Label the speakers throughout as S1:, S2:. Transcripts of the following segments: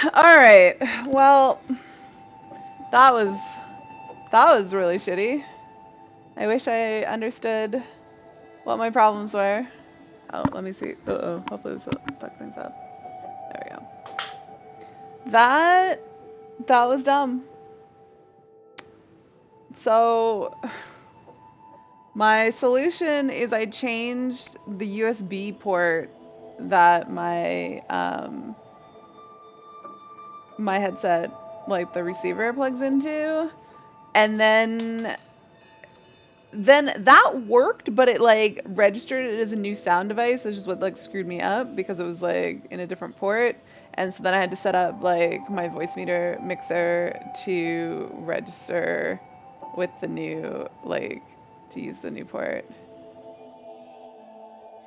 S1: Alright, well, that was really shitty. I wish I understood what my problems were. Oh, let me see. Uh-oh, hopefully this will fuck things up. There we go. That was dumb. So, my solution is I changed the USB port that my my headset, like the receiver, plugs into, and then that worked, but it like registered it as a new sound device, which is what like screwed me up because it was like in a different port. And so then I had to set up like my Voicemeeter mixer to register with the new, like, to use the new port.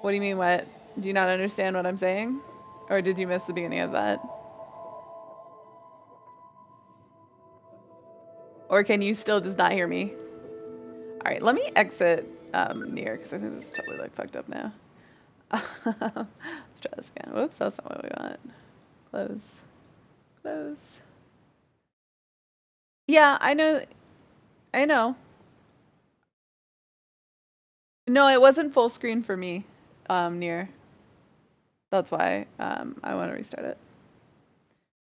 S1: What do you mean, what? Do you not understand what I'm saying? Or did you miss the beginning of that? Or can you still just not hear me? Alright, let me exit Nier, because I think this is totally like fucked up now. Let's try this again. Whoops, that's not what we want. Close. Close. Yeah, I know. I know. No, it wasn't full screen for me, Nier. That's why I want to restart it.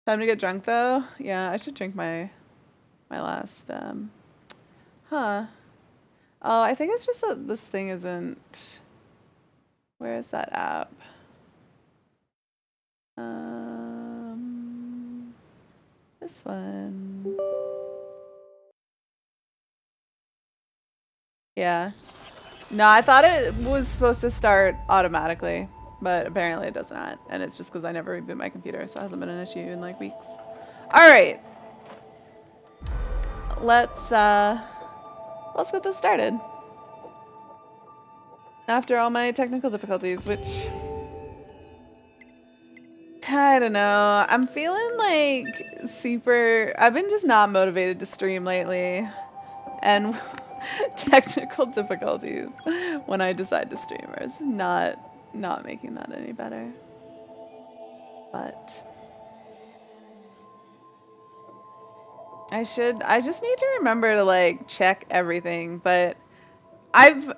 S1: Time to get drunk though? Yeah, I should drink my last huh. Oh, I think it's just that this thing isn't. Where is that app? This one. Yeah. No, I thought it was supposed to start automatically, but apparently it does not. And it's just because I never reboot my computer, so it hasn't been an issue in like weeks. Alright. Let's get this started. After all my technical difficulties, which I don't know. I'm feeling like super. I've been just not motivated to stream lately, and technical difficulties when I decide to stream is not making that any better. But I just need to remember to like check everything. But I've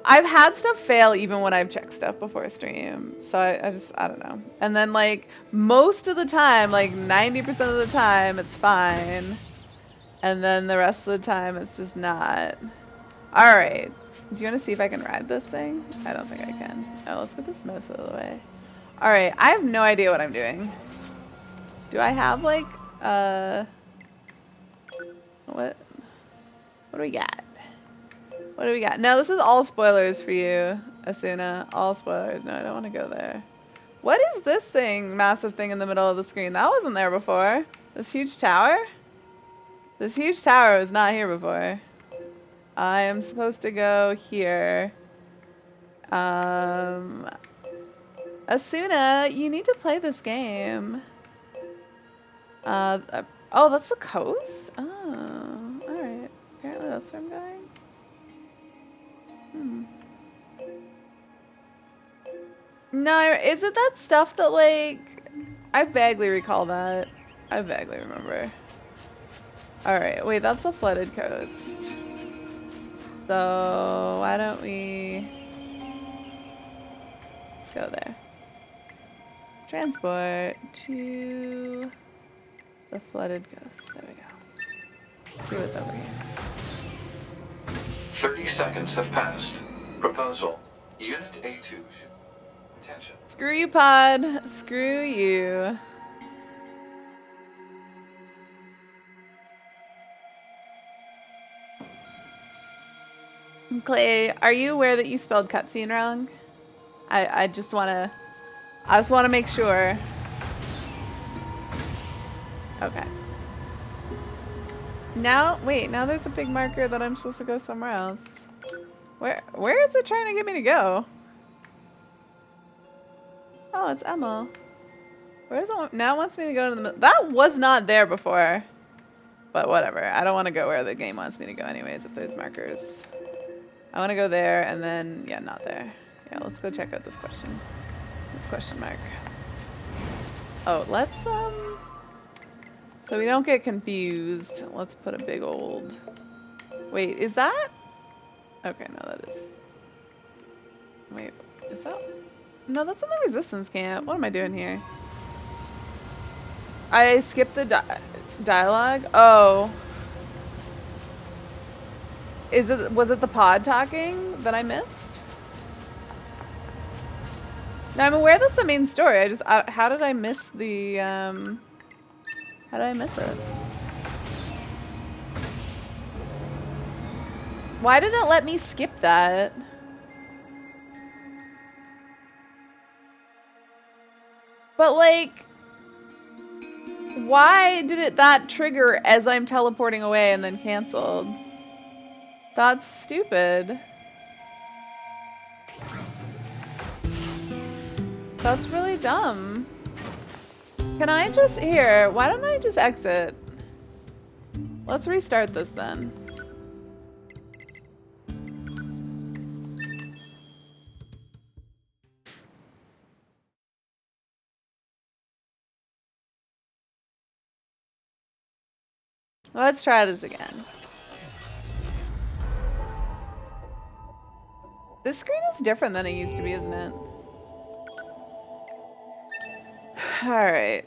S1: had stuff fail even when I've checked stuff before a stream. So I don't know. And then like most of the time, like 90% of the time, it's fine. And then the rest of the time, it's just not. Alright. Do you want to see if I can ride this thing? I don't think I can. Oh, let's get this most of the way. Alright, I have no idea what I'm doing. Do I have like, what do we got? What do we got? No, this is all spoilers for you, Asuna. All spoilers. No, I don't want to go there. What is this thing? Massive thing in the middle of the screen. That wasn't there before. This huge tower? This huge tower was not here before. I am supposed to go here. Asuna, you need to play this game. Oh, that's the coast? Oh, alright. Apparently that's where I'm going. No, is it that stuff that like... I vaguely recall that. I vaguely remember. Alright, wait, that's the flooded coast. So, why don't we... go there. Transport to the flooded coast. There we go. See what's over here.
S2: 30 seconds have passed. Proposal. Unit A2. Attention.
S1: Screw you, pod. Screw you. Clay, are you aware that you spelled cutscene wrong? I just wanna make sure. Okay. Now, wait, now there's a big marker that I'm supposed to go somewhere else. Where is it trying to get me to go? Oh, it's Emma. Where is it? Now it wants me to go to the middle. That was not there before. But whatever. I don't want to go where the game wants me to go anyways if there's markers. I want to go there and then, yeah, not there. Yeah, let's go check out this question. This question mark. Oh, let's So we don't get confused, let's put a big old... Wait, is that? Okay, no, that is... Wait, is that? No, that's in the resistance camp. What am I doing here? I skipped the dialogue? Oh. Was it the pod talking that I missed? Now I'm aware that's the main story. How did I miss the, how did I miss it? Why did it let me skip that? But like, why did that trigger as I'm teleporting away and then canceled? That's stupid. That's really dumb. Can I just, here, why don't I just exit? Let's restart this then. Let's try this again. This screen is different than it used to be, isn't it? Alright.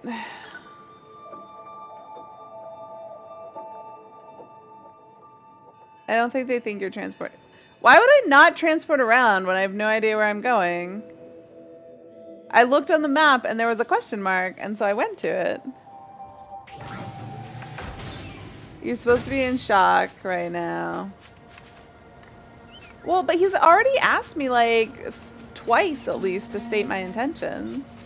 S1: I don't think they think you're transporting. Why would I not transport around when I have no idea where I'm going? I looked on the map and there was a question mark, and so I went to it. You're supposed to be in shock right now. Well, but he's already asked me like twice at least to state my intentions.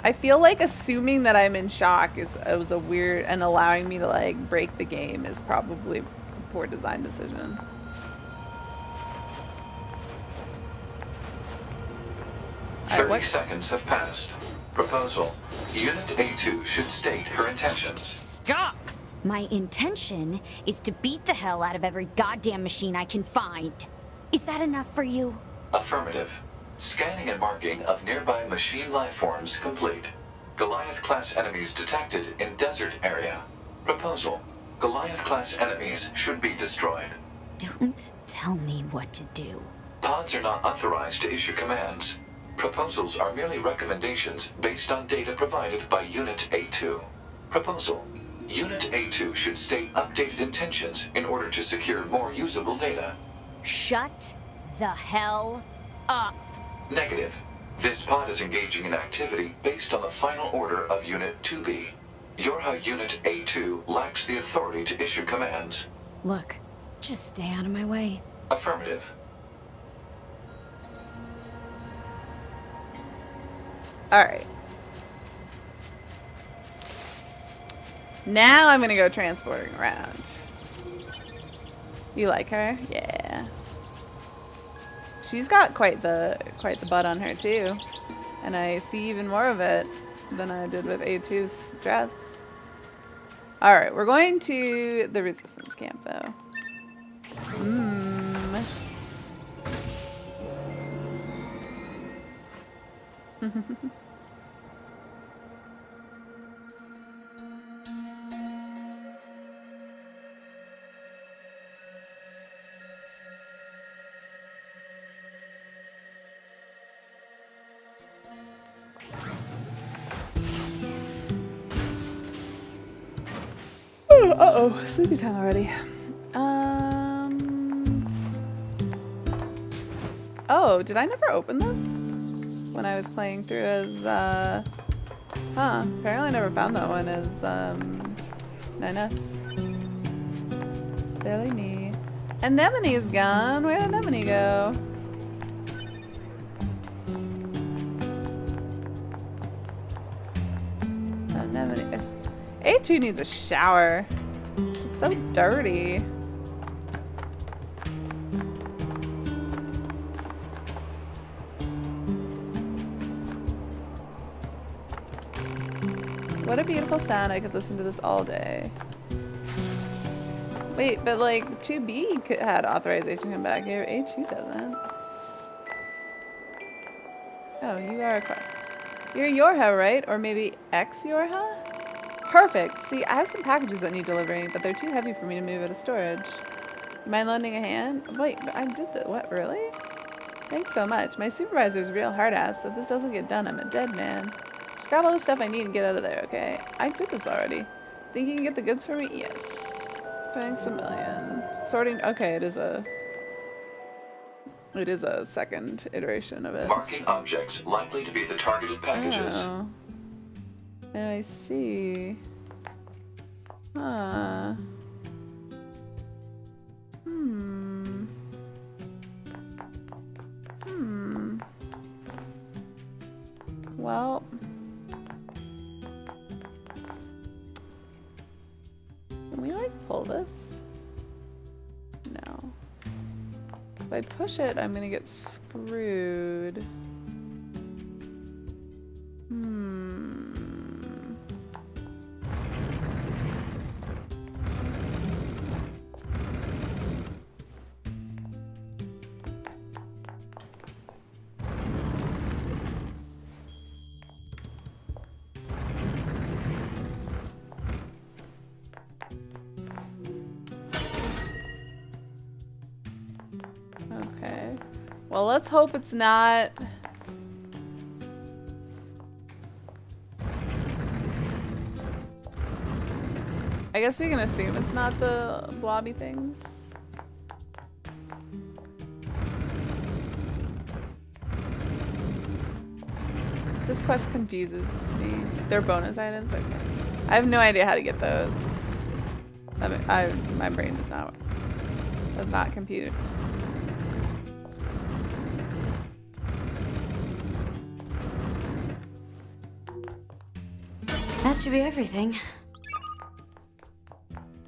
S1: I feel like assuming that I'm in shock is a weird, and allowing me to like break the game is probably a poor design decision.
S2: Alright, 30 seconds have passed. Proposal. Unit A2 should state her intentions.
S3: Stop! My intention is to beat the hell out of every goddamn machine I can find. Is that enough for you?
S2: Affirmative. Scanning and marking of nearby machine lifeforms complete. Goliath-class enemies detected in desert area. Proposal. Goliath-class enemies should be destroyed.
S3: Don't tell me what to do.
S2: Pods are not authorized to issue commands. Proposals are merely recommendations based on data provided by Unit A2. Proposal. Unit A2 should state updated intentions in order to secure more usable data.
S3: Shut the hell up.
S2: Negative. This pod is engaging in activity based on the final order of Unit 2B. Yorha Unit A2 lacks the authority to issue commands.
S3: Look, just stay out of my way.
S2: Affirmative.
S1: Alright. Now I'm gonna go transporting around. You like her? Yeah. She's got quite the butt on her too. And I see even more of it than I did with A2's dress. Alright, we're going to the resistance camp though. Uh-oh, sleepy time already. Oh, did I never open this? When I was playing through as, apparently I never found that one as, 9S. Silly me. Anemone's gone. Where'd Anemone go? Anemone. A2 needs a shower. It's so dirty. What a beautiful sound. I could listen to this all day. Wait, but like 2B had authorization to come back here. A2 doesn't. Oh, you are a quest. You're Yorha, right? Or maybe ex-Yorha? Perfect. See, I have some packages that need delivering, but they're too heavy for me to move out of storage. You mind lending a hand? Wait, but I did the— what, really? Thanks so much. My supervisor's a real hard-ass, so if this doesn't get done, I'm a dead man. Just grab all the stuff I need and get out of there, okay? I did this already. Think you can get the goods for me? Yes. Thanks a million. Sorting— okay, it is a second iteration of it.
S2: Marking objects likely to be the targeted packages.
S1: Oh. I see. Huh. Well, can we like pull this? No. If I push it, I'm gonna get screwed. Okay. Well, let's hope it's not. I guess we can assume it's not the blobby things. This quest confuses me. They're bonus items? Okay. I have no idea how to get those. I mean, my brain does not compute.
S3: That should be everything.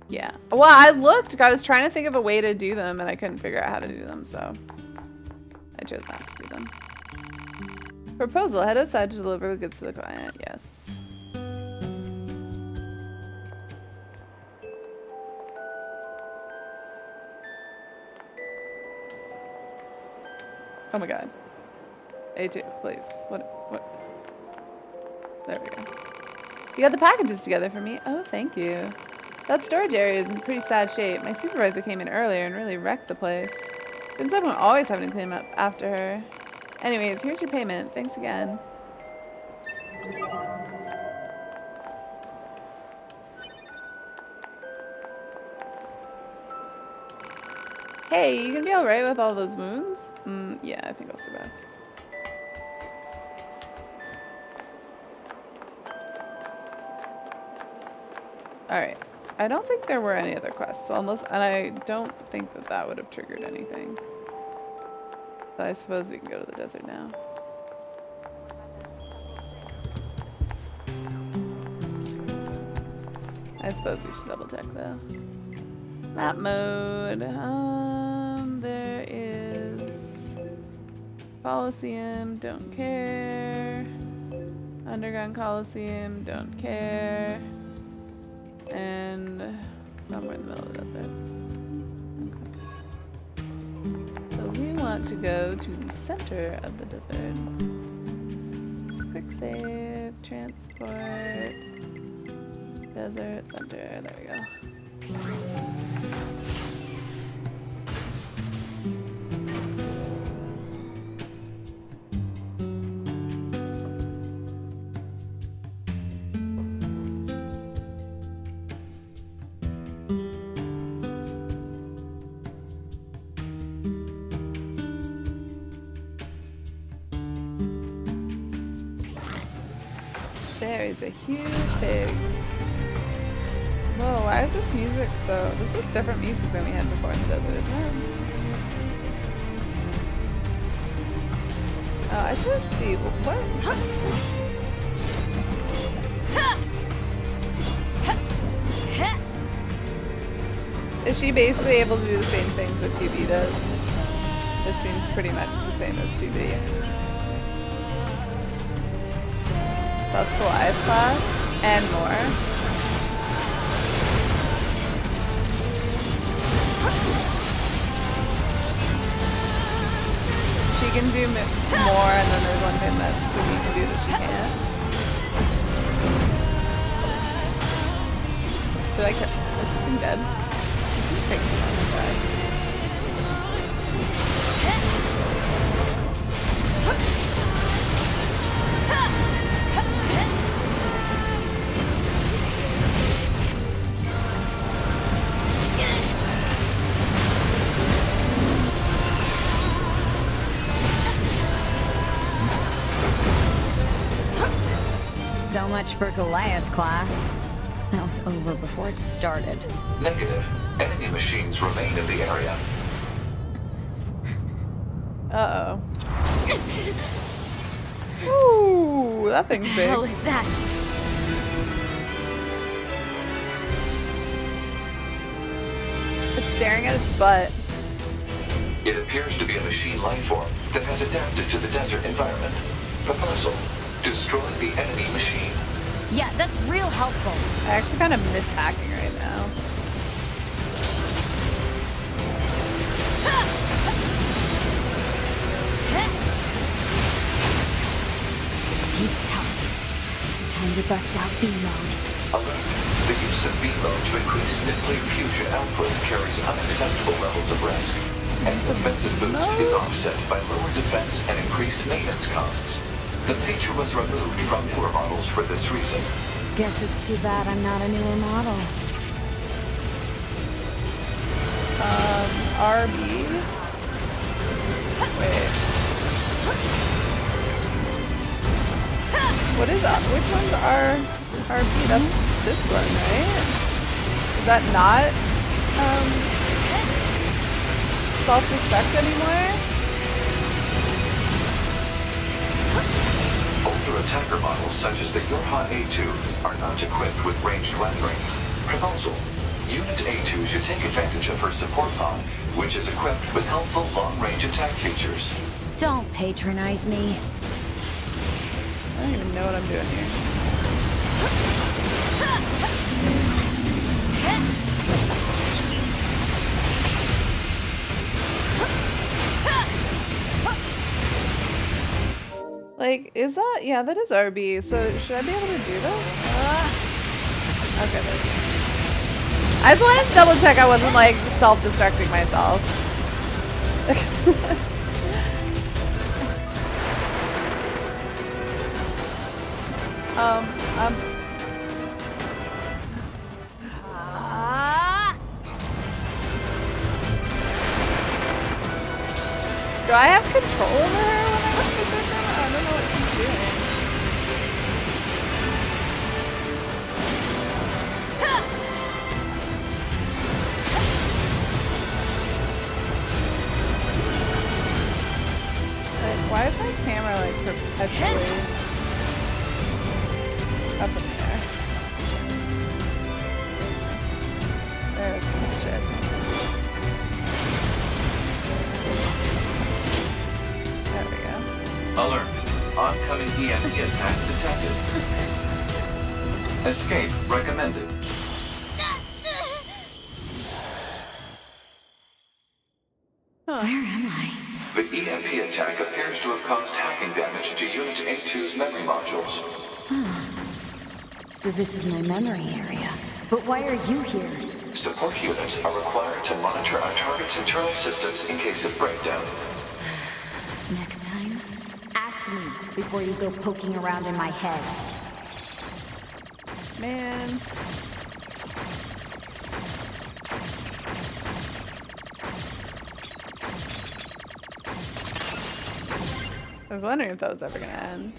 S1: Yeah. Well, I looked. I was trying to think of a way to do them, and I couldn't figure out how to do them, so I chose not to do them. Proposal. Head outside to deliver the goods to the client. Yes. Oh my god. A2, please. What? There we go. You got the packages together for me. Oh, thank you. That storage area is in pretty sad shape. My supervisor came in earlier and really wrecked the place. Seems like I'm always having to clean up after her. Anyways, here's your payment. Thanks again. Hey, you gonna be alright with all those wounds? Yeah, I think I'll survive. Alright. I don't think there were any other quests, so and I don't think that would have triggered anything. So I suppose we can go to the desert now. I suppose we should double check though. Map mode. There is Colosseum, don't care. Underground Colosseum, don't care. And somewhere in the middle of the desert. Okay. So we want to go to the center of the desert. Quick save, transport, desert, center, there we go. There is a huge pig. Whoa, why is this music so... This is different music than we had before in the desert, isn't it? Oh, I should see. What? Is she basically able to do the same things that 2B does? This seems pretty much the same as 2B. That's the live class and more. She can do more, and then there's one thing that Tumi can do that she can't. Did I kill? Is this thing dead? This thing takes dead.
S3: So much for Goliath class. That was over before it started.
S2: Negative. Enemy machines remain in the area.
S1: Uh-oh. Ooh, that thing's
S3: What the
S1: big.
S3: hell is that?
S1: It's staring at its butt.
S2: It appears to be a machine life form that has adapted to the desert environment. Proposal: destroy the enemy machine.
S3: Yeah, that's real helpful.
S1: I actually kind of miss hacking right now.
S3: He's tough. Time to bust out B mode.
S2: Alert. The use of B-mode to increase nuclear fusion output carries unacceptable levels of risk. Any offensive boost is offset by lower defense and increased maintenance costs. The feature was removed from newer models for this reason.
S3: Guess it's too bad I'm not a newer model.
S1: RB? Wait. What is that? Which one's RB? That's this one, right? Is that not, self-respect anymore?
S2: Older attacker models such as the Yorha A2 are not equipped with ranged weaponry. Proposal: Unit A2 should take advantage of her support pod, which is equipped with helpful long-range attack features.
S3: Don't patronize me.
S1: I don't even know what I'm doing here. Like, is that? Yeah, that is RB. So, should I be able to do this? Okay, there we go. I just wanted to double check I wasn't, like, self-destructing myself. Do I have control over her when I want to sit down? I don't know what she's doing. Like, why is my camera like perpetually up in the air? There's this shit. There we go.
S2: Alert. Oncoming EMP attack detected. Escape recommended.
S1: Huh.
S3: Where am I?
S2: The EMP attack appears to have caused hacking damage to Unit A2's memory modules.
S3: So this is my memory area. But why are you here?
S2: Support units are required to monitor our target's internal systems in case of breakdown.
S3: Next time, ask me before you go poking around in my head.
S1: Man. I was wondering if that was ever gonna end.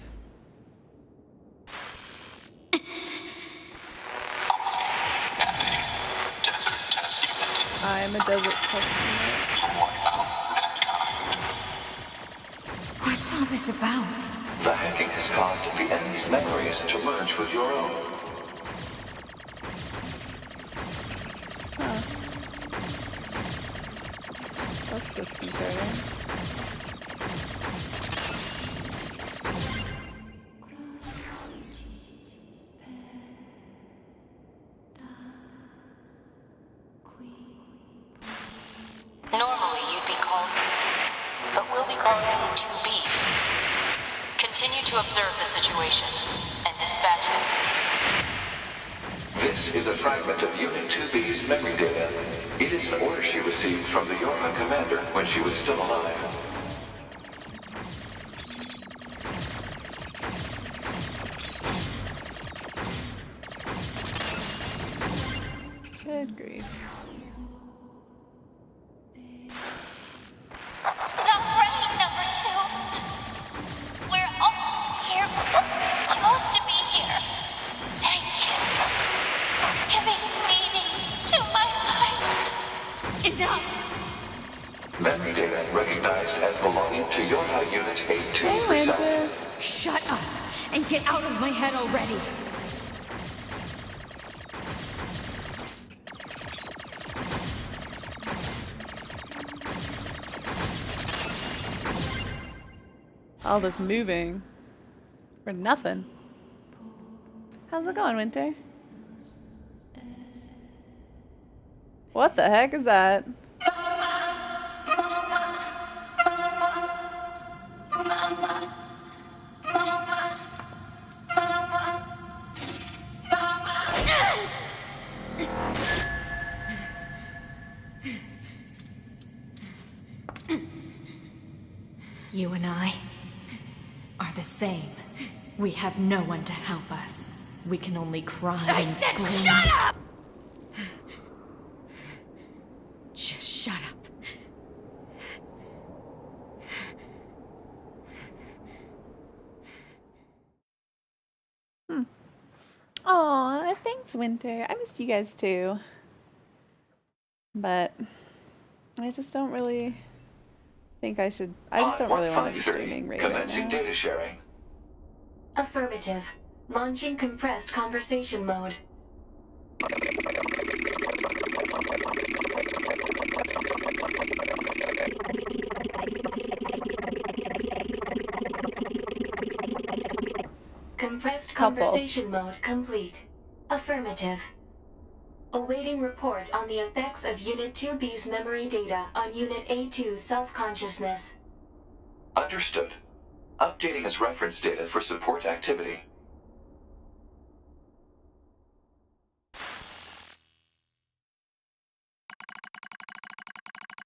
S1: I'm a desert test unit.
S3: What's all this about?
S2: The hacking has caused the enemy's memories to merge with your own.
S1: Huh. That's disconcerting.
S4: Normally you'd be called, but we'll be calling you Continue to observe the situation and dispatch it.
S2: This is a fragment of Unit 2B's memory data. It is an order she received from the Yorha commander when she was still alive.
S1: Good grief.
S4: Not ready, number 2. We're almost here. Supposed to be here. Thank you. Giving meaning to my life. Enough!
S2: Memory data recognized as belonging to Yorha Unit A2
S1: Hey,
S2: Reset.
S1: Winter.
S3: Shut up and get out of my head already.
S1: All this moving for nothing. How's it going, Winter? What the heck is that?
S5: You and I are the same. We have no one to help us. We can only cry and scream.
S3: Shut up!
S5: Just shut up.
S1: Aw, thanks, Winter. I missed you guys too. But I just don't really think I should. I just
S2: Pod
S1: don't really want to be
S2: 153,
S1: streaming right
S2: commencing
S1: now.
S2: data sharing.
S6: Affirmative. Launching compressed conversation mode. Compressed
S1: Couple.
S6: conversation mode complete. Affirmative. Awaiting report on the effects of Unit 2B's memory data on Unit A2's self-consciousness.
S2: Understood. Updating as reference data for support activity.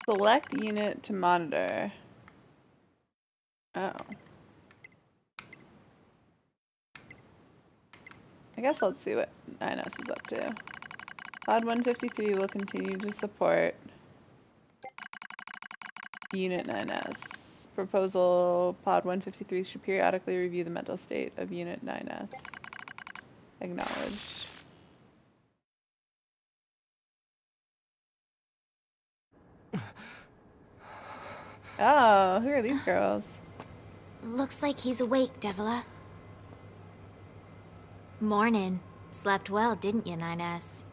S1: Select unit to monitor. Oh. I guess let's see what INS is up to. Pod 153 will continue to support Unit 9S. Proposal Pod 153 should periodically review the mental state of Unit 9S. Acknowledged. Oh, who are these girls?
S7: Looks like he's awake, Devila. Morning. Slept well, didn't you, 9S?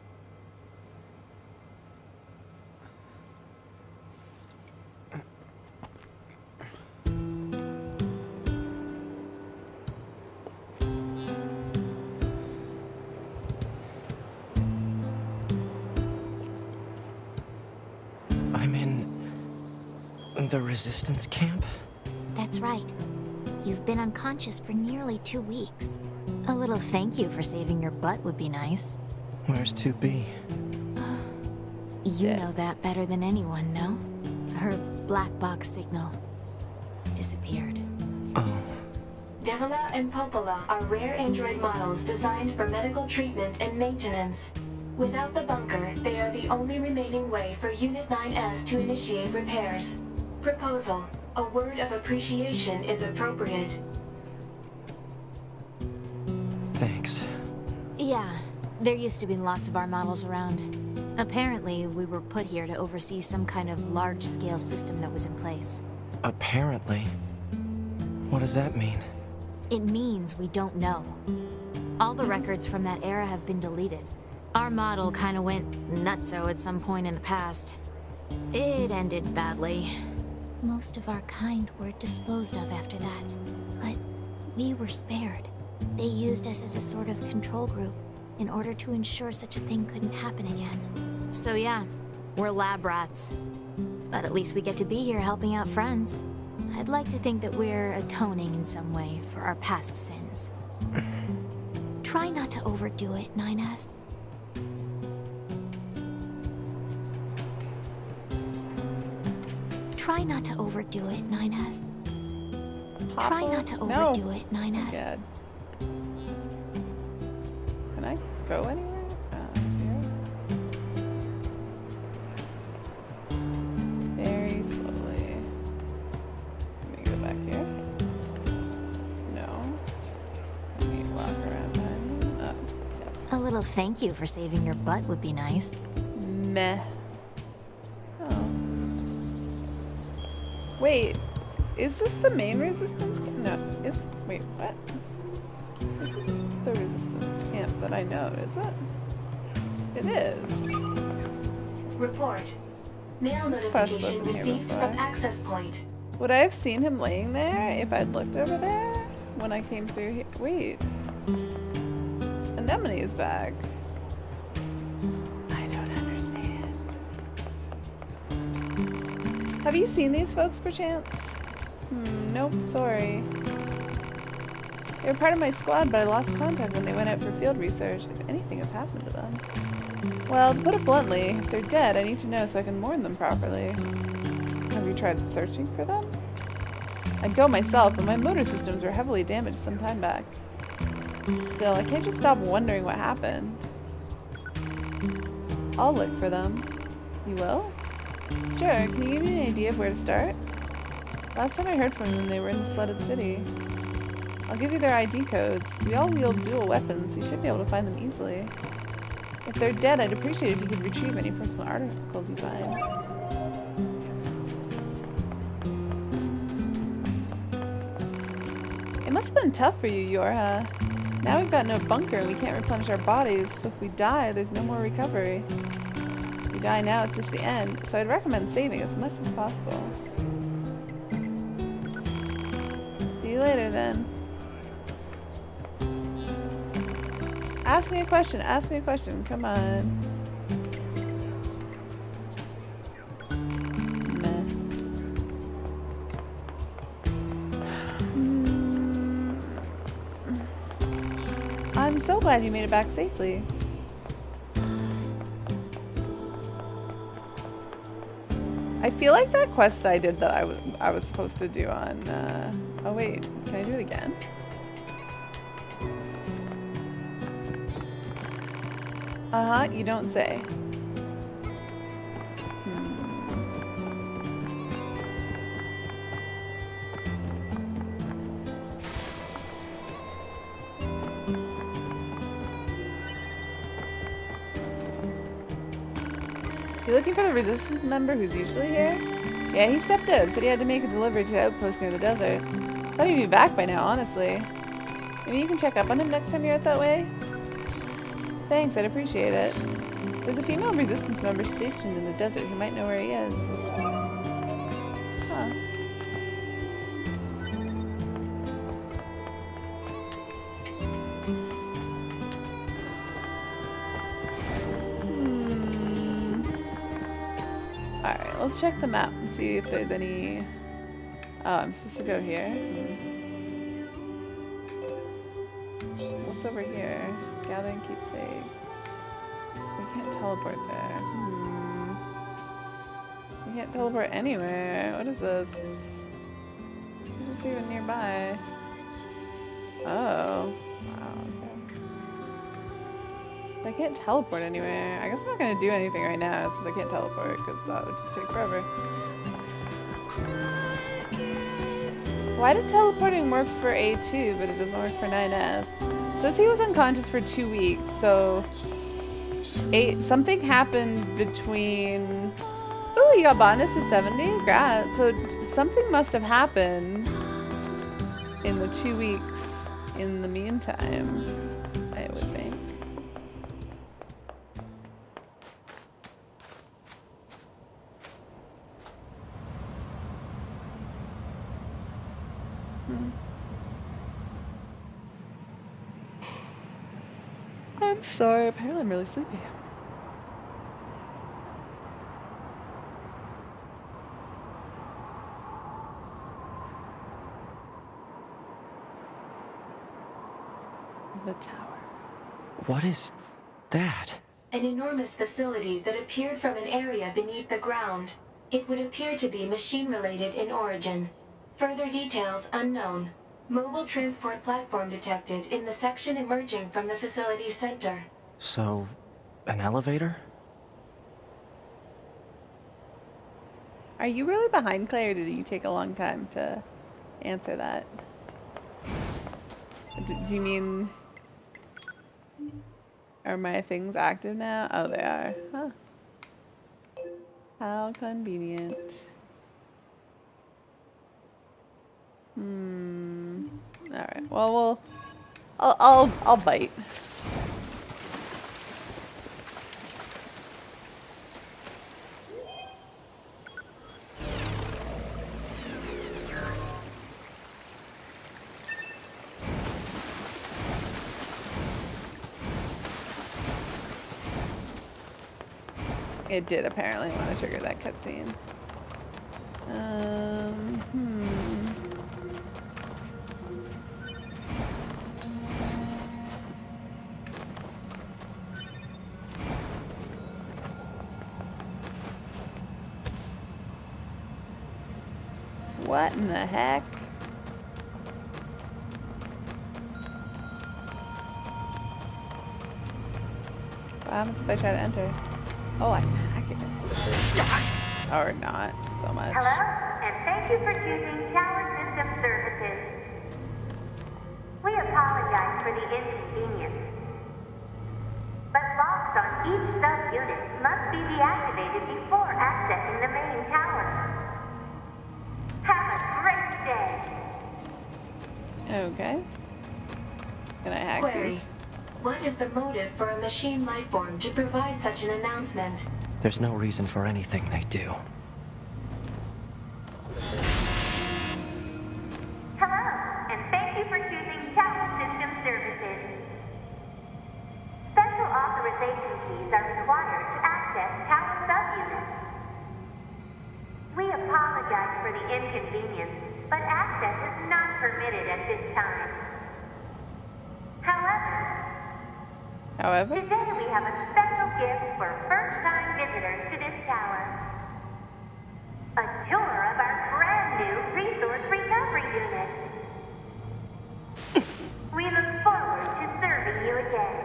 S8: I'm in the resistance camp?
S7: That's right. You've been unconscious for nearly 2 weeks. A little thank you for saving your butt would be nice.
S8: Where's 2B?
S7: You
S1: Yeah.
S7: know that better than anyone, no? Her black box signal disappeared.
S8: Oh,
S6: Devila and Popola are rare android models designed for medical treatment and maintenance. Without the bunker, they are the only remaining way for Unit 9S to initiate repairs. Proposal. A word of appreciation is appropriate.
S8: thanks.
S7: Yeah, there used to be lots of our models around. Apparently, we were put here to oversee some kind of large-scale system that was in place.
S8: Apparently. What does that mean?
S7: It means we don't know. All the records from that era have been deleted. Our model kinda went nutso at some point in the past. It ended badly. Most of our kind were disposed of after that. But we were spared. They used us as a sort of control group in order to ensure such a thing couldn't happen again. So yeah, we're lab rats. But at least we get to be here helping out friends. I'd like to think that we're atoning in some way for our past sins. Try not to overdo it, 9S. Try not to overdo it, 9S. Try not to overdo it, 9S.
S1: Good. Can I go anywhere? Here. Very slowly. Let me go back here. No. Let me walk around behind me. Oh, yes.
S7: A little thank you for saving your butt would be nice.
S1: Meh. Oh. Wait. Is this the main resistance camp? No. Wait, what? This is the resistance camp that I know, is it? It is.
S6: Report. Mail
S1: This quest
S6: notification
S1: wasn't here
S6: received
S1: before.
S6: from access point.
S1: Would I have seen him laying there if I'd looked over there when I came through here? Wait. Anemone's back. I don't understand. Have you seen these folks perchance? Nope, sorry. They were part of my squad, but I lost contact when they went out for field research. If anything has happened to them. Well, to put it bluntly, if they're dead, I need to know so I can mourn them properly. Have you tried searching for them? I'd go myself, but my motor systems were heavily damaged some time back. Still, I can't just stop wondering what happened. I'll look for them. You will? Sure, can you give me an idea of where to start? Last time I heard from them, they were in the flooded city. I'll give you their ID codes. We all wield dual weapons, so you should be able to find them easily. If they're dead, I'd appreciate it if you could retrieve any personal articles you find. It must have been tough for you, Yorha. Now we've got no bunker and we can't replenish our bodies, so if we die, there's no more recovery. If we die now, it's just the end, so I'd recommend saving as much as possible. See you later, then. Ask me a question, come on. Meh. I'm so glad you made it back safely. I feel like that quest I did that I was supposed to do on, oh wait, can I do it again? Uh-huh, you don't say. You looking for the Resistance member who's usually here? Yeah, he stepped out, said he had to make a delivery to the outpost near the desert. Thought he'd be back by now, honestly. Maybe you can check up on him next time you're out that way? Thanks, I'd appreciate it. There's a female Resistance member stationed in the desert who might know where he is. Huh. Alright, let's check the map and see if there's any... Oh, I'm supposed to go here? What's over here? Gathering keepsakes. We can't teleport there. We can't teleport anywhere. What is this? Is this even nearby? Oh. Wow, okay. I can't teleport anywhere. I guess I'm not gonna do anything right now since I can't teleport because that would just take forever. Why did teleporting work for A2 but it doesn't work for 9S? Says he was unconscious for 2 weeks, so something happened between... Ooh, you got bonus to 70? Congrats. So something must have happened in the 2 weeks in the meantime, I would think. I'm sorry, apparently I'm really sleepy. The tower.
S8: What is that?
S6: An enormous facility that appeared from an area beneath the ground. It would appear to be machine-related in origin. Further details unknown. Mobile transport platform detected in the section emerging from the facility's center.
S8: So, an elevator?
S1: Are you really behind, Clay, or did you take a long time to answer that? Do you mean... Are my things active now? Oh, they are. Huh. How convenient. Alright, well, I'll bite. It did apparently want to trigger that cutscene. What in the heck? What happens if I try to enter? Oh, I can hack it. Or not so much.
S9: Hello, and thank you for choosing Tower System Services. We apologize for the inconvenience, but locks on each sub-unit must be deactivated before accessing the main tower. Have a great day.
S1: Okay. Can I hack
S6: Query.
S1: these?
S6: What is the motive for a machine lifeform to provide such an announcement?
S8: There's no reason for anything they do.
S9: Hello, and thank you for choosing Tower System Services. Special authorization keys are required to access tower subunits. We apologize for the inconvenience, but access is not permitted at this time.
S1: However?
S9: Today we have a special gift for first-time visitors to this tower. A tour of our brand new resource recovery unit. We look forward to serving you again.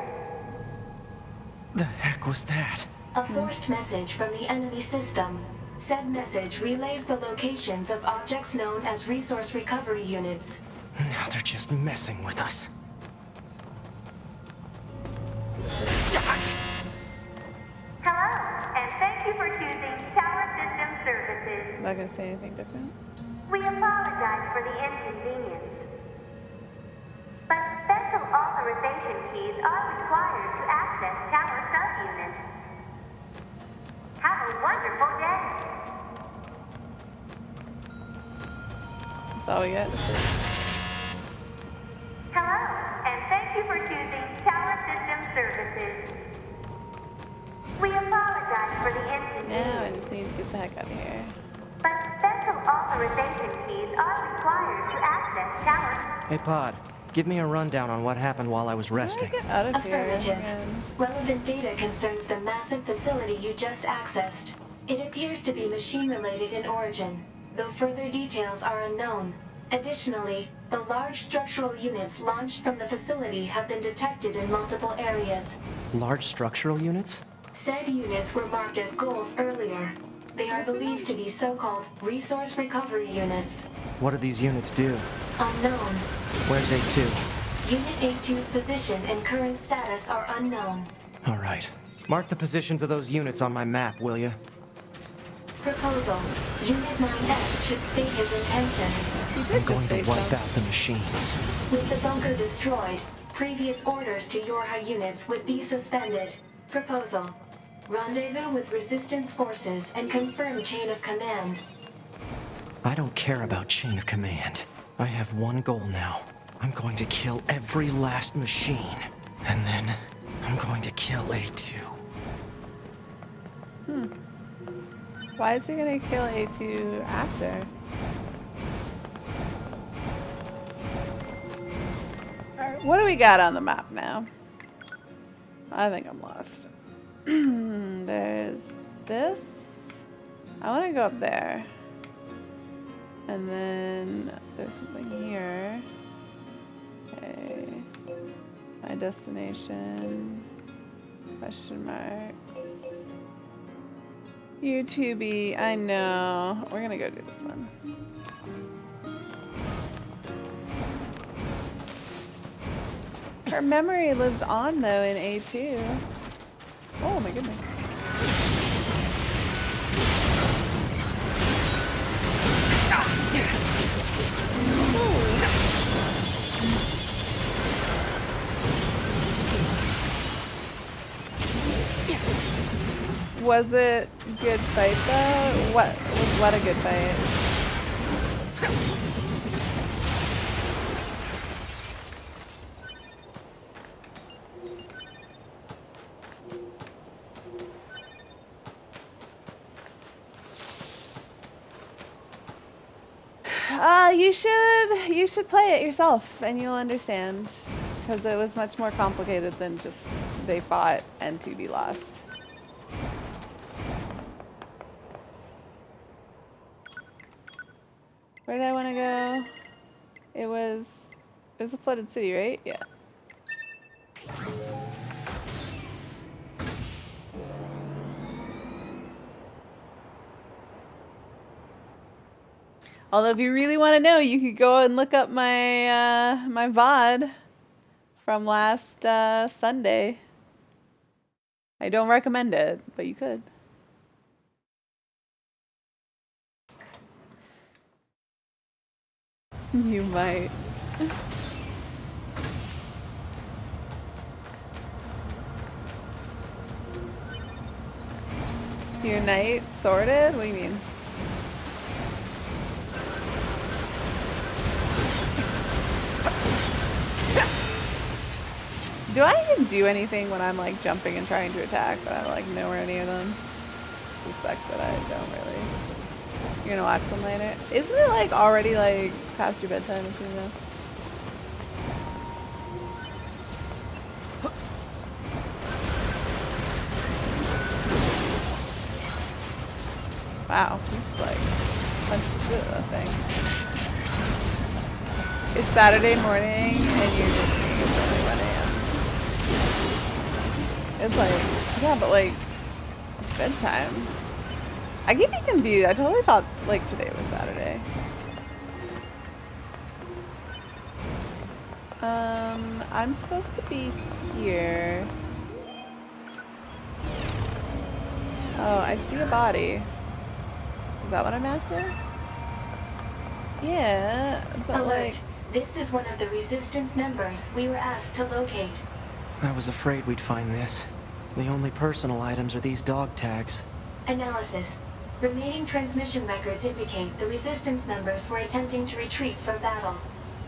S8: The heck was that?
S6: A forced message from the enemy system. Said message relays the locations of objects known as resource recovery units.
S8: Now they're just messing with us.
S9: Hello, and thank you for choosing Tower System Services.
S1: Am I gonna say anything different?
S9: We apologize for the inconvenience, but special authorization keys are required to access tower subunits. Have a wonderful day.
S1: That's all we get.
S9: Hello, and thank you for choosing Tower System Services. We apologize for the inconvenience.
S1: Now I just need to get the heck out of here.
S9: But special authorization keys are required to access tower.
S8: Hey, Pod. Give me a rundown on what happened while I was resting.
S1: Get out of here.
S6: Affirmative.
S1: Man.
S6: Relevant data concerns the massive facility you just accessed. It appears to be machine-related in origin, though further details are unknown. Additionally, the large structural units launched from the facility have been detected in multiple areas.
S8: Large structural units?
S6: Said units were marked as goals earlier. They are believed to be so-called resource recovery units.
S8: What do these units do?
S6: Unknown.
S8: Where's A2?
S6: Unit A2's position and current status are unknown.
S8: All right. Mark the positions of those units on my map, will you?
S6: Proposal. Unit 9S should state his intentions.
S8: I'm going to wipe out the machines.
S6: With the bunker destroyed, previous orders to Yorha units would be suspended. Proposal. Rendezvous with resistance forces and confirm chain of command.
S8: I don't care about chain of command. I have one goal now. I'm going to kill every last machine. And then I'm going to kill A2.
S1: Why is he gonna kill A2 after? What do we got on the map now? I think I'm lost. There's this. I want to go up there. And then there's something here. Okay. My destination. Question marks. YouTube. I know. We're gonna go do this one. Her memory lives on though in A2. Oh my goodness. Was it a good fight though? What a good fight? You should play it yourself and you'll understand, because it was much more complicated than just they fought and 2D lost. Where did I want to go? It was a flooded city, right? Yeah. Although if you really want to know, you could go and look up my my VOD from last Sunday. I don't recommend it, but you could. You might. Your night sorted? What do you mean? Do I even do anything when I'm like jumping and trying to attack, but I'm like nowhere near them? Suspect that I don't really. You're gonna watch them later? Isn't it like already like past your bedtime or something though? Wow, you just like punched the shit out of that thing. It's Saturday morning and you're just seeing it's only 1 a.m. It's like, yeah, but like, bedtime. I keep being confused. I totally thought like today was Saturday. I'm supposed to be here. Oh, I see a body. Is that what I'm after? Yeah, but
S6: Alert.
S1: like...
S6: This is one of the Resistance members we were asked to locate.
S8: I was afraid we'd find this. The only personal items are these dog tags.
S6: Analysis. Remaining transmission records indicate the Resistance members were attempting to retreat from battle.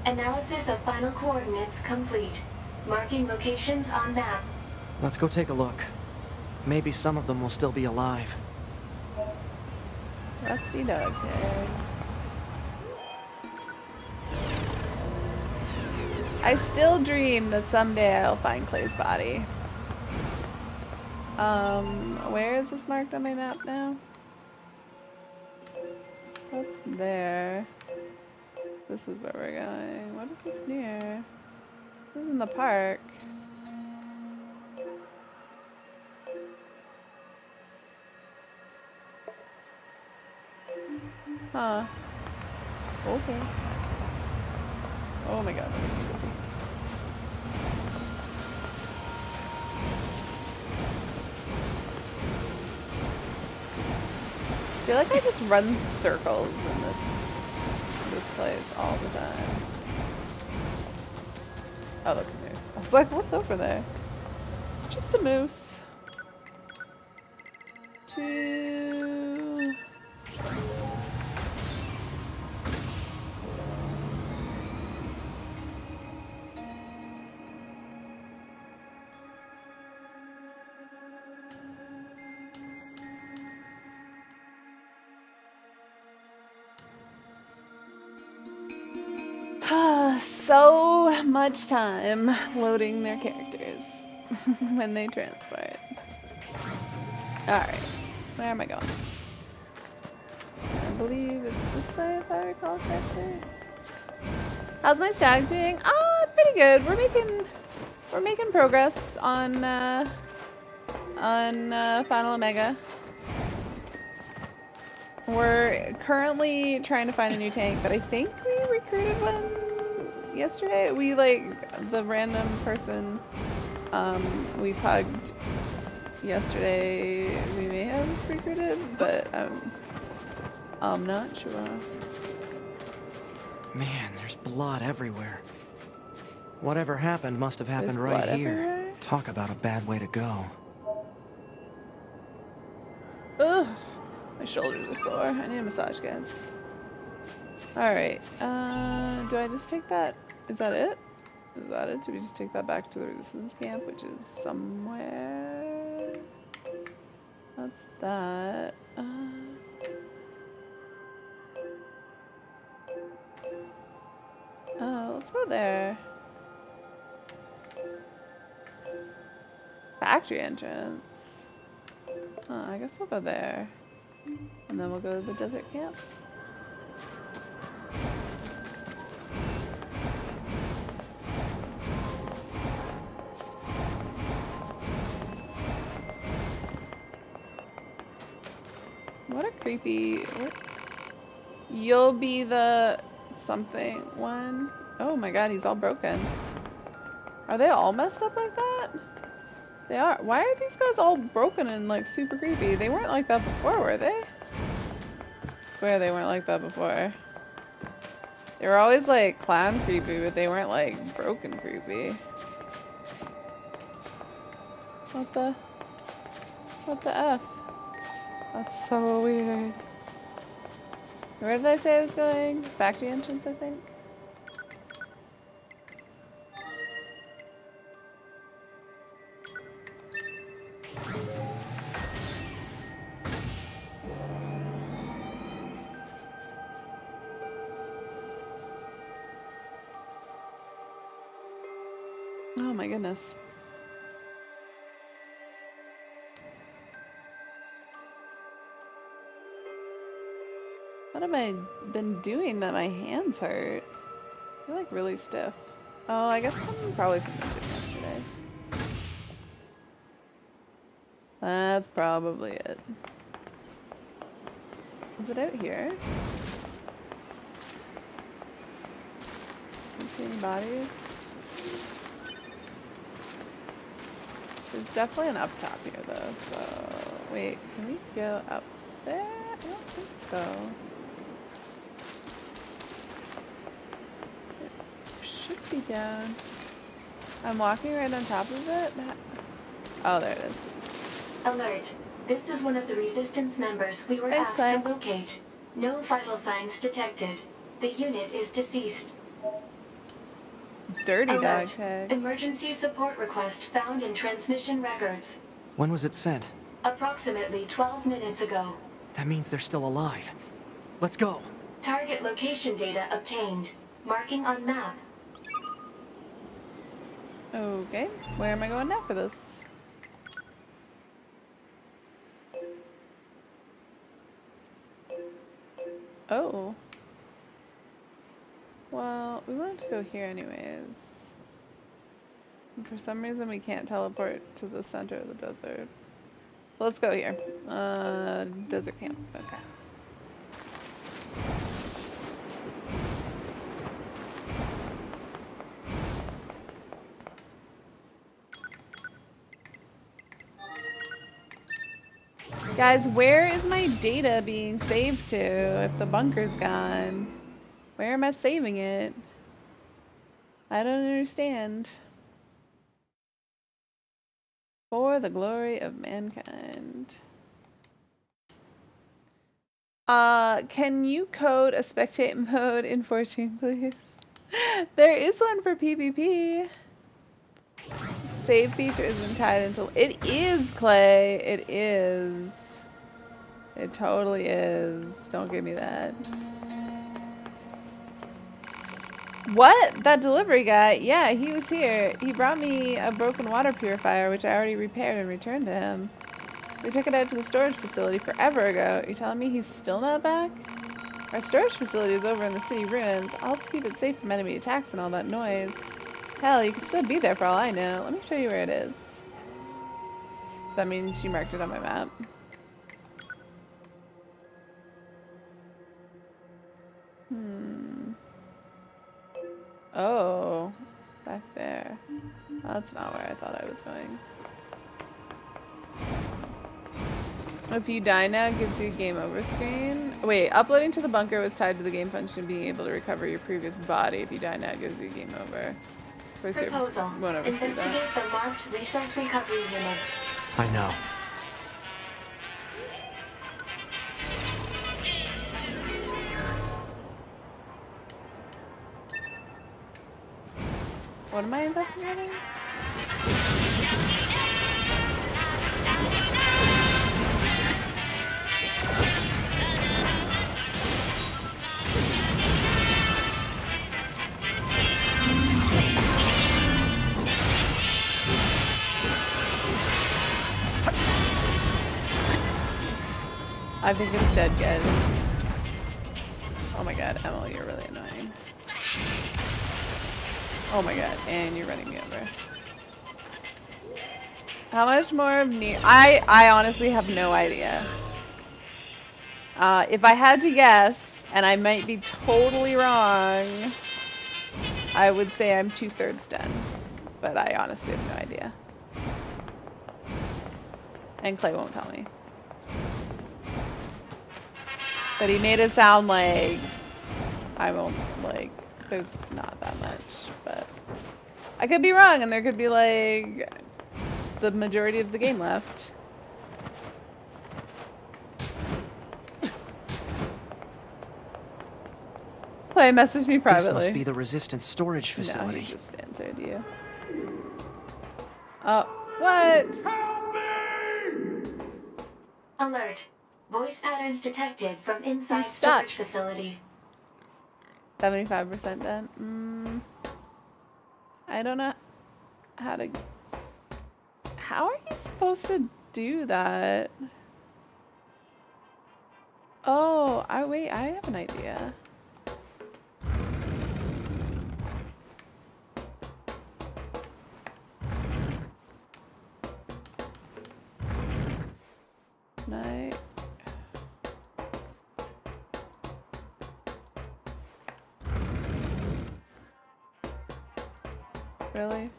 S6: Analysis of final coordinates complete. Marking locations on map.
S8: Let's go take a look. Maybe some of them will still be alive.
S1: Rusty dog tag. I still dream that someday I'll find Clay's body. Where is this marked on my map now? What's there? This is where we're going. What is this near? This is in the park. Huh. Okay. Oh my god. I feel like I just run circles in this place all the time. Oh, that's a moose. I was like, what's over there? Just a moose. Two. so much time loading their characters when they transport. Alright, where am I going? I believe it's this way if I recall correctly. How's my static doing? Ah, pretty good. We're making progress on Final Omega. We're currently trying to find a new tank, but I think we recruited one yesterday. We the random person we pugged yesterday. We may have recruited, but I'm not sure.
S8: Man, there's blood everywhere. Whatever happened must have happened
S1: There's
S8: right
S1: blood
S8: here.
S1: everywhere?
S8: Talk about a bad way to go.
S1: Ugh, my shoulders are sore. I need a massage, guys. Alright, do I just take that? Is that it? Is that it? Do we just take that back to the resistance camp, which is somewhere? That's that. Oh, let's go there. Factory entrance. Oh, I guess we'll go there. And then we'll go to the desert camp. What a creepy... What? You'll be the... something one. Oh my god, he's all broken. Are they all messed up like that? They are. Why are these guys all broken and like super creepy? They weren't like that before, were they? Swear they weren't like that before. They were always like clown creepy, but they weren't like broken creepy. What the F? That's so weird. Where did I say I was going? Factory entrance, I think. Oh my goodness. What have I been doing that my hands hurt? They're like really stiff. Oh, I guess I'm probably from the gym yesterday. That's probably it. Is it out here? Do you see any bodies? There's definitely an up top here though, so... Wait, can we go up there? I don't think so. It should be down. I'm walking right on top of it? Oh, there it is.
S6: Alert. This is one of the Resistance members we were
S1: Thanks,
S6: asked
S1: Clay.
S6: to locate. No vital signs detected. The unit is deceased.
S1: Dirty dog
S6: Alert.
S1: tag.
S6: Emergency support request found in transmission records.
S8: When was it sent?
S6: Approximately 12 minutes ago.
S8: That means they're still alive. Let's go.
S6: Target location data obtained. Marking on map.
S1: Okay, where am I going now for this? Oh. Well, we wanted to go here anyways. And for some reason we can't teleport to the center of the desert. So let's go here. Desert camp. Okay. Guys, where is my data being saved to if the bunker's gone? Where am I saving it? I don't understand. For the glory of mankind. Can you code a spectate mode in 14, please? There is one for PvP. Save feature isn't tied until... It is, Clay. It is. It totally is. Don't give me that. What? That delivery guy? Yeah, he was here. He brought me a broken water purifier, which I already repaired and returned to him. We took it out to the storage facility forever ago. You're telling me he's still not back? Our storage facility is over in the city ruins. I'll have to keep it safe from enemy attacks and all that noise. Hell, you could still be there for all I know. Let me show you where it is. That means you marked it on my map. Oh, back there. That's not where I thought I was going. If you die now, it gives you a game over screen. Wait, uploading to the bunker was tied to the game function being able to recover your previous body. If you die now, it gives you a game over.
S6: Proposal. Investigate the marked resource recovery units.
S8: I know.
S1: What am I investigating? I think it's dead, guys. Oh my god, Emily, you're really annoying. Oh my god, and you're running me over. How much more of Nier? I honestly have no idea. If I had to guess, and I might be totally wrong, I would say I'm 2/3 done. But I honestly have no idea. And Clay won't tell me. But he made it sound like I won't, like, there's not that much, but I could be wrong and there could be like the majority of the game left. Clay messaged me privately.
S8: This must be the Resistance storage facility.
S1: No, he just answered you. Oh, what?
S6: Alert. Voice patterns detected from inside storage facility.
S1: 75% done. I don't know how to... How are you supposed to do that? Oh, wait, I have an idea. Night. Really?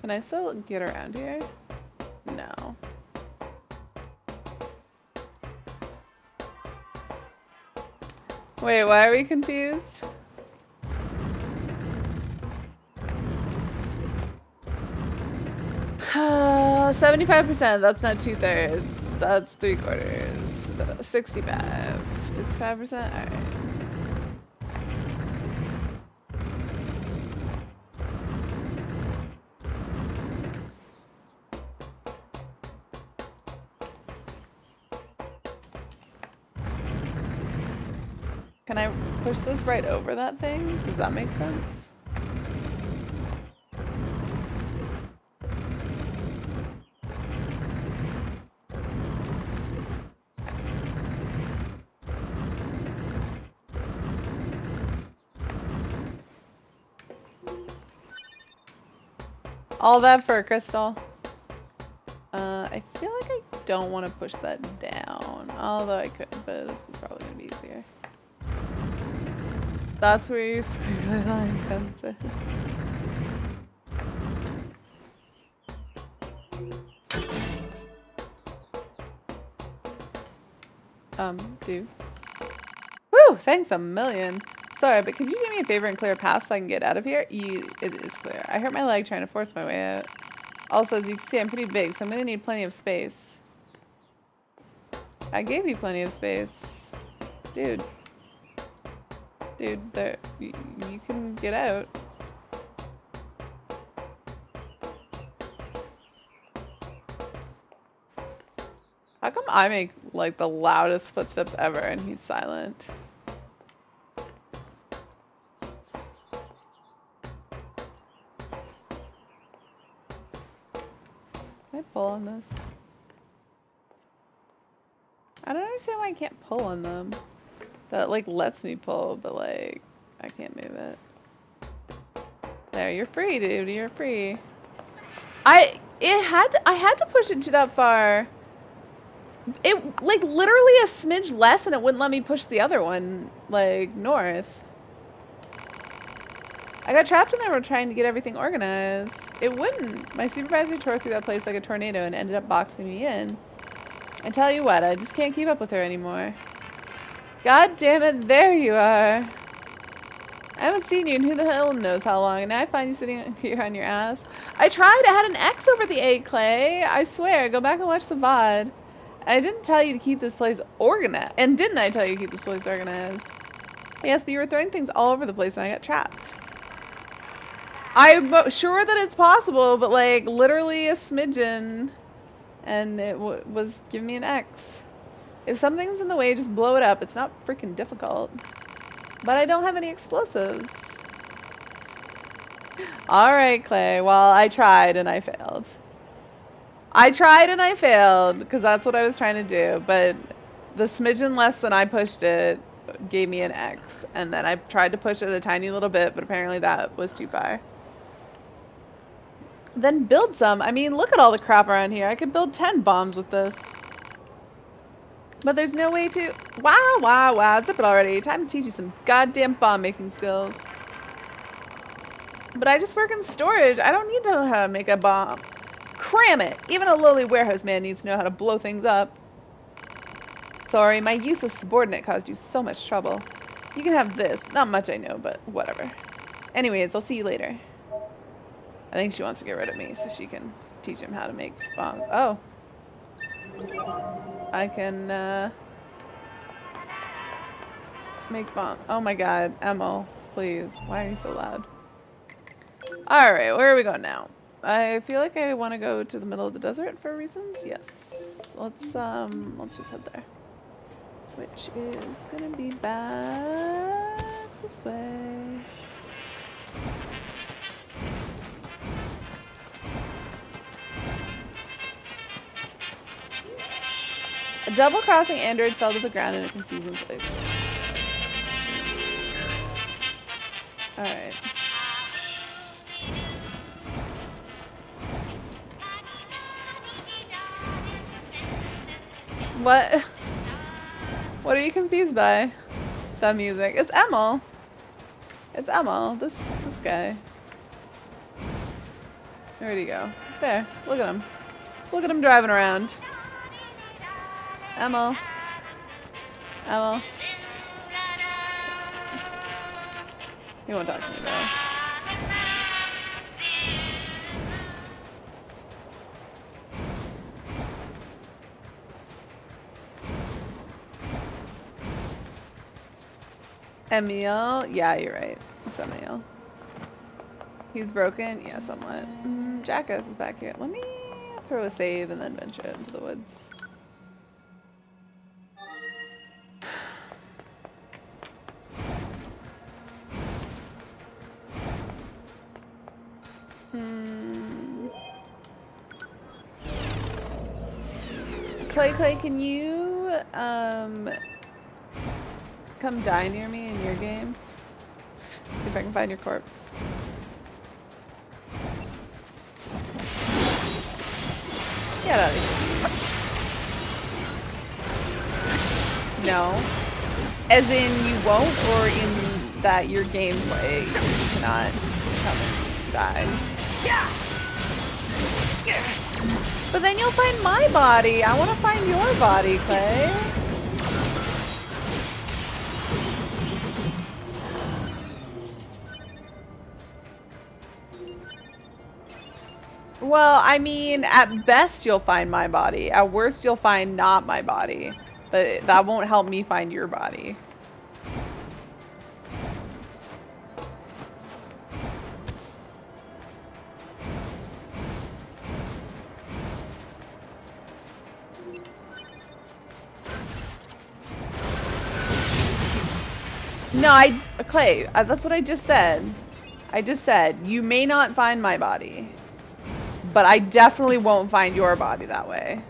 S1: Can I still get around here? No. Wait, why are we confused? Uh, 75%, that's not 2/3, that's 3/4. 65%? Alright. Can I push this right over that thing? Does that make sense? All that for a crystal. I feel like I don't want to push that down, although I could, but this is probably going to be easier. That's where your squiggly line comes in. Dude. Woo! Thanks a million. Sorry, but could you do me a favor and clear a path so I can get out of here? It is clear. I hurt my leg trying to force my way out. Also, as you can see, I'm pretty big, so I'm gonna need plenty of space. I gave you plenty of space. Dude. Dude, there, you can get out. How come I make like the loudest footsteps ever and he's silent? Can I pull on this? I don't understand why I can't pull on them. That like lets me pull, but like I can't move it. There, you're free, dude. You're free. I had to push it to that far. It like literally a smidge less, and it wouldn't let me push the other one like north. I got trapped when they were trying to get everything organized. It wouldn't. My supervisor tore through that place like a tornado and ended up boxing me in. I tell you what, I just can't keep up with her anymore. God damn it, there you are. I haven't seen you in who the hell knows how long, and now I find you sitting here on your ass. I tried, I had an X over the A, Clay. I swear, go back and watch the VOD. I didn't tell you to keep this place organized. And didn't I tell you to keep this place organized? Yes, but you were throwing things all over the place and I got trapped. I'm sure that it's possible, but like literally a smidgen, and it was giving me an X. If something's in the way, just blow it up. It's not freaking difficult. But I don't have any explosives. Alright, Clay. Well, I tried and I failed. I tried and I failed, because that's what I was trying to do. But the smidgen less than I pushed it gave me an X. And then I tried to push it a tiny little bit, but apparently that was too far. Then build some. I mean, look at all the crap around here. I could build 10 bombs with this. But there's no way to... Wow, wow, wow. Zip it already. Time to teach you some goddamn bomb making skills. But I just work in storage. I don't need to make a bomb. Cram it! Even a lowly warehouse man needs to know how to blow things up. Sorry, my useless subordinate caused you so much trouble. You can have this. Not much I know, but whatever. Anyways, I'll see you later. I think she wants to get rid of me so she can teach him how to make bombs. Oh. I can, make bomb. Oh my god, Emil, please. Why are you so loud? Alright, where are we going now? I feel like I want to go to the middle of the desert for reasons. Yes. Let's just head there. Which is gonna be back this way. A double-crossing android fell to the ground in a confusing place. Alright. What? What are you confused by? That music. It's Emil. It's Emil. This guy. Where'd he go? There. Look at him. Look at him driving around. Emil. Emil. He won't talk to me though. Emil? Yeah, you're right. It's Emil. He's broken? Yeah, somewhat. Jackass is back here. Let me throw a save and then venture into the woods. Clay, can you, come die near me in your game? See if I can find your corpse. Get out of here. No. As in you won't, or in that your gameplay you cannot come and die? Yeah. But then you'll find my body. I want to find your body, Clay. Well, I mean, at best you'll find my body. At worst you'll find not my body. But that won't help me find your body. No, Clay, that's what I just said. I just said, you may not find my body, but I definitely won't find your body that way.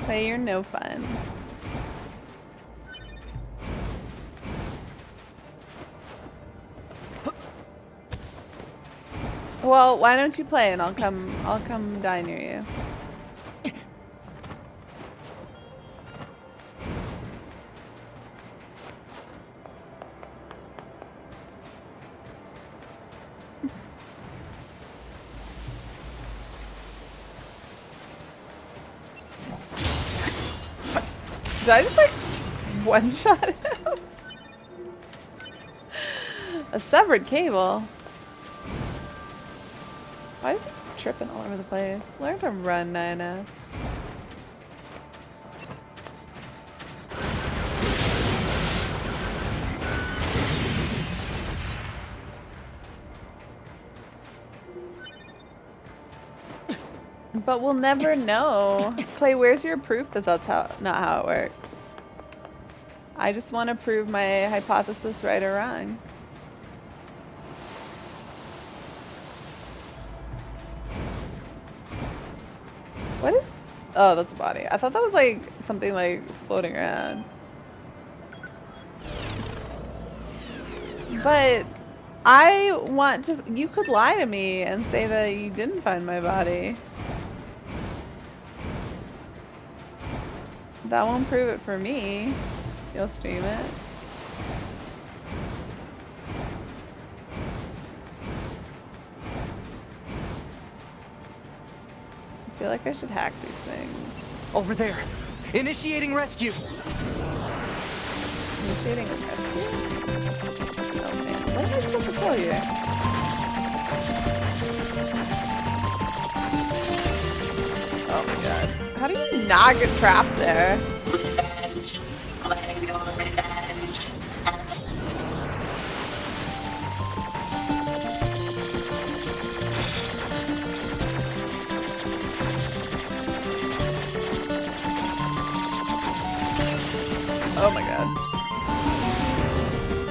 S1: Clay, you're no fun. Well, why don't you play and I'll come die near you. Did I just like one-shot him? A severed cable. Why is he tripping all over the place? Learn to run, 9S. But we'll never know. Clay, where's your proof that that's not how it works? I just want to prove my hypothesis right or wrong. What is... Oh, that's a body. I thought that was like something like floating around. But I want to... You could lie to me and say that you didn't find my body. That won't prove it for me. You'll stream it. I feel like I should hack these things.
S8: Over there. Initiating rescue.
S1: Initiating rescue? Oh man, what am I supposed to tell you? Oh my god. How do you not get trapped there?
S10: Revenge. Claim your revenge.
S1: Oh my god.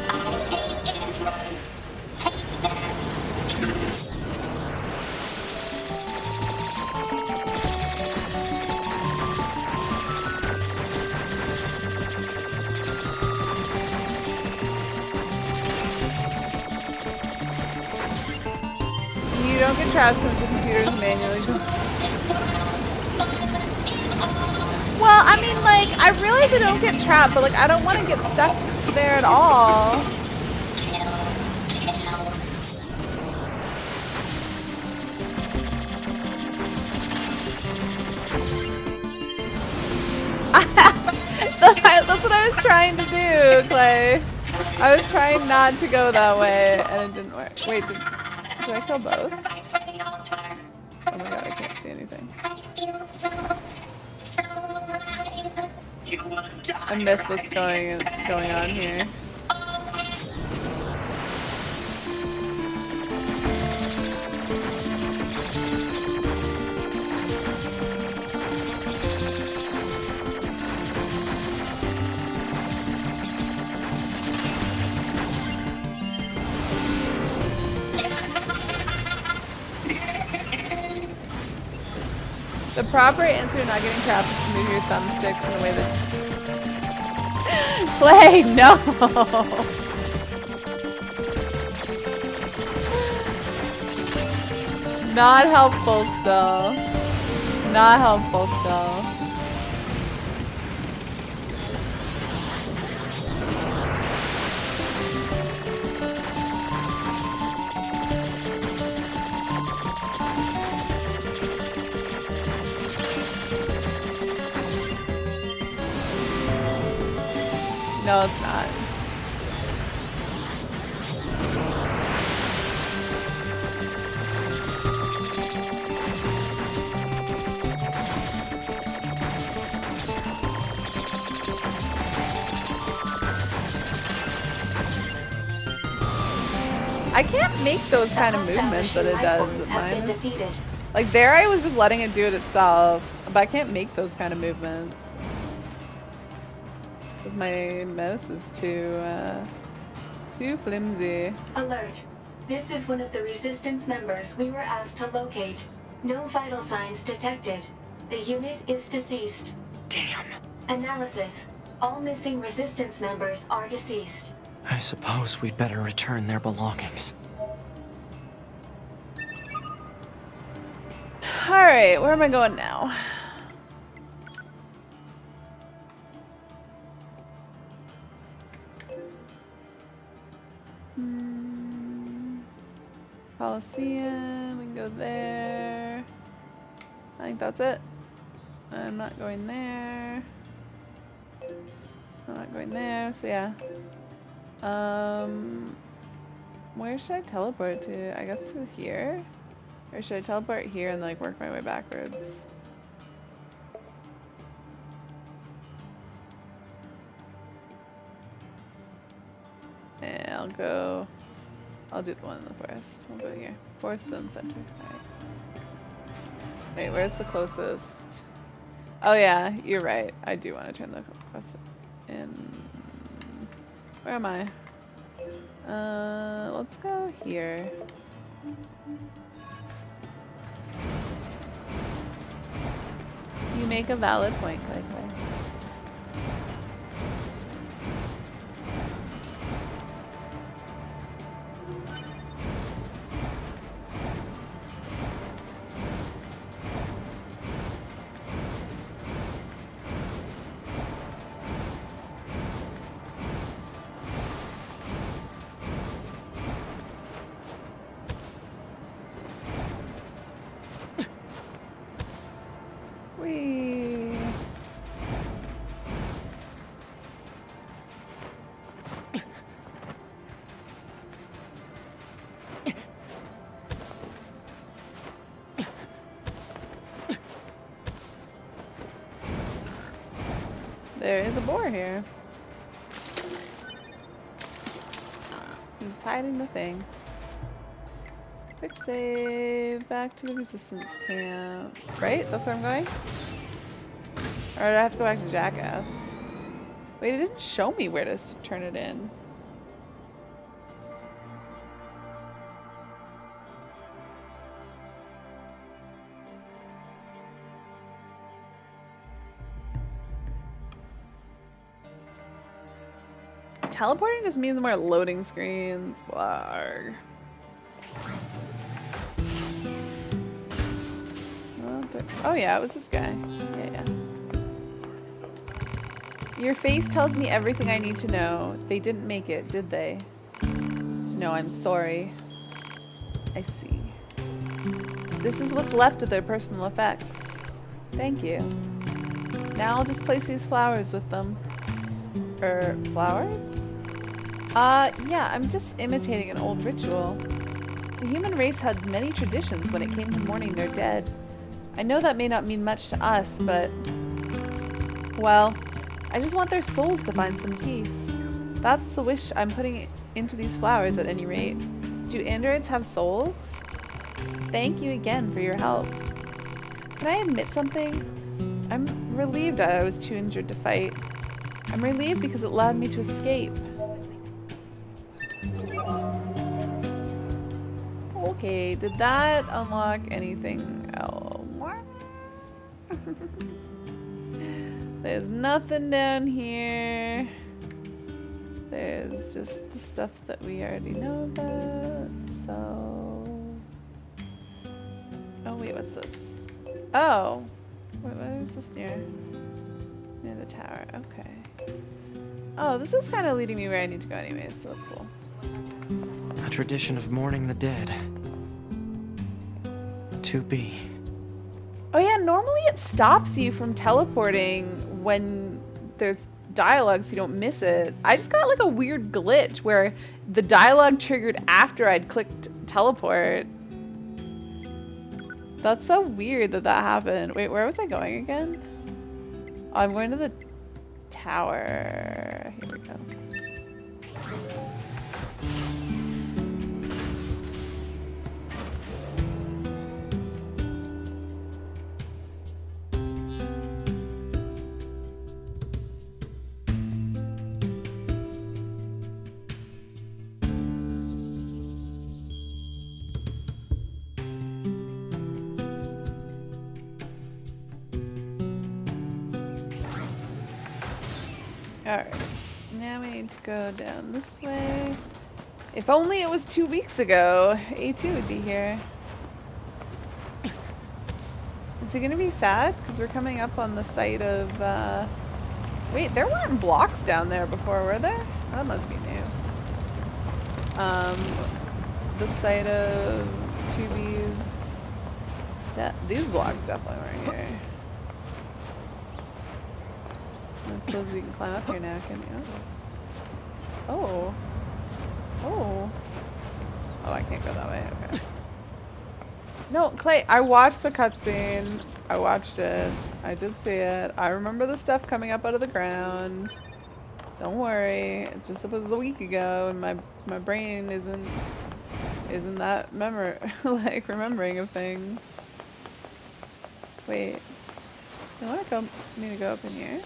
S10: I hate androids. Hate them.
S1: You don't get trapped since the computer's manually. Well, I mean, like, I realize I don't get trapped, but like, I don't want to get stuck there at all. That's what I was trying to do, Clay. I was trying not to go that way, and it didn't work. Wait, did I kill both? Oh my god, I can't see anything. I miss what's going on here. The proper answer to not getting trapped is to move your thumbsticks in a way that... Clay, no! Not helpful still. Not helpful still. No, it's not. I can't make those kind of movements that it does with mine.
S6: Defeated.
S1: Like there I was just letting it do it itself, but I can't make those kind of movements. Because my mouse is too flimsy.
S6: Alert. This is one of the Resistance members we were asked to locate. No vital signs detected. The unit is deceased.
S8: Damn.
S6: Analysis. All missing Resistance members are deceased.
S8: I suppose we'd better return their belongings.
S1: Alright, where am I going now? Coliseum, we can go there. I think that's it. I'm not going there. I'm not going there, so yeah. Where should I teleport to? I guess to here? Or should I teleport here and like work my way backwards? Yeah, I'll do the one in the forest. We'll go here. Forest and center. Alright. Wait, where's the closest? Oh yeah, you're right. I do want to turn the quest in. Where am I? Let's go here. You make a valid point, Clay. There is a boar here. He's hiding the thing. Quick save, back to the resistance camp. Right? That's where I'm going? Or do I have to go back to Jackass? Wait, it didn't show me where to turn it in. Teleporting just means more loading screens. Blarg. Oh yeah, it was this guy. Yeah. Your face tells me everything I need to know. They didn't make it, did they? No, I'm sorry. I see. This is what's left of their personal effects. Thank you. Now I'll just place these flowers with them. Flowers? Yeah, I'm just imitating an old ritual. The human race had many traditions when it came to mourning their dead. I know that may not mean much to us, but... well, I just want their souls to find some peace. That's the wish I'm putting into these flowers at any rate. Do androids have souls? Thank you again for your help. Can I admit something? I'm relieved I was too injured to fight. I'm relieved because it allowed me to escape. Okay, did that unlock anything else? There's nothing down here. There's just the stuff that we already know about, so... oh wait, what's this? Oh! Wait, where is this near? Near the tower, okay. Oh, this is kind of leading me where I need to go anyways, so that's cool.
S8: A tradition of mourning the dead. To be.
S1: Oh yeah, normally it stops you from teleporting when there's dialogue so you don't miss it. I just got like a weird glitch where the dialogue triggered after I'd clicked teleport. That's so weird that that happened. Wait, where was I going again? Oh, I'm going to the tower. Here we go. Alright. Now we need to go down this way. If only it was 2 weeks ago, A2 would be here. Is he gonna be sad? Because we're coming up on the site of, wait, there weren't blocks down there before, were there? That must be new. The site of 2B's... These blocks definitely weren't here. I suppose we can climb up here now, can we? Oh. Oh. Oh, I can't go that way, okay. No, Clay, I watched the cutscene. I watched it. I did see it. I remember the stuff coming up out of the ground. Don't worry. It just was a week ago and my brain isn't that like remembering of things. Wait. You want me to go up in here?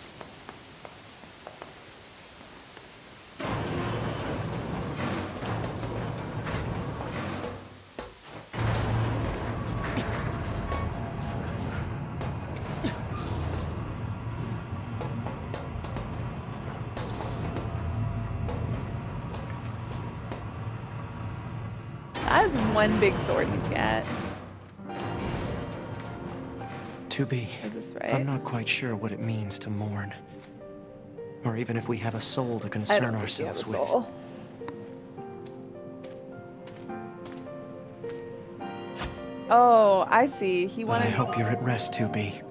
S1: That is one big sword he's got.
S8: 2B.
S1: Is this right?
S8: I'm not quite sure what it means to mourn. Or even if we have a soul to concern ourselves with.
S1: Soul. Oh, I see. He
S8: But
S1: wanted.
S8: I hope you're at rest, 2B.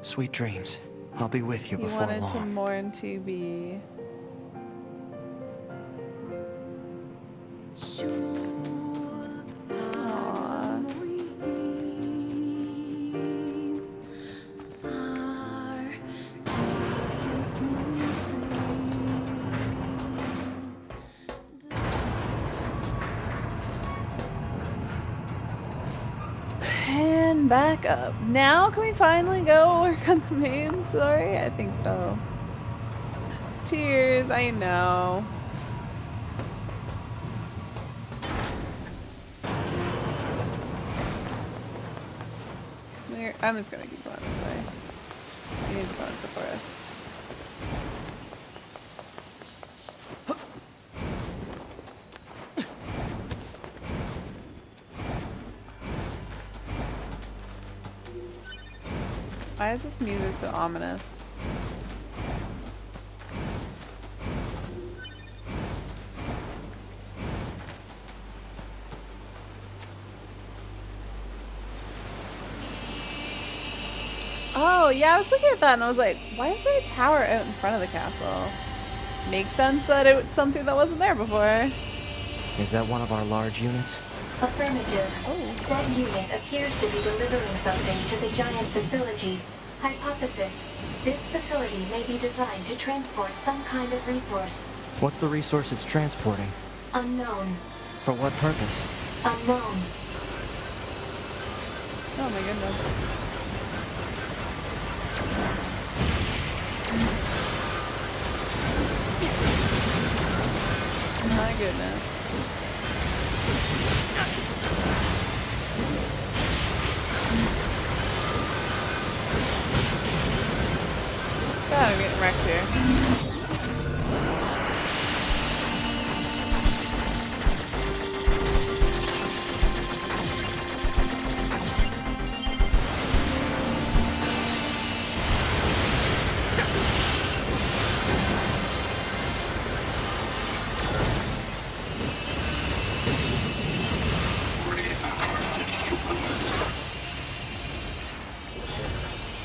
S8: Sweet dreams. I'll be with you
S1: He
S8: before
S1: wanted to
S8: long.
S1: mourn 2B. Aww. And back up. Now can we finally go work on the main story? I think so. Tears, I know. I'm just gonna keep going this way. We need to go into the forest. Why is this music so ominous? Oh, yeah, I was looking at that and I was like, why is there a tower out in front of the castle? Makes sense that it was something that wasn't there before.
S8: Is that one of our large units?
S6: Affirmative.
S1: Oh.
S6: Said unit appears to be delivering something to the giant facility. Hypothesis. This facility may be designed to transport some kind of resource.
S8: What's the resource it's transporting?
S6: Unknown.
S8: For what purpose?
S6: Unknown.
S1: Oh my goodness. My goodness. God, I'm getting wrecked here.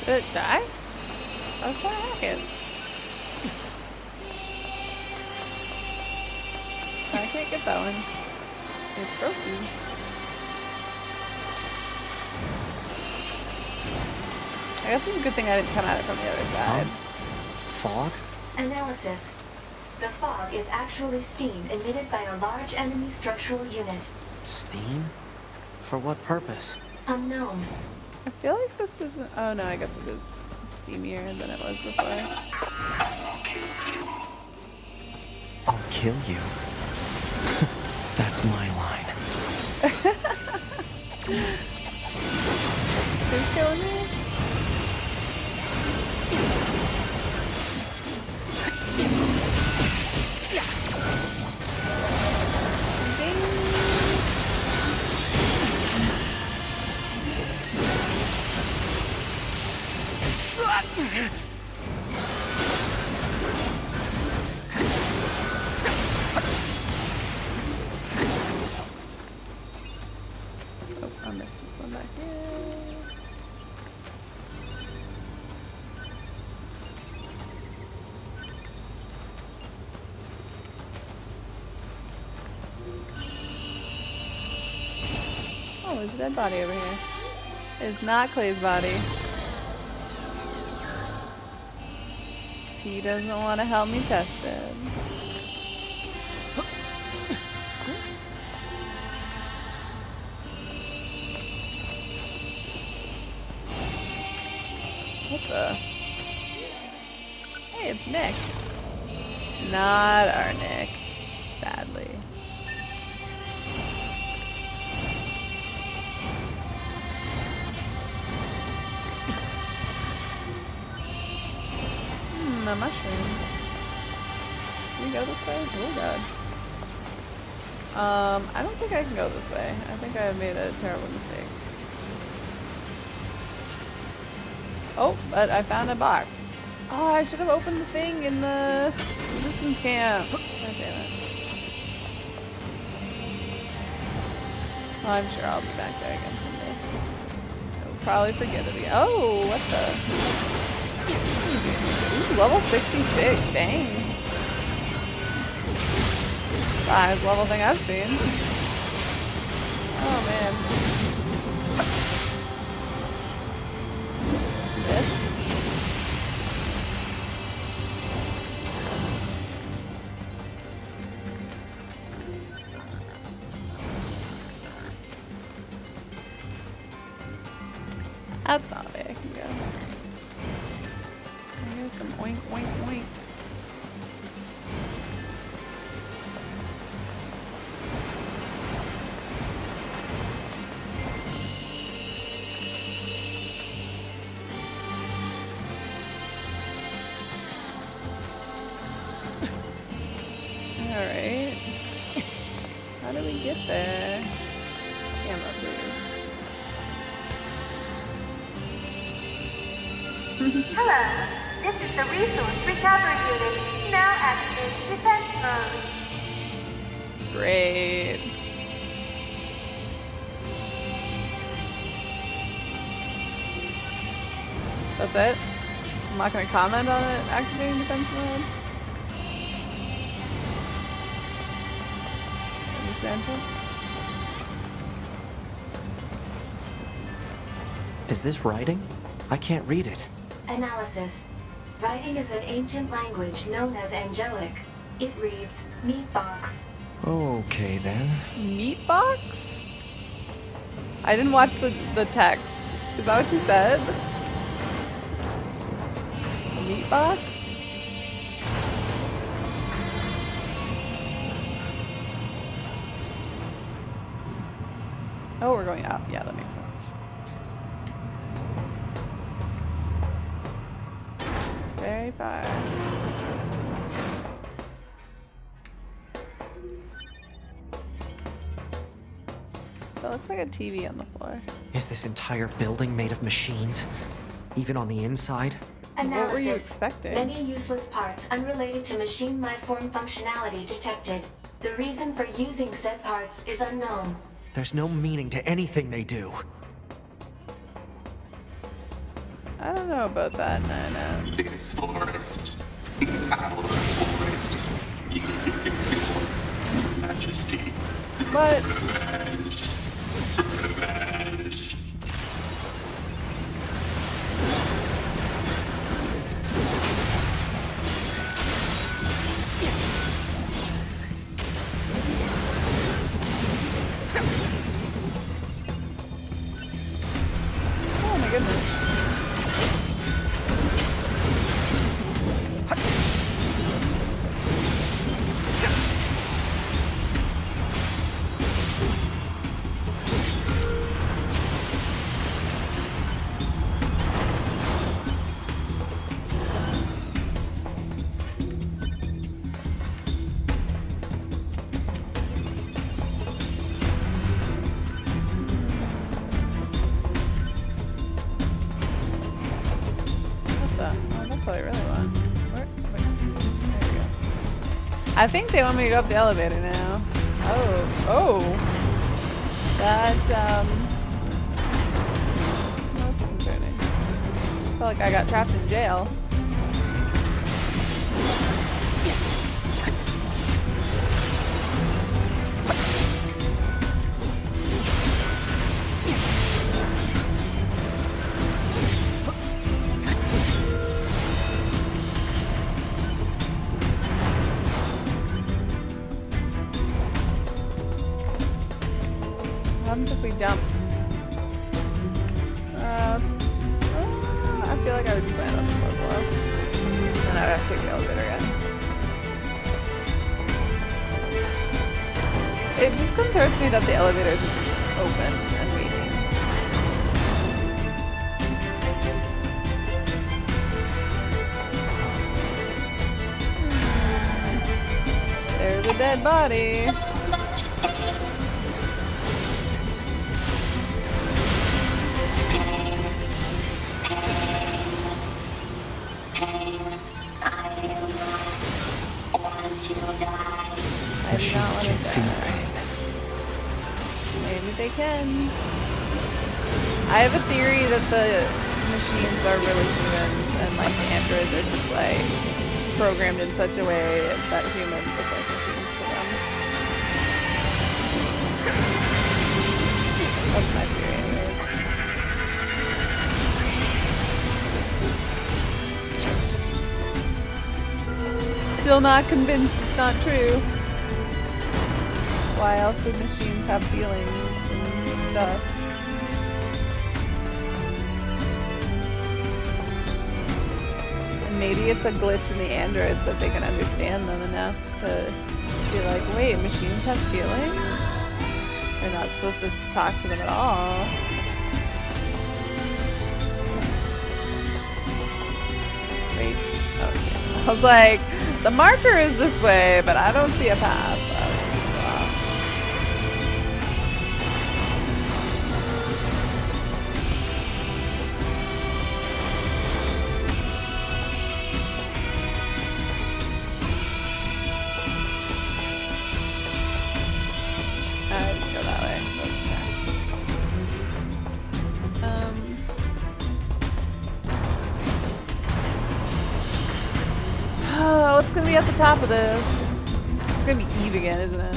S1: Did it die? I was trying to hack it. I can't get that one. It's broken. I guess it's a good thing I didn't come at it from the other side.
S8: Fog?
S6: Analysis. The fog is actually steam emitted by a large enemy structural unit.
S8: Steam? For what purpose?
S6: Unknown.
S1: I feel like this isn't. Oh no, I guess it is steamier than it was before.
S8: I'll kill you. That's my line.
S1: Who's killing me? Oh, I missed this one back here. Oh, there's a dead body over here. It's not Clay's body. He doesn't want to help me test it. What the? Hey, it's Nick. Not our Nick. Sadly. A mushroom. Can we go this way? Oh god. I don't think I can go this way. I think I made a terrible mistake. Oh, but I found a box. Oh, I should have opened the thing in the resistance camp. God damn it. Well, I'm sure I'll be back there again someday. I'll probably forget it again. Oh, what the? Ooh, level 66, dang. Highest level thing I've seen. Oh man. This? That's not where I can go. Here's some oink, oink, oink. Alright. How do we get there? Camera, please.
S9: Hello, this is the Resource Recovery Unit, now activating defense mode.
S1: Great. That's it? I'm not gonna comment on it activating defense mode. Is this entrance?
S8: Is this writing? I can't read it.
S6: Analysis. Writing is an ancient language known as Angelic. It reads, Meat Box.
S8: Okay then.
S1: Meat box? I didn't watch the text. Is that what you said? Meat box? Oh, we're going up. Yeah, that makes sense. Very far. That looks like a TV on the floor.
S8: Is this entire building made of machines? Even on the inside?
S6: Analysis.
S1: What were you expecting?
S6: Many useless parts unrelated to machine lifeform functionality detected. The reason for using said parts is unknown.
S8: There's no meaning to anything they do.
S1: I don't know about that, Nana.
S10: This forest is our forest. Your Majesty.
S1: What?
S10: Revenge. Revenge.
S1: Oh my goodness. That's what I really want. Where? There we go. I think they want me to go up the elevator now. Oh. That's concerning. I feel like I got trapped in jail. What happens if we jump? I feel like I would just land on the floor below. And I would have to take the elevator again. It disconcerts me that the elevators are just open and waiting. There's a dead body.
S8: Machines can feel pain.
S1: Maybe they can. I have a theory that the machines are really humans and like the androids are just like programmed in such a way that humans look like machines to them. That's my theory anyways. Still not convinced it's not true. Why else would machines have feelings and stuff? And maybe it's a glitch in the androids that they can understand them enough to be like, wait, machines have feelings? They're not supposed to talk to them at all. Wait, okay. I was like, the marker is this way, but I don't see a path. What's gonna be at the top of this? It's gonna be Eve again, isn't it?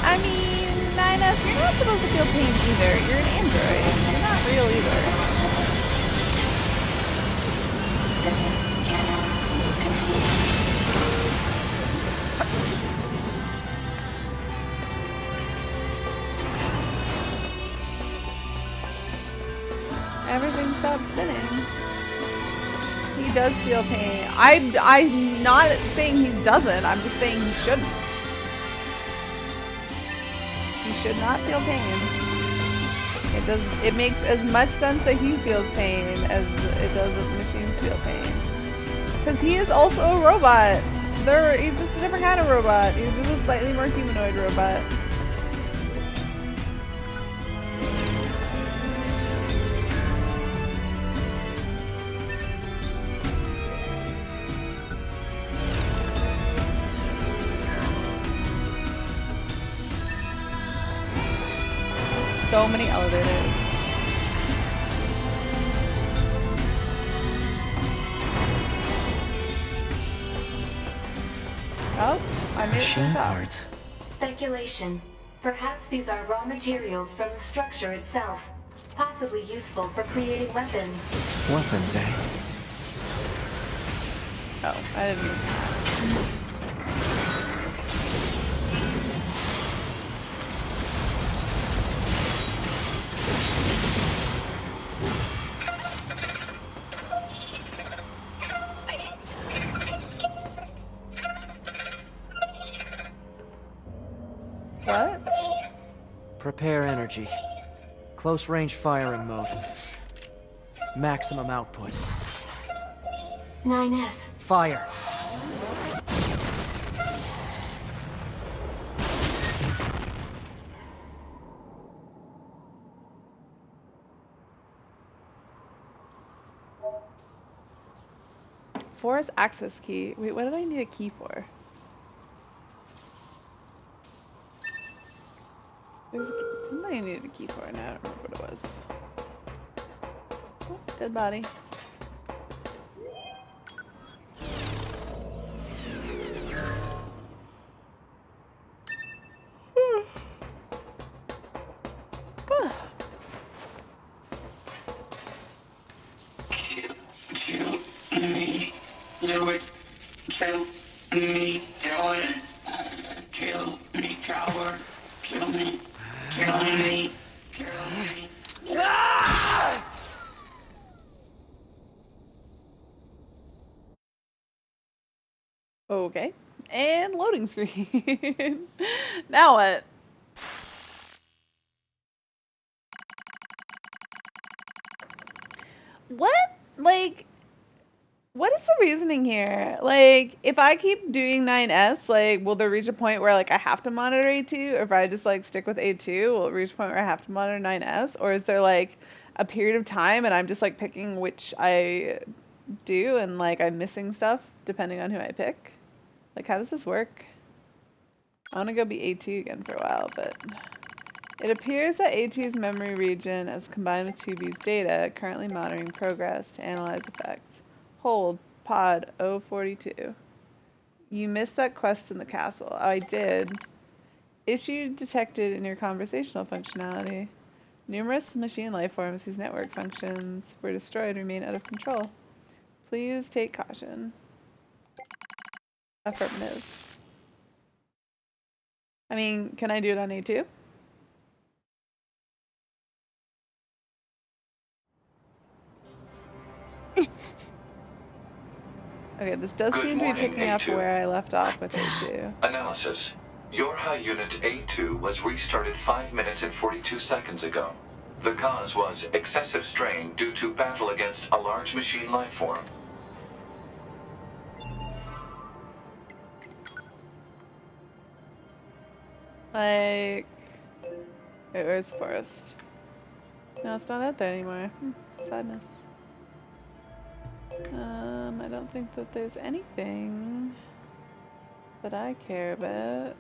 S1: I mean, 9S, you're not supposed to feel pain either. You're an android. You're not real either. Everything stopped spinning. He does feel pain. I'm not saying he doesn't. I'm just saying he shouldn't. He should not feel pain. It makes as much sense that he feels pain as it does that machines feel pain. Because he is also a robot. He's just a different kind of robot. He's just a slightly more humanoid robot. So many elevators. I made it to the
S8: Machine
S1: top.
S8: parts.
S6: Speculation. Perhaps these are raw materials from the structure itself, possibly useful for creating weapons.
S8: Weapons, eh?
S1: Oh, I didn't. What?
S8: Prepare energy. Close range firing mode. Maximum output.
S6: 9S.
S8: Fire.
S1: Forest access key. Wait, what did I need a key for? There's a key. Something I needed a key for, and I don't remember what it was. Oh, dead body.
S10: Kill me. Do it. Kill me. Do it. Kill me, coward. Kill me. Kill me. Kill me.
S1: Okay. And loading screen. Now what? What? Like, what is the reasoning here? Like, if I keep doing 9S, like, will there reach a point where, like, I have to monitor A2? Or if I just, like, stick with A2, will it reach a point where I have to monitor 9S? Or is there, like, a period of time and I'm just, like, picking which I do and, like, I'm missing stuff depending on who I pick? Like, how does this work? I want to go be A2 again for a while, but... It appears that A2's memory region is combined with 2B's data, currently monitoring progress to analyze effects. Hold, pod 042. You missed that quest in the castle. Oh, I did. Issue detected in your conversational functionality. Numerous machine lifeforms whose network functions were destroyed remain out of control. Please take caution. Affirmative. I mean, can I do it on A2? Okay, this does
S2: Good
S1: seem to be
S2: morning,
S1: picking up
S2: A2.
S1: where I left off with A2.
S2: Analysis. Your high unit A2 was restarted 5 minutes and 42 seconds ago. The cause was excessive strain due to battle against a large machine lifeform.
S1: Like... Wait, where's the forest? No, it's not out there anymore. Sadness. I don't think that there's anything that I care about.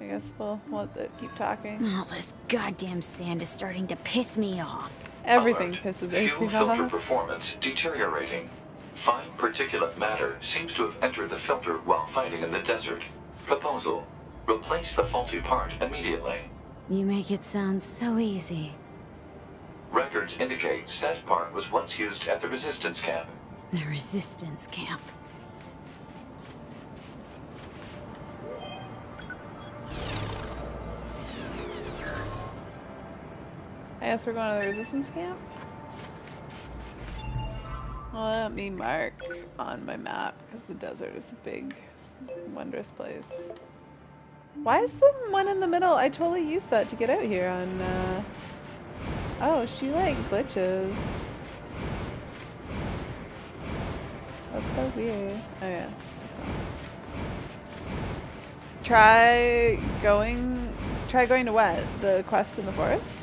S1: I guess we'll let it keep talking.
S3: All this goddamn sand is starting to piss me off.
S1: Everything
S2: Alert.
S1: pisses
S2: Fuel
S1: me
S2: filter
S1: off.
S2: performance deteriorating. Fine particulate matter seems to have entered the filter while fighting in the desert. Proposal. Replace the faulty part immediately.
S3: You make it sound so easy.
S2: Records indicate said part was once used at the resistance camp.
S3: The resistance camp.
S1: I guess we're going to the resistance camp? Let me mark on my map, because the desert is a big, wondrous place. Why is the one in the middle? I totally used that to get out here on, Oh, she like glitches. That's so weird. Oh yeah. Try going to what? The quest in the forest?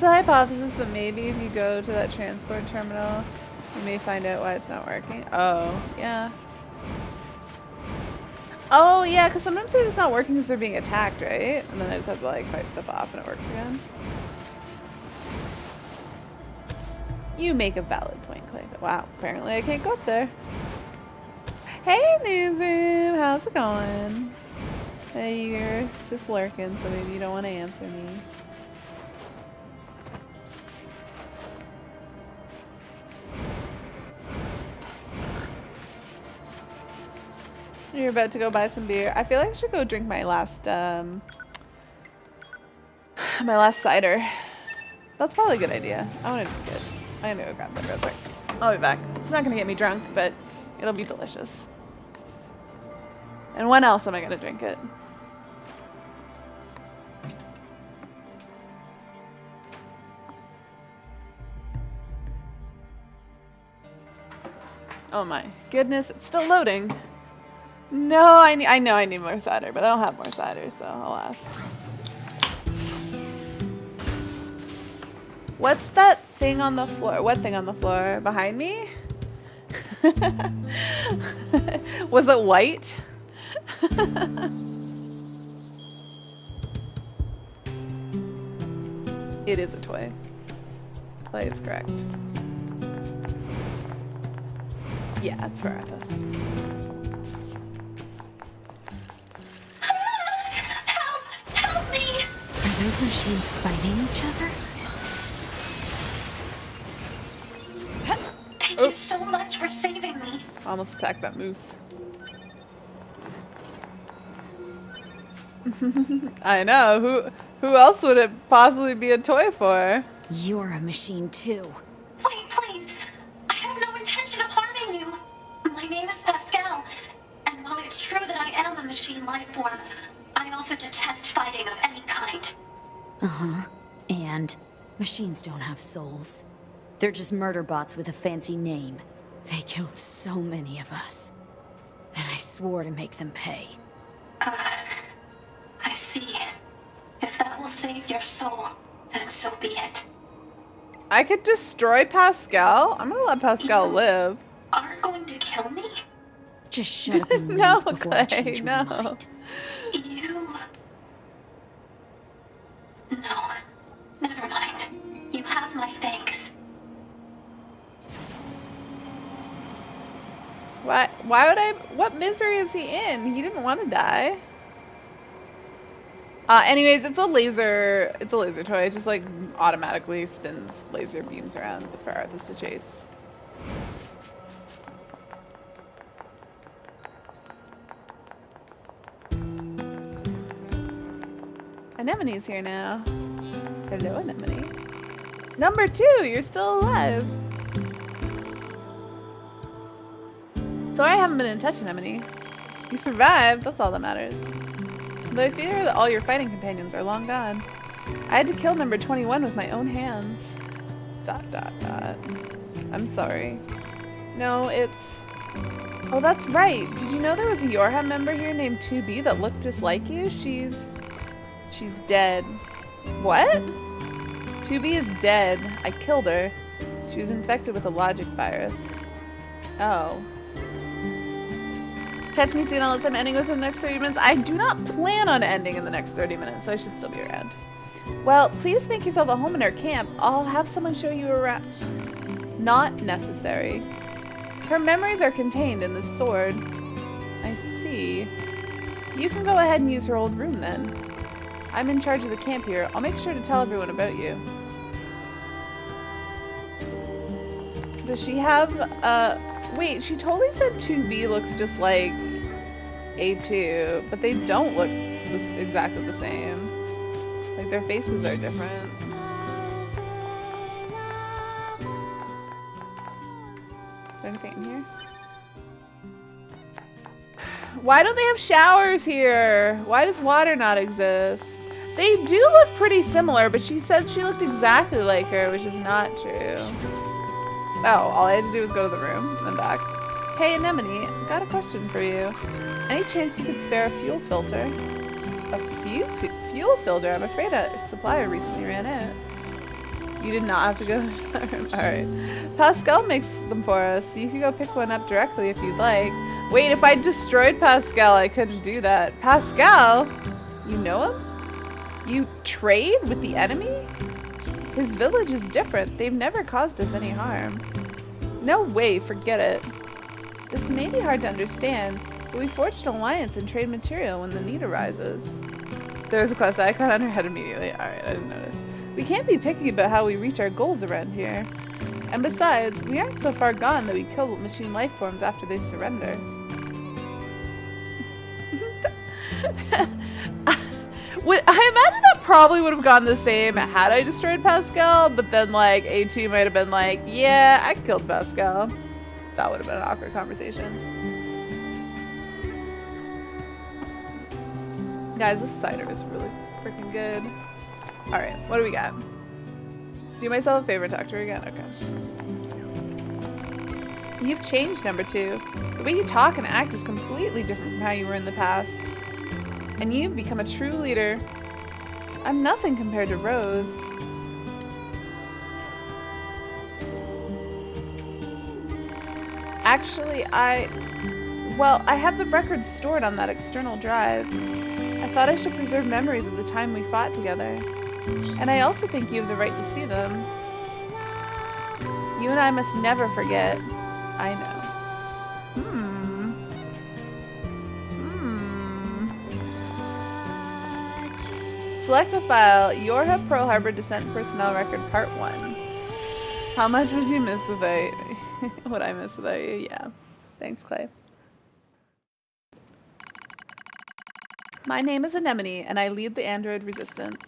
S1: Just a hypothesis, but maybe if you go to that transport terminal, you may find out why it's not working. Oh, yeah. Oh, yeah, because sometimes they're just not working because they're being attacked, right? And then I just have to, like, fight stuff off and it works again. You make a valid point, Clay. Wow, apparently I can't go up there. Hey, Newzoom! How's it going? Hey, you're just lurking, so maybe you don't want to answer me. You're about to go buy some beer. I feel like I should go drink my last cider. That's probably a good idea. I want to drink it. I'm gonna go grab that real quick. I'll be back. It's not gonna get me drunk, but it'll be delicious. And when else am I gonna drink it? Oh my goodness, it's still loading. No, I know I need more cider, but I don't have more cider, so alas. What's that thing on the floor? What thing on the floor? Behind me? Was it white? It is a toy. That is correct. Yeah, it's for Arthas.
S4: Help me!
S3: Are those machines fighting each other?
S4: Thank you so much for saving me.
S1: Almost attacked that moose. I know. Who else would it possibly be a toy for?
S3: You're a machine too.
S4: Wait, please. I have no intention of harming you. My name is Pascal, and while it's true that I am a machine life form, I also detest fighting of any kind.
S3: Uh-huh. And machines don't have souls. They're just murder bots with a fancy name. They killed so many of us. And I swore to make them pay.
S4: I see. If that will save your soul, then so be it.
S1: I could destroy Pascal? I'm gonna let Pascal live.
S4: Aren't going to kill me?
S3: Just shut up and leave
S1: No,
S3: before I
S1: Clay,
S3: change my
S1: no.
S3: mind.
S4: You... No. Never mind. You have my thanks.
S1: Why would I? What misery is he in? He didn't want to die. Anyways, it's a laser toy. It just like automatically spins laser beams around for Arthas to chase. Anemone's here now. Hello, Anemone. Number 2, you're still alive. Sorry I haven't been in touch, Anemone. You survived, that's all that matters. But I fear that all your fighting companions are long gone. I had to kill number 21 with my own hands. ... I'm sorry. No, it's... Oh, that's right. Did you know there was a Yorha member here named 2B that looked just like you? She's dead. What? 2B is dead. I killed her. She was infected with a logic virus. Oh. Catch me soon unless I'm ending within the next 30 minutes. I do not plan on ending in the next 30 minutes, so I should still be around. Well, please make yourself a home in our camp. I'll have someone show you around. Not necessary. Her memories are contained in this sword. I see. You can go ahead and use her old room then. I'm in charge of the camp here. I'll make sure to tell everyone about you. Does she have, wait, she totally said 2B looks just like A2, but they don't look exactly the same. Like, their faces are different. Is there anything in here? Why don't they have showers here? Why does water not exist? They do look pretty similar, but she said she looked exactly like her, which is not true. Oh, all I had to do was go to the room and then back. Hey, Anemone, got a question for you. Any chance you could spare a fuel filter? A fuel filter? I'm afraid a supplier recently ran out. You did not have to go to that room. Alright. Pascal makes them for us. You can go pick one up directly if you'd like. Wait, if I destroyed Pascal, I couldn't do that. Pascal? You know him? You trade with the enemy? His village is different. They've never caused us any harm. No way, forget it. This may be hard to understand, but we forged an alliance and trade material when the need arises. There's a quest icon on her head immediately. Alright, I didn't notice. We can't be picky about how we reach our goals around here. And besides, we aren't so far gone that we kill machine life forms after they surrender. I imagine that probably would have gone the same had I destroyed Pascal, but then like A2 might have been like, yeah, I killed Pascal. That would have been an awkward conversation. Guys, this cider is really freaking good. Alright, what do we got? Do myself a favor, talk to her again? Okay. You've changed, number 2. The way you talk and act is completely different from how you were in the past. And you've become a true leader. I'm nothing compared to Rose. Actually, I have the records stored on that external drive. I thought I should preserve memories of the time we fought together. And I also think you have the right to see them. You and I must never forget. I know. Select a file. Yorha Pearl Harbor Descent Personnel Record Part 1. How much would you miss without would I miss without you? Yeah. Thanks, Clay. My name is Anemone, and I lead the android resistance.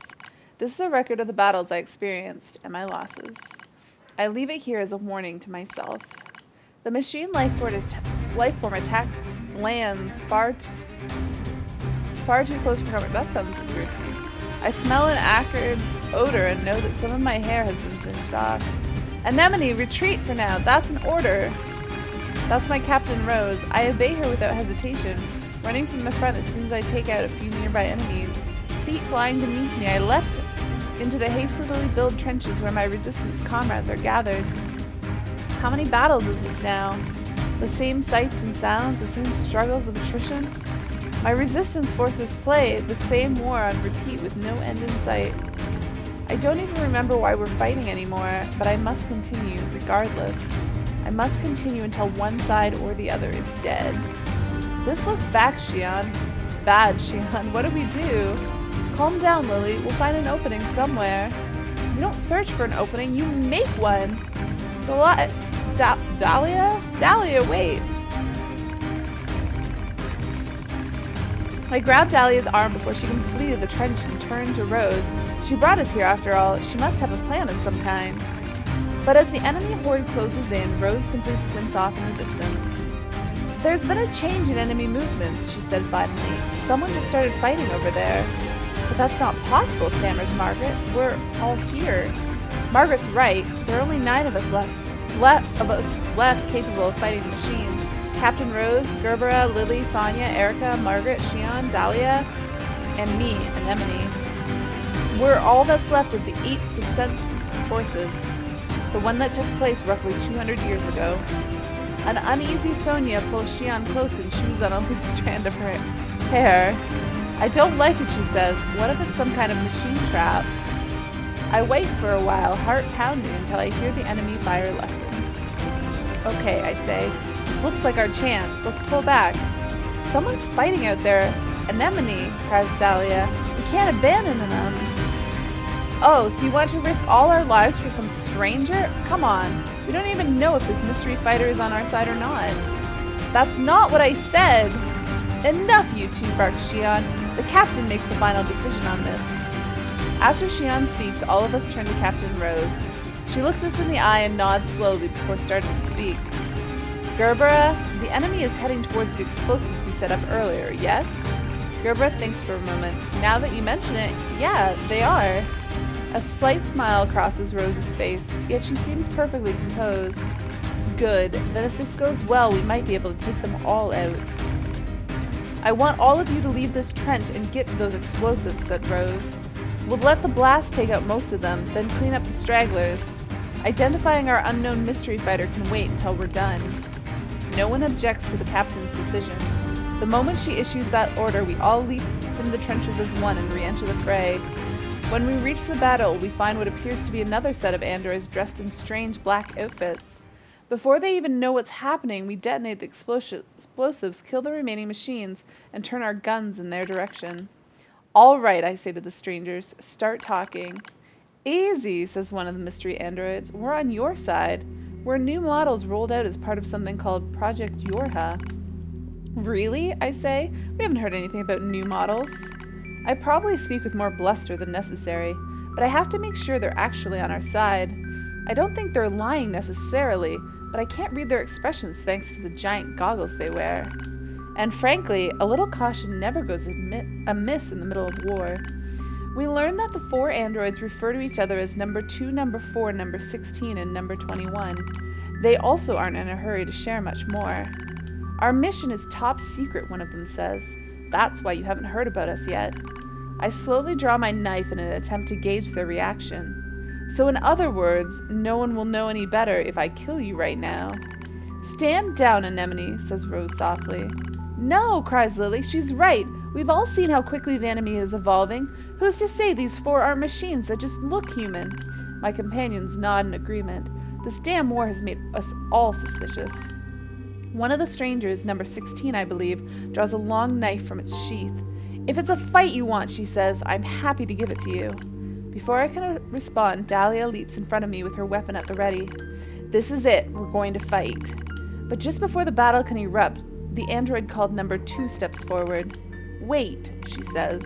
S1: This is a record of the battles I experienced and my losses. I leave it here as a warning to myself. The machine life form attacked lands far too close for comfort. That sounds weird to me. I smell an acrid odor and know that some of my hair has been singed off. Anemone, retreat for now. That's an order. That's my Captain Rose. I obey her without hesitation, running from the front as soon as I take out a few nearby enemies. Feet flying beneath me, I leapt into the hastily built trenches where my resistance comrades are gathered. How many battles is this now? The same sights and sounds, the same struggles of attrition? My resistance forces play the same war on repeat with no end in sight. I don't even remember why we're fighting anymore, but I must continue regardless. I must continue until one side or the other is dead. This looks bad, Shion. What do we do? Calm down, Lily. We'll find an opening somewhere. You don't search for an opening, you make one. It's a lot. Dahlia? Dahlia, wait. I grabbed Dahlia's arm before she completed the trench and turned to Rose. She brought us here after all. She must have a plan of some kind. But as the enemy horde closes in, Rose simply squints off in the distance. There's been a change in enemy movements, she said finally. Someone just started fighting over there. But that's not possible, stammers Margaret. We're all here. Margaret's right. There are only 9 of us left capable of fighting the machines. Captain Rose, Gerbera, Lily, Sonia, Erica, Margaret, Shion, Dahlia, and me, Anemone. We're all that's left of the 8th Descent Forces, the one that took place roughly 200 years ago. An uneasy Sonia pulls Shion close and chews on a loose strand of her hair. I don't like it, she says. What if it's some kind of machine trap? I wait for a while, heart pounding, until I hear the enemy fire lessen. Okay, I say. This looks like our chance. Let's pull back. Someone's fighting out there. Anemone, cries Dahlia. We can't abandon them. Oh, so you want to risk all our lives for some stranger? Come on. We don't even know if this mystery fighter is on our side or not. That's not what I said. Enough, you two, barks Shion. The captain makes the final decision on this. After Shion speaks, all of us turn to Captain Rose. She looks us in the eye and nods slowly before starting to speak. Gerbera, the enemy is heading towards the explosives we set up earlier, yes? Gerbera thinks for a moment. Now that you mention it, yeah, they are. A slight smile crosses Rose's face, yet she seems perfectly composed. Good. Then if this goes well, we might be able to take them all out. I want all of you to leave this trench and get to those explosives, said Rose. We'll let the blast take out most of them, then clean up the stragglers. Identifying our unknown mystery fighter can wait until we're done. No one objects to the captain's decision. The moment she issues that order, we all leap from the trenches as one and re-enter the fray. When we reach the battle, we find what appears to be another set of androids dressed in strange black outfits. Before they even know what's happening, we detonate the explosives, kill the remaining machines, and turn our guns in their direction. All right, I say to the strangers, start talking. Easy, says one of the mystery androids. We're on your side. We're new models rolled out as part of something called Project Yorha. Really? I say. We haven't heard anything about new models. I probably speak with more bluster than necessary, but I have to make sure they're actually on our side. I don't think they're lying necessarily, but I can't read their expressions thanks to the giant goggles they wear. And frankly, a little caution never goes amiss in the middle of war. We learn that the 4 androids refer to each other as number 2, number 4, number 16, and number 21. They also aren't in a hurry to share much more. Our mission is top secret, one of them says. That's why you haven't heard about us yet. I slowly draw my knife in an attempt to gauge their reaction. So in other words, no one will know any better if I kill you right now. Stand down, Anemone, says Rose softly. No, cries Lily, she's right. We've all seen how quickly the enemy is evolving. Who's to say these 4 aren't machines that just look human? My companions nod in agreement. This damn war has made us all suspicious. One of the strangers, number 16 I believe, draws a long knife from its sheath. If it's a fight you want, she says, I'm happy to give it to you. Before I can respond, Dahlia leaps in front of me with her weapon at the ready. This is it, we're going to fight. But just before the battle can erupt, the android called number 2 steps forward. Wait, she says.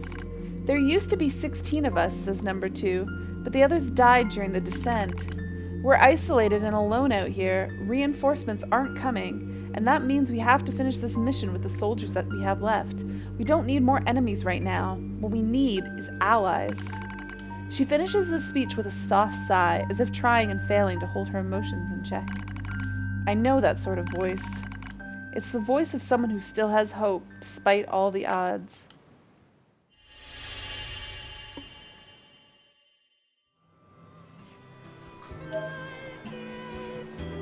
S1: There used to be 16 of us, says number 2, but the others died during the descent. We're isolated and alone out here. Reinforcements aren't coming, and that means we have to finish this mission with the soldiers that we have left. We don't need more enemies right now. What we need is allies. She finishes the speech with a soft sigh, as if trying and failing to hold her emotions in check. I know that sort of voice. It's the voice of someone who still has hope, despite all the odds.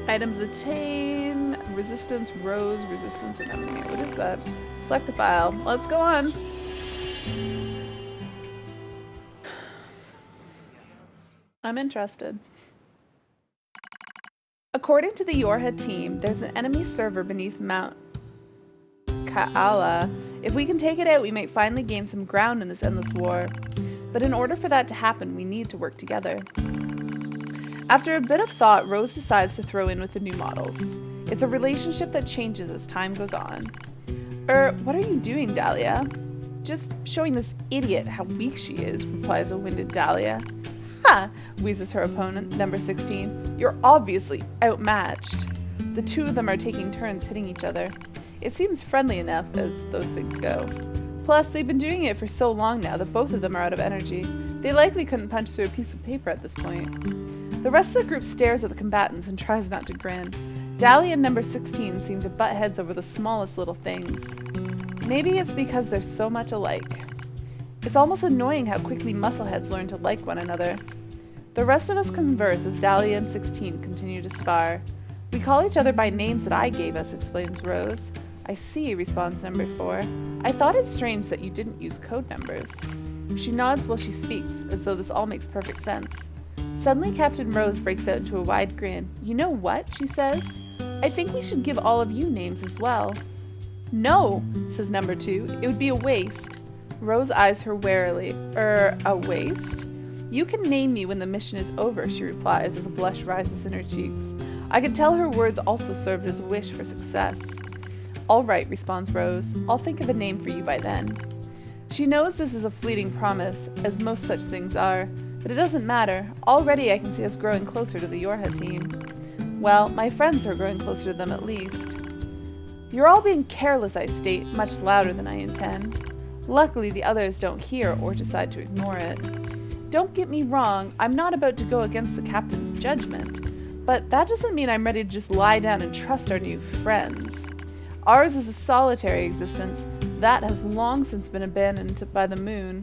S1: Items attain, resistance, Rose, resistance, Anemone. What is that? Select a file. Let's go on. I'm interested. According to the Yorha team, there's an enemy server beneath Mount Kaala. If we can take it out, we might finally gain some ground in this endless war. But in order for that to happen, we need to work together. After a bit of thought, Rose decides to throw in with the new models. It's a relationship that changes as time goes on. What are you doing, Dahlia? Just showing this idiot how weak she is, replies a winded Dahlia. Ha! Wheezes her opponent, number 16. You're obviously outmatched. The 2 of them are taking turns hitting each other. It seems friendly enough as those things go. Plus, they've been doing it for so long now that both of them are out of energy. They likely couldn't punch through a piece of paper at this point. The rest of the group stares at the combatants and tries not to grin. Dahlia and number 16 seem to butt heads over the smallest little things. Maybe it's because they're so much alike. It's almost annoying how quickly muscleheads learn to like one another. The rest of us converse as Dahlia and 16 continue to spar. We call each other by names that I gave us, explains Rose. I see, responds number 4. I thought it strange that you didn't use code numbers. She nods while she speaks, as though this all makes perfect sense. Suddenly, Captain Rose breaks out into a wide grin. You know what? She says. I think we should give all of you names as well. No, says number 2. It would be a waste. Rose eyes her warily. A waste? You can name me when the mission is over, she replies as a blush rises in her cheeks. I could tell her words also served as a wish for success. All right, responds Rose. I'll think of a name for you by then. She knows this is a fleeting promise, as most such things are, but it doesn't matter. Already I can see us growing closer to the Yorha team. Well, my friends are growing closer to them at least. You're all being careless, I state, much louder than I intend. Luckily, the others don't hear or decide to ignore it. Don't get me wrong, I'm not about to go against the captain's judgment, but that doesn't mean I'm ready to just lie down and trust our new friends. Ours is a solitary existence that has long since been abandoned by the moon.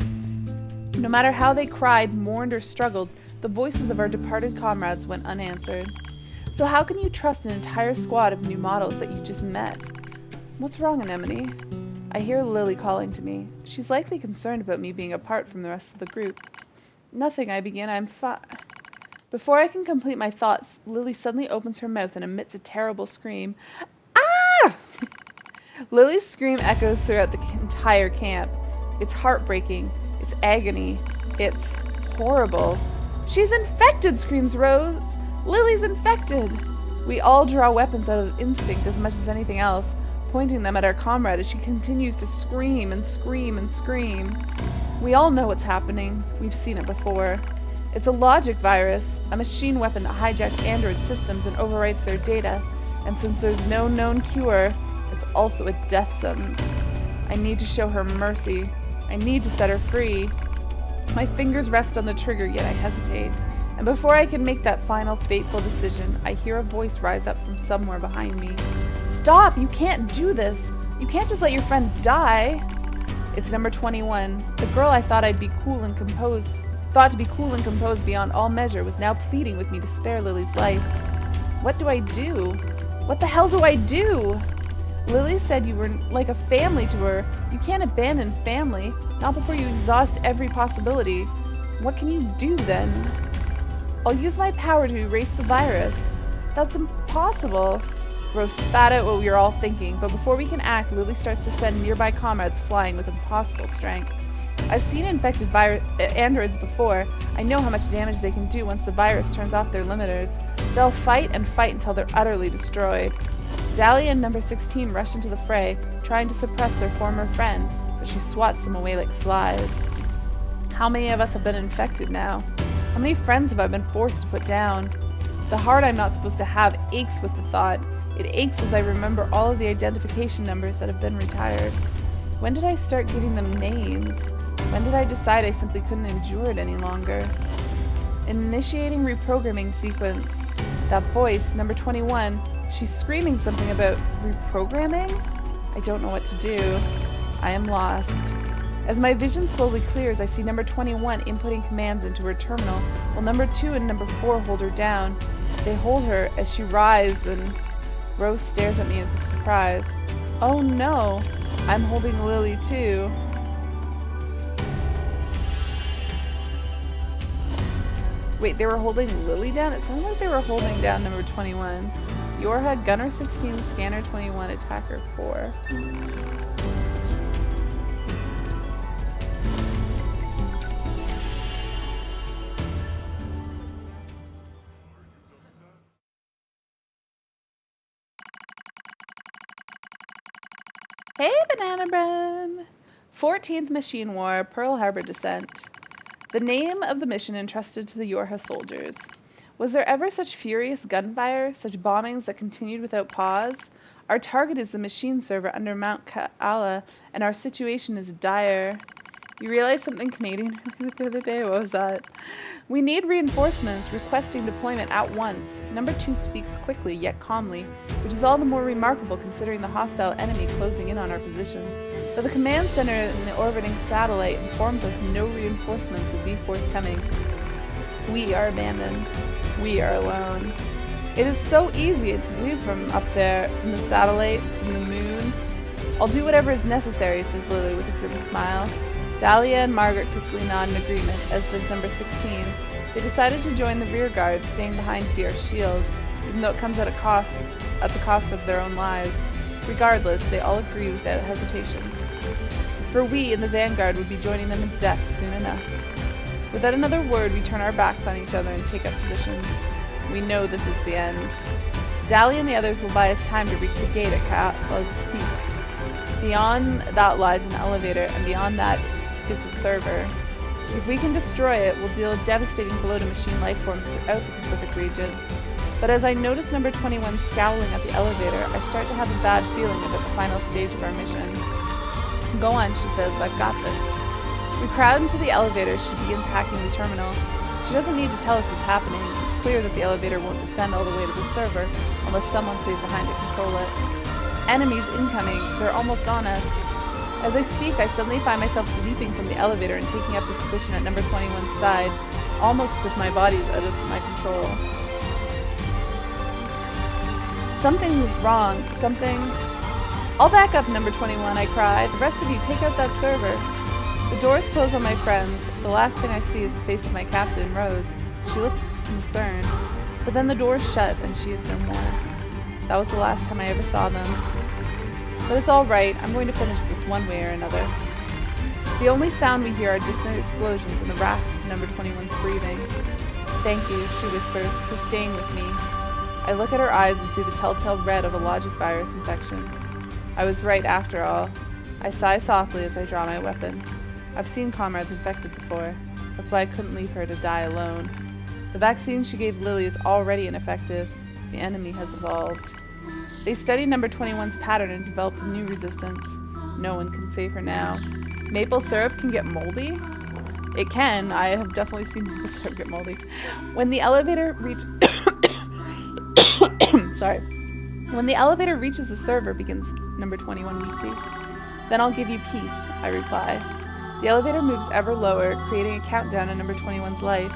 S1: No matter how they cried, mourned, or struggled, the voices of our departed comrades went unanswered. So how can you trust an entire squad of new models that you just met? What's wrong, Anemone? I hear Lily calling to me. She's likely concerned about me being apart from the rest of the group. Nothing, I begin. I'm fine. Before I can complete my thoughts, Lily suddenly opens her mouth and emits a terrible scream. Ah! Lily's scream echoes throughout the entire camp. It's heartbreaking. It's agony. It's horrible. She's infected, screams Rose. Lily's infected. We all draw weapons out of instinct as much as anything else, pointing them at our comrade as she continues to scream and scream and scream. We all know what's happening. We've seen it before. It's a logic virus, a machine weapon that hijacks android systems and overwrites their data. And since there's no known cure, it's also a death sentence. I need to show her mercy. I need to set her free. My fingers rest on the trigger, yet I hesitate. And before I can make that final fateful decision, I hear a voice rise up from somewhere behind me. Stop! You can't do this! You can't just let your friend die! It's number 21. The girl I thought to be cool and composed beyond all measure was now pleading with me to spare Lily's life. What do I do? What the hell do I do? Lily said you were like a family to her. You can't abandon family, not before you exhaust every possibility. What can you do then? I'll use my power to erase the virus. That's impossible. Rose spat out what we were all thinking, but before we can act, Lily starts to send nearby comrades flying with impossible strength. I've seen infected androids before. I know how much damage they can do once the virus turns off their limiters. They'll fight and fight until they're utterly destroyed. Dahlia and number 16 rush into the fray, trying to suppress their former friend, but she swats them away like flies. How many of us have been infected now? How many friends have I been forced to put down? The heart I'm not supposed to have aches with the thought. It aches as I remember all of the identification numbers that have been retired. When did I start giving them names? When did I decide I simply couldn't endure it any longer? Initiating reprogramming sequence. That voice, number 21, she's screaming something about reprogramming? I don't know what to do. I am lost. As my vision slowly clears, I see number 21 inputting commands into her terminal, while number 2 and number 4 hold her down. They hold her as she writhes, and Rose stares at me with surprise. Oh no, I'm holding Lily too. Wait, they were holding Lily down? It sounded like they were holding down number 21. Yorha, Gunner 16, Scanner 21, Attacker 4. Hey, Banana Bread! 14th Machine War, Pearl Harbor Descent. The name of the mission entrusted to the Yorha soldiers. Was there ever such furious gunfire, such bombings that continued without pause? Our target is the machine server under Mount Ka'ala, and our situation is dire. You realize something Canadian the other day? What was that? We need reinforcements, requesting deployment at once. Number 2 speaks quickly, yet calmly, which is all the more remarkable considering the hostile enemy closing in on our position. But the command center in the orbiting satellite informs us no reinforcements will be forthcoming. We are abandoned. We are alone. It is so easy to do from up there, from the satellite, from the moon. I'll do whatever is necessary, says Lily with a grim smile. Dahlia and Margaret quickly nod in agreement, as does number 16. They decided to join the rear guard, staying behind to be our shield, even though it comes at the cost of their own lives. Regardless, they all agree without hesitation. For we in the vanguard would be joining them in death soon enough. Without another word, we turn our backs on each other and take up positions. We know this is the end. Dahlia and the others will buy us time to reach the gate at Ka'ala's peak. Beyond that lies an elevator, and beyond that is the server. If we can destroy it, we'll deal a devastating blow to machine life forms throughout the Pacific region. But as I notice number 21 scowling at the elevator, I start to have a bad feeling about the final stage of our mission. Go on, she says, I've got this. We crowd into the elevator as she begins hacking the terminal. She doesn't need to tell us what's happening. It's clear that the elevator won't descend all the way to the server unless someone stays behind to control it. Enemies incoming. They're almost on us. As I speak, I suddenly find myself leaping from the elevator and taking up a position at number 21's side, almost as if my body is out of my control. Something is wrong. Something... I'll back up, number 21, I cried. The rest of you, take out that server. The doors close on my friends. The last thing I see is the face of my captain, Rose. She looks concerned. But then the doors shut and she is no more. That was the last time I ever saw them. But it's all right. I'm going to finish this one way or another. The only sound we hear are distant explosions and the rasp of number 21's breathing. Thank you, she whispers, for staying with me. I look at her eyes and see the telltale red of a logic virus infection. I was right after all. I sigh softly as I draw my weapon. I've seen comrades infected before. That's why I couldn't leave her to die alone. The vaccine she gave Lily is already ineffective. The enemy has evolved. They studied number 21's pattern and developed a new resistance. No one can save her now. Maple syrup can get moldy? It can. I have definitely seen maple syrup get moldy. When the elevator When the elevator reaches the server, begins number 21 weakly. Then I'll give you peace, I reply. The elevator moves ever lower, creating a countdown to number 21's life.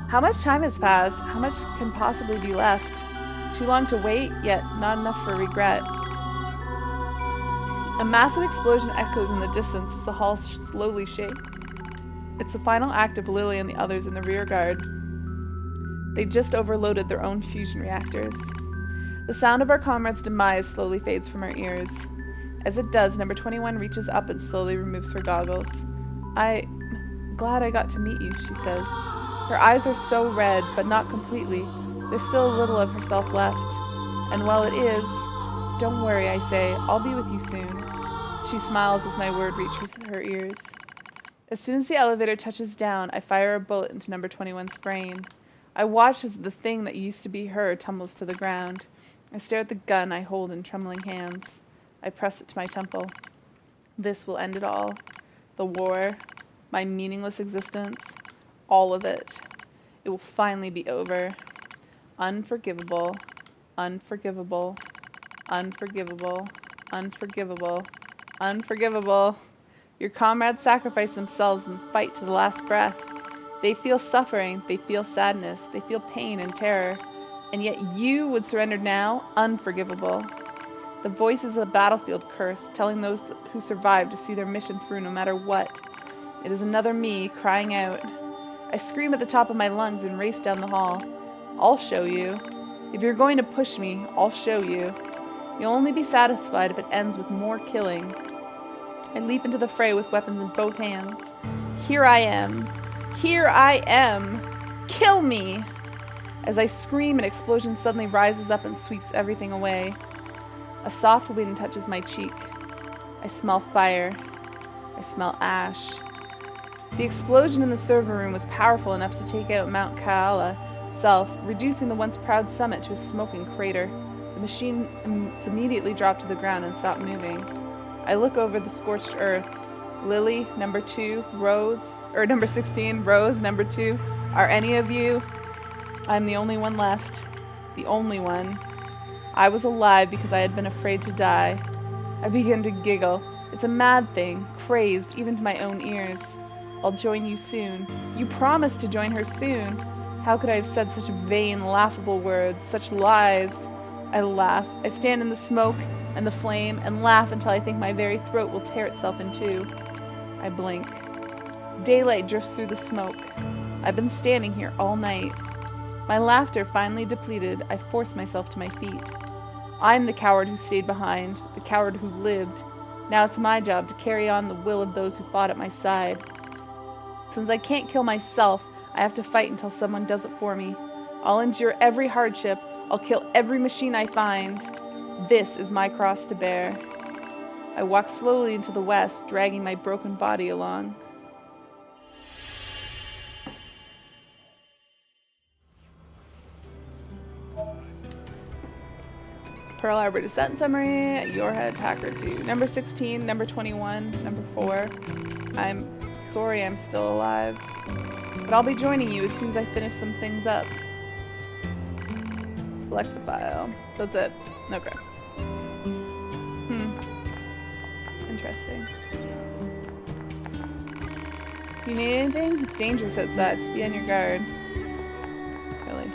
S1: How much time has passed? How much can possibly be left? Too long to wait, yet not enough for regret. A massive explosion echoes in the distance as the hall slowly shakes. It's the final act of Lily and the others in the rear guard. They just overloaded their own fusion reactors. The sound of our comrade's demise slowly fades from our ears. As it does, number 21 reaches up and slowly removes her goggles. I'm glad I got to meet you, she says. Her eyes are so red, but not completely. There's still a little of herself left. And while it is, don't worry, I say, I'll be with you soon. She smiles as my word reaches her ears. As soon as the elevator touches down, I fire a bullet into number 21's brain. I watch as the thing that used to be her tumbles to the ground. I stare at the gun I hold in trembling hands. I press it to my temple. This will end it all. The war, my meaningless existence, all of it. It will finally be over. Unforgivable, unforgivable, unforgivable, unforgivable, unforgivable. Your comrades sacrifice themselves and fight to the last breath. They feel suffering, they feel sadness, they feel pain and terror. And yet you would surrender now? Unforgivable. The voice is a battlefield curse, telling those who survive to see their mission through no matter what. It is another me crying out. I scream at the top of my lungs and race down the hall. I'll show you. If you're going to push me, I'll show you. You'll only be satisfied if it ends with more killing. I leap into the fray with weapons in both hands. Here I am. Here I am. Kill me! As I scream, an explosion suddenly rises up and sweeps everything away. A soft wind touches my cheek. I smell fire. I smell ash. The explosion in the server room was powerful enough to take out Mount Kaala itself, reducing the once proud summit to a smoking crater. The machine immediately dropped to the ground and stopped moving. I look over the scorched earth. Lily, number 2, Rose, or number 16, Rose, number 2. Are any of you? I'm the only one left. The only one. I was alive because I had been afraid to die. I began to giggle. It's a mad thing, crazed even to my own ears. I'll join you soon. You promised to join her soon. How could I have said such vain, laughable words, such lies? I laugh. I stand in the smoke and the flame and laugh until I think my very throat will tear itself in two. I blink. Daylight drifts through the smoke. I've been standing here all night. My laughter finally depleted, I force myself to my feet. I'm the coward who stayed behind, the coward who lived. Now it's my job to carry on the will of those who fought at my side. Since I can't kill myself, I have to fight until someone does it for me. I'll endure every hardship. I'll kill every machine I find. This is my cross to bear. I walk slowly into the west, dragging my broken body along. Pearl Harbor Descent Summary, Warhead Attacker 2. Number 16, number 21, number 4. I'm sorry I'm still alive. But I'll be joining you as soon as I finish some things up. Select the file. That's it. Okay. interesting. You need anything? It's dangerous outside, so be on your guard. Really.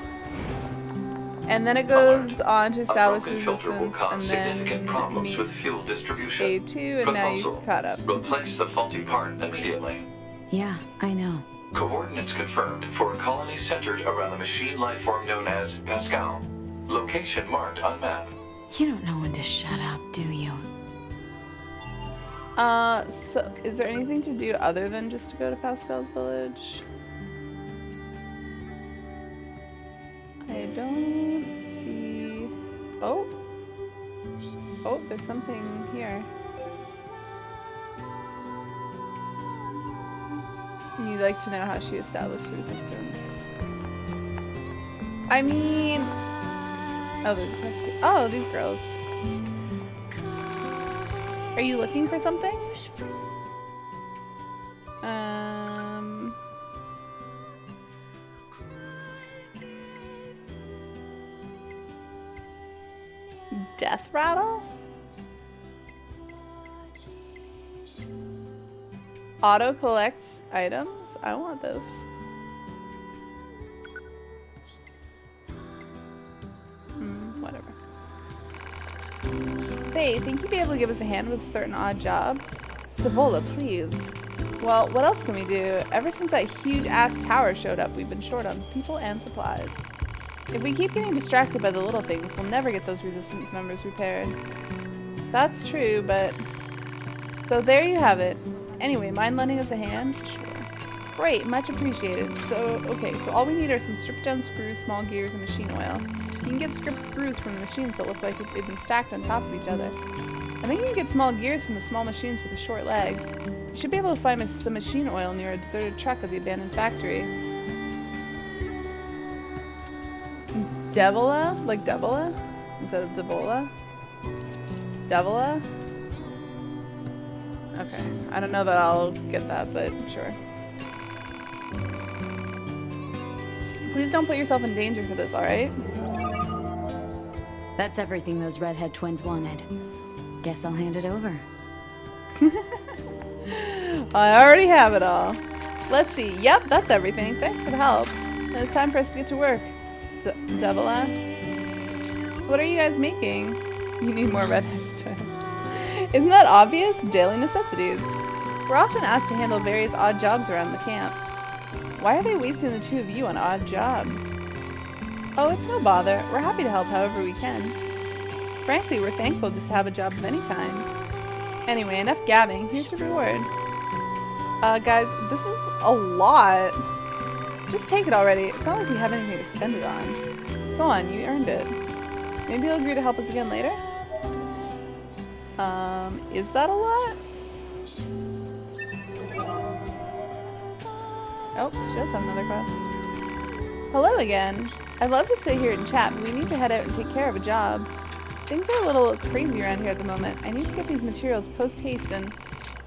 S1: And then it goes on to establish
S2: A broken filter will
S1: resistance,
S2: cause
S1: and then
S2: significant problems with
S1: meets
S2: fuel distribution.
S1: A2, and now you've caught up.
S2: Replace the faulty part immediately.
S3: Yeah, I know.
S2: Coordinates confirmed for a colony centered around the machine lifeform known as Pascal. Location marked on map.
S3: You don't know when to shut up, do you?
S1: So is there anything to do other than just to go to Pascal's village? I don't see... Oh! Oh, there's something here. You'd like to know how she established resistance. I mean... Oh, there's a quest too. Oh, these girls. Are you looking for something? Death rattle? Auto collect items? I want those. Whatever. Hey, think you'd be able to give us a hand with a certain odd job? Devola, please. Well, what else can we do? Ever since that huge ass tower showed up, we've been short on people and supplies. If we keep getting distracted by the little things, we'll never get those resistance members repaired. That's true, but... So there you have it. Anyway, mind lending us a hand? Sure. Great, much appreciated. So all we need are some stripped down screws, small gears, and machine oil. You can get stripped screws from the machines that look like they've been stacked on top of each other. I think you can get small gears from the small machines with the short legs. You should be able to find some machine oil near a deserted truck at the abandoned factory. Devola? Like Devola? Instead of Devola? Devola? Okay. I don't know that I'll get that, but sure. Please don't put yourself in danger for this, alright?
S3: That's everything those redhead twins wanted. Guess I'll hand it over.
S1: I already have it all. Let's see. Yep, that's everything. Thanks for the help. And it's time for us to get to work. Devola? What are you guys making? You need more redhead twins. Isn't that obvious? Daily necessities. We're often asked to handle various odd jobs around the camp. Why are they wasting the two of you on odd jobs? Oh, it's no bother. We're happy to help however we can. Frankly, we're thankful just to have a job of any kind. Anyway, enough gabbing. Here's your reward. Guys, this is a lot. Just take it already. It's not like we have anything to spend it on. Go on, you earned it. Maybe you'll agree to help us again later? Is that a lot? Oh, she does have another quest. Hello again. I'd love to stay here and chat, but we need to head out and take care of a job. Things are a little crazy around here at the moment. I need to get these materials post-haste and...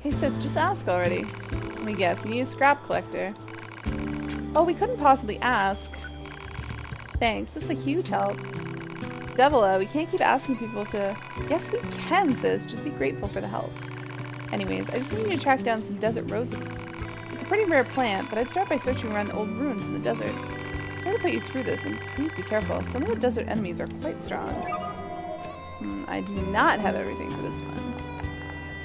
S1: Hey sis, just ask already. Let me guess, you need a scrap collector. Oh, we couldn't possibly ask. Thanks, this is a huge help. Devola, we can't keep asking people to... Yes, we can, sis. Just be grateful for the help. Anyways, I just need you to track down some desert roses. It's a pretty rare plant, but I'd start by searching around the old ruins in the desert. Sorry to put you through this, and please be careful. Some of the desert enemies are quite strong. I do not have everything for this one.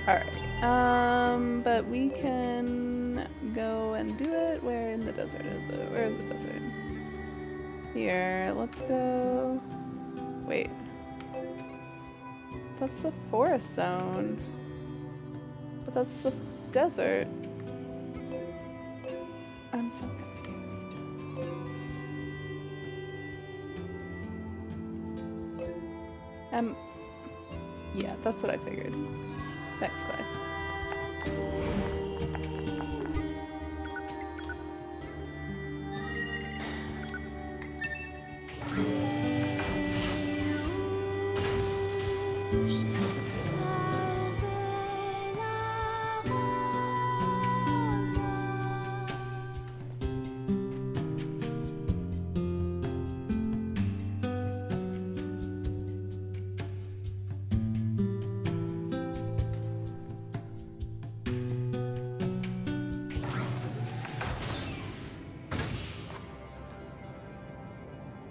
S1: Alright. But we can go and do it. Where in the desert is it? Where is the desert? Here, let's go... Wait. That's the forest zone. But that's the desert. I'm so confused. Yeah, that's what I figured. Thanks, Clay.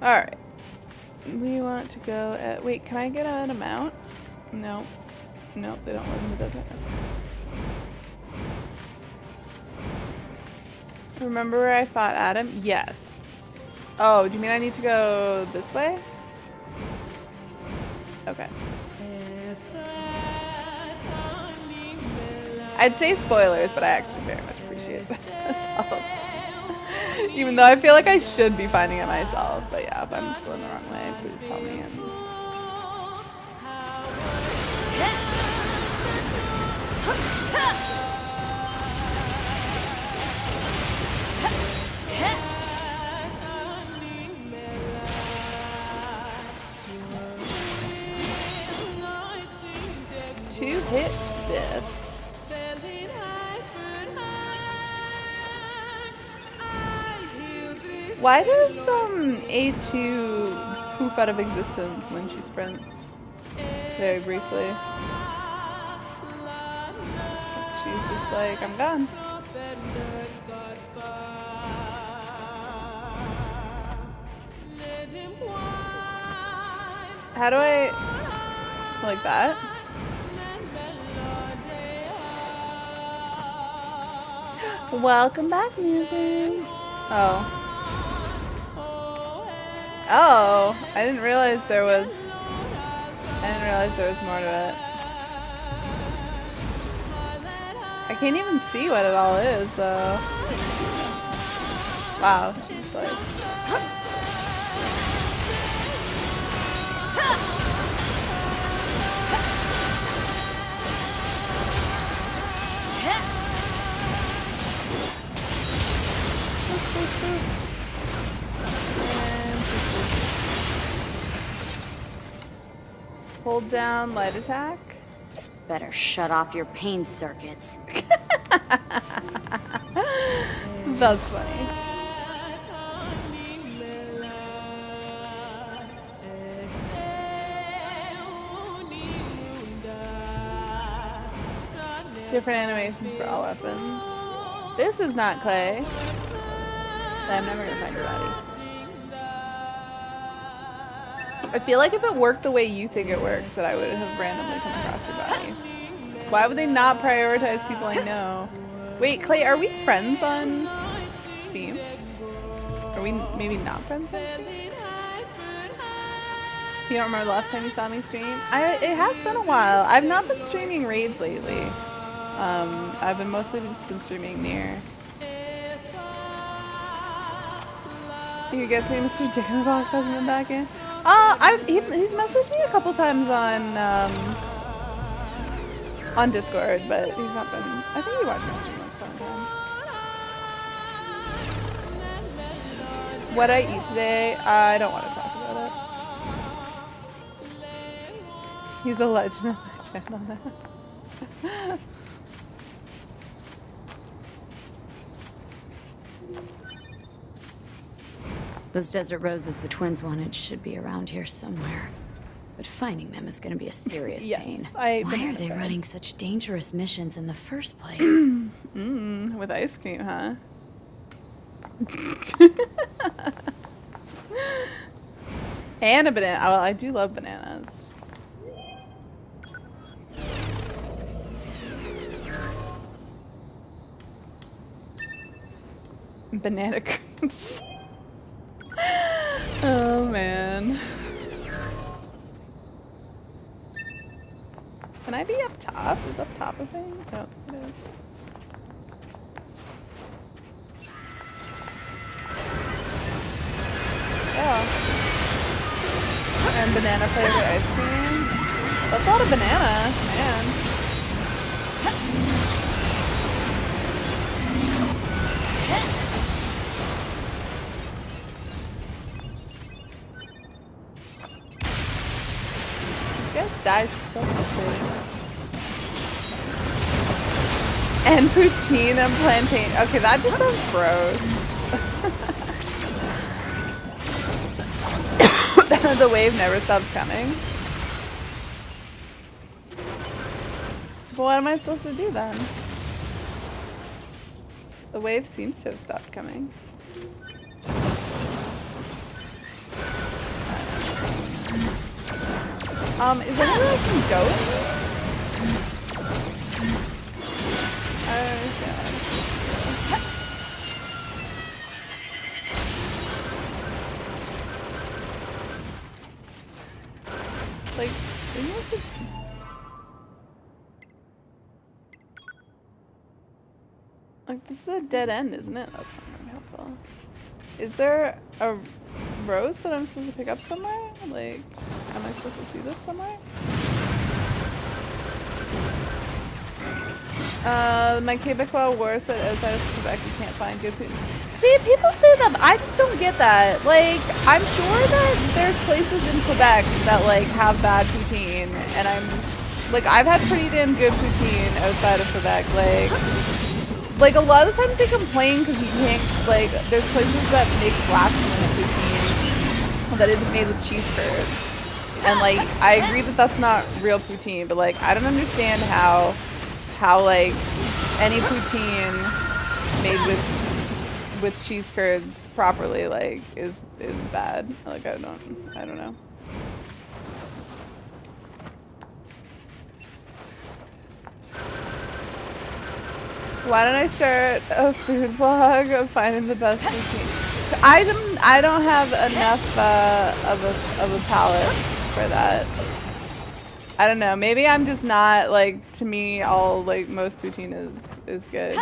S1: Alright. We want to go at... Wait, can I get an amount? No. Nope, they don't live in the desert. Remember where I fought Adam? Yes. Oh, do you mean I need to go this way? Okay. I'd say spoilers, but I actually very much appreciate myself. Even though I feel like I should be finding it myself. But yeah, if I'm still in the wrong way, please tell me. Two-hit death. Why does A2 poof out of existence when she sprints? Very briefly. She's just like, I'm gone. How do I... like that? Welcome back, music. Oh. Oh, I didn't realize there was more to it. I can't even see what it all is, though. Wow, she's like... Hold down light attack.
S3: Better shut off your pain circuits.
S1: That's funny. Different animations for all weapons. This is not Clay. I'm never gonna find her body. I feel like if it worked the way you think it works, that I would have randomly come across your body. Why would they not prioritize people I know? Wait, Clay, are we friends on Steam? Are we maybe not friends on Steam? You don't remember the last time you saw me stream? It has been a while. I've not been streaming raids lately. I've been mostly just been streaming near. You guys think Mr. Dickenbox hasn't been back in? He's messaged me a couple times on Discord, but he's not been. I think he watched my stream once upon a time. What I eat today? I don't want to talk about it. He's a legend on my channel now.
S3: Those desert roses the twins wanted should be around here somewhere. But finding them is going to be a serious pain. Why are they running such dangerous missions in the first place?
S1: With ice cream, huh? And a banana. Well, I do love bananas. Banana creams. Oh man. Can I be up top? Is up top a thing? I don't think it is. Yeah. And banana flavored ice cream. That's a lot of banana, man. This dies so quickly. And poutine and plantain. Okay, that just sounds gross. The wave never stops coming. But what am I supposed to do then? The wave seems to have stopped coming. Is there anywhere I can go? I don't understand. Like, isn't this a... Like, this is a dead end, isn't it? That's not very helpful. Is there a rose that I'm supposed to pick up somewhere? Like, am I supposed to see this somewhere? My Quebecois war said outside of Quebec you can't find good food. See, people say that, I just don't get that. Like, I'm sure that there's places in Quebec that, like, have bad poutine, and I've had pretty damn good poutine outside of Quebec, like, a lot of the times they complain because you can't, like, there's places that make last minute poutine that isn't made with cheese curds. And, like, I agree that that's not real poutine, but, like, I don't understand how like, any poutine made with cheese curds properly, like, is bad. Like, I don't know. Why don't I start a food vlog of finding the best poutine? I don't have enough of a palate for that. I don't know. Maybe I'm just not, like, to me, all, like, most poutine is good.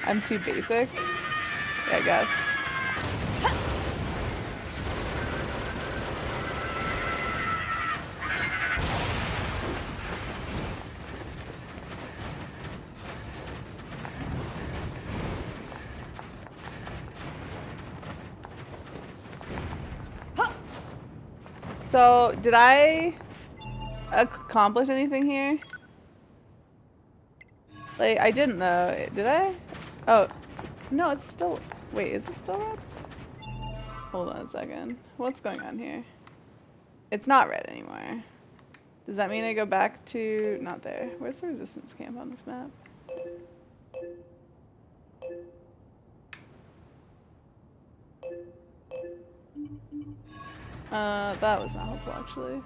S1: I'm too basic, I guess. So, did I accomplish anything here? Like, I didn't though. Did I? Oh, no, it's still... Wait, is it still red? Hold on a second. What's going on here? It's not red anymore. Does that mean I go back to... Not there. Where's the resistance camp on this map? That was not helpful, actually.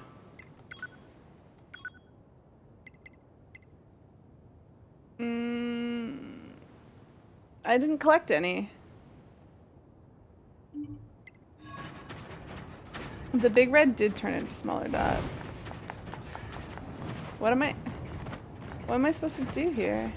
S1: I didn't collect any. The big red did turn into smaller dots. What am I supposed to do here?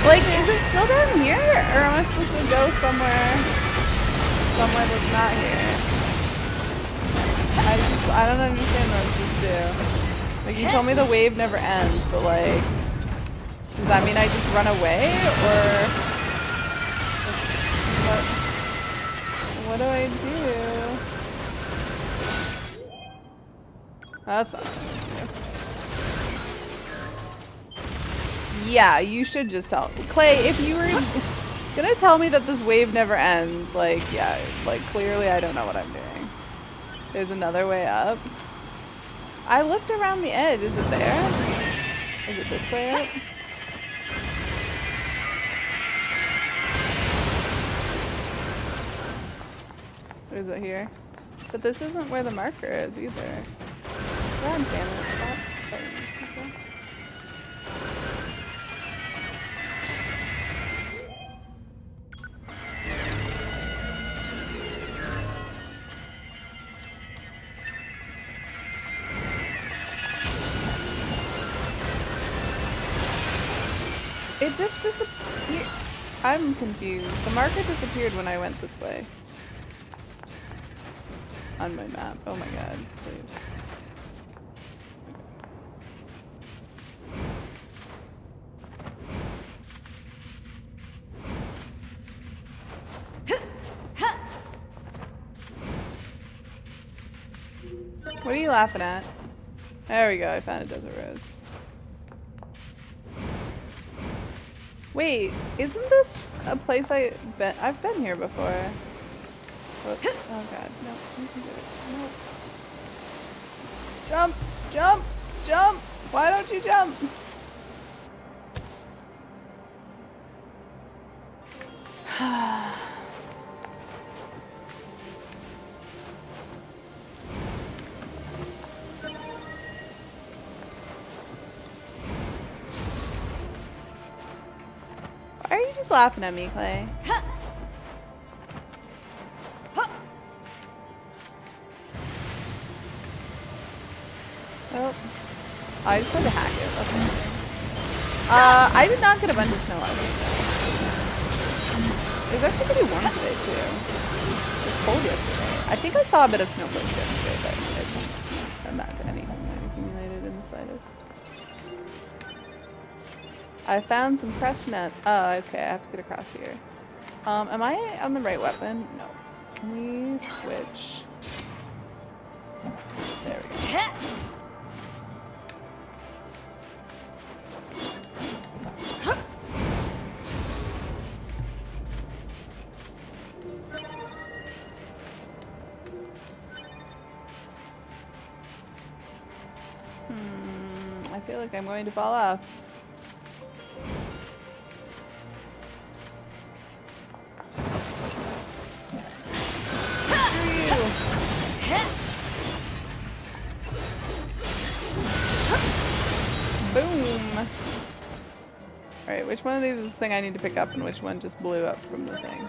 S1: Like, is it still down here? Or am I supposed to go somewhere that's not here? I don't understand what I'm supposed to do. Like, you told me the wave never ends, but like, does that mean I just run away? Or what do I do? That's not what I'm gonna do. Yeah, you should just tell Clay, if you were gonna tell me that this wave never ends, like, yeah, like, clearly I don't know what I'm doing. There's another way up. I looked around the edge. Is it there? Is it this way up? Or is it here? But this isn't where the marker is either. God damn it. Stop. It just disappeared. I'm confused. The marker disappeared when I went this way. On my map. Oh my god, please. What are you laughing at? There we go, I found a desert rose. Wait, isn't this a place I've been here before? Oh god, no, you can do it. No. Jump! Jump! Jump! Why don't you jump? Why are you just laughing at me, Clay? Oh. I just tried to hack it. Okay. I did not get a bunch of snow out of it. It was actually pretty warm today, too. It was cold yesterday. I think I saw a bit of snowflakes yesterday, but it's not anything that accumulated in the slightest. I found some crushed nuts. Oh, okay, I have to get across here. Am I on the right weapon? No. Can we switch? There we go. I feel like I'm going to fall off. Boom! Alright, which one of these is the thing I need to pick up and which one just blew up from the thing?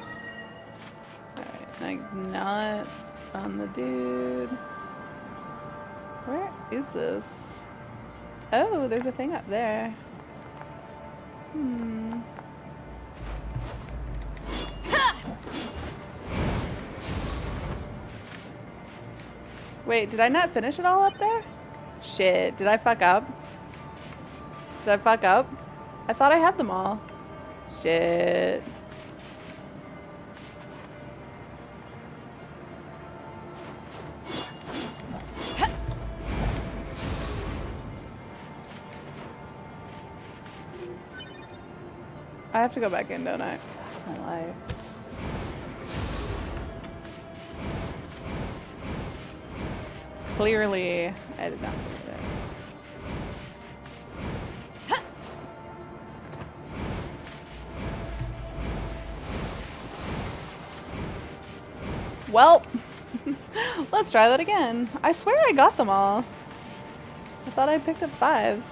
S1: Alright, like not on the dude. Where is this? Oh, there's a thing up there. Wait, did I not finish it all up there? Shit, did I fuck up? Did I fuck up? I thought I had them all. Shit. I have to go back in, don't I? My life. Clearly, I did not put it there. Well, let's try that again. I swear I got them all. I thought I picked up 5.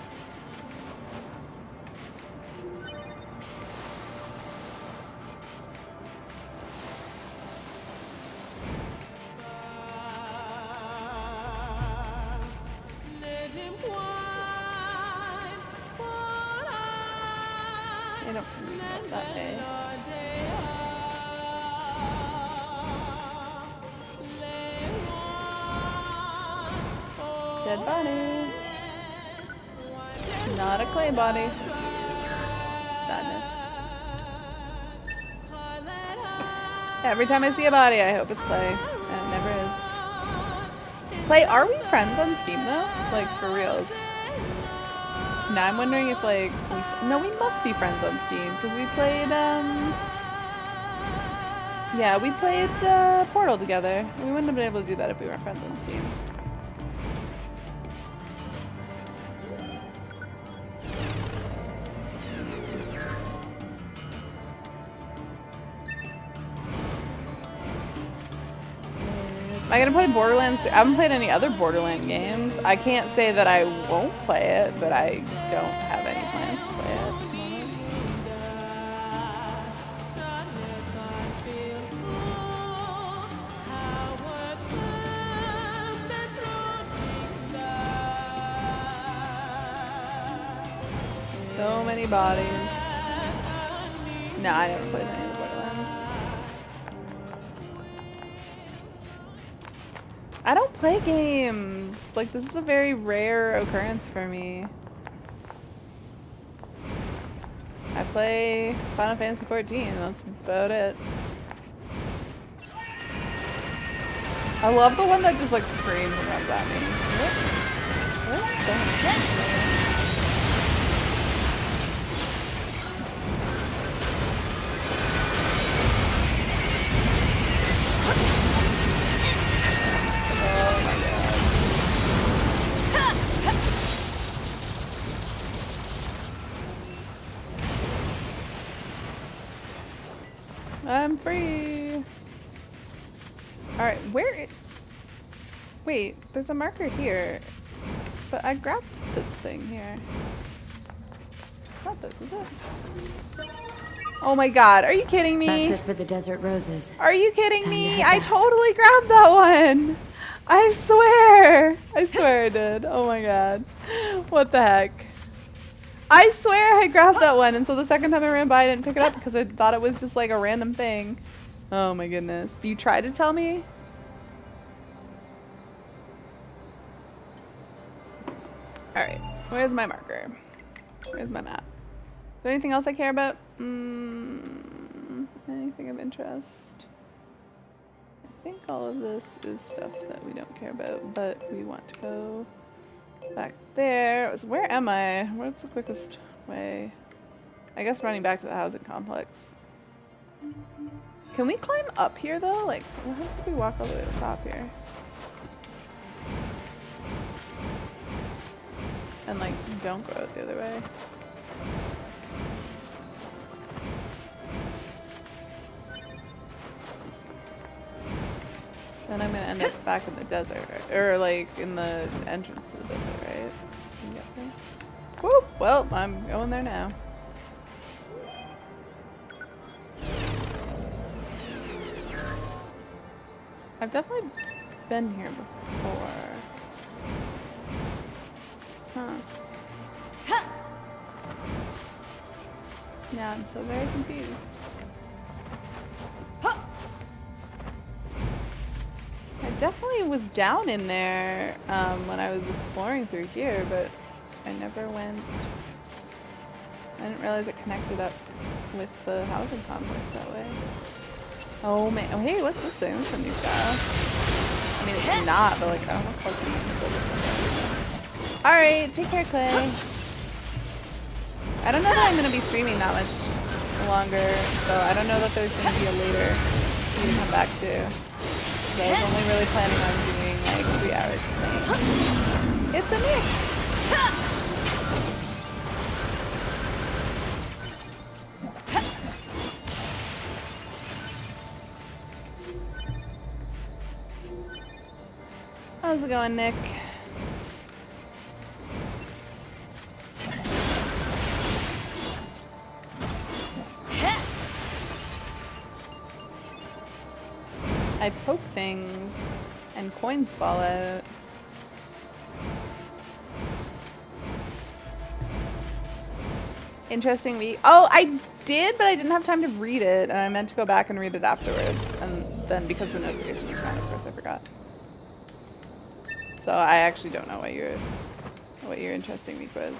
S1: I don't know that way. Dead body. Not a clay body. Sadness. Every time I see a body, I hope it's clay. And it never is. Clay, are we friends on Steam though? Like, for reals? Now I'm wondering if, like, no, we must be friends on Steam, because we played, yeah, we played, Portal together. We wouldn't have been able to do that if we weren't friends on Steam. Am I gonna play Borderlands 2? I haven't played any other Borderlands games. I can't say that I won't play it, but I don't have any plans to play it at the moment. So many bodies. No, I never played any of the Borderlands. I don't play games. Like, this is a very rare occurrence for me. I play Final Fantasy XIV, that's about it. I love the one that just, like, screams and runs at me. Where's Stone? I'm free. Alright, wait, there's a marker here. But I grabbed this thing here. It's not this, is it? Oh my god, are you kidding me?
S3: That's it for the Desert Roses.
S1: Are you kidding
S3: Time to
S1: me?
S3: head
S1: I
S3: back.
S1: totally grabbed that one! I swear! I swear I did. Oh my god. What the heck? I swear I grabbed that one, and so the second time I ran by I didn't pick it up because I thought it was just like a random thing. Oh my goodness. You tried to tell me? Alright, where's my marker? Where's my map? Is there anything else I care about? Anything of interest? I think all of this is stuff that we don't care about, but we want to go back there. Where am I? What's the quickest way? I guess running back to the housing complex. Can we climb up here though? Like, what happens if we walk all the way to the top here? And like, don't go out the other way. Then I'm gonna end up back in the desert, or like in the entrance to the desert, right? I'm guessing. Whoop! Well, I'm going there now. I've definitely been here before. Huh. Now I'm so very confused. I definitely was down in there when I was exploring through here, but I never went. I didn't realize it connected up with the housing complex that way. Oh man! Oh hey, what's this thing? This is a new style. I mean, it's not, but like I don't know if I can build this. All right, take care, Clay. I don't know that I'm gonna be streaming that much longer, so I don't know that there's gonna be a later for you to come back to. So I was only really planning on doing like 3 hours tonight. It's a Nick! How's it going, Nick? I poke things and coins fall out. Interesting week. Oh, I did, but I didn't have time to read it, and I meant to go back and read it afterwards. And then because the notification was on, of course, I forgot. So I actually don't know what your interesting week was.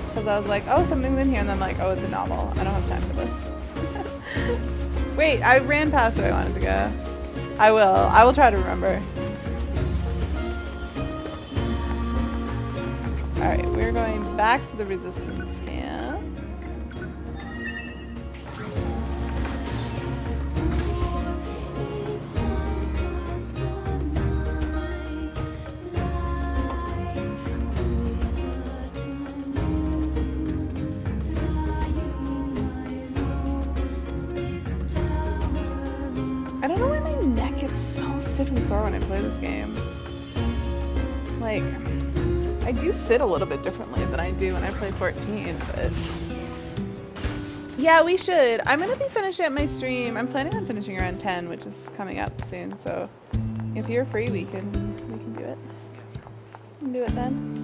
S1: Because I was like, oh, something's in here, and then I'm like, oh, it's a novel. I don't have time for this. Wait, I ran past where I wanted to go. I will try to remember. Alright, we're going back to the resistance camp. I don't know why my neck gets so stiff and sore when I play this game. Like, I do sit a little bit differently than I do when I play 14, but... Yeah, we should. I'm gonna be finishing up my stream. I'm planning on finishing around 10, which is coming up soon, so... If you're free, we can do it. We can do it then.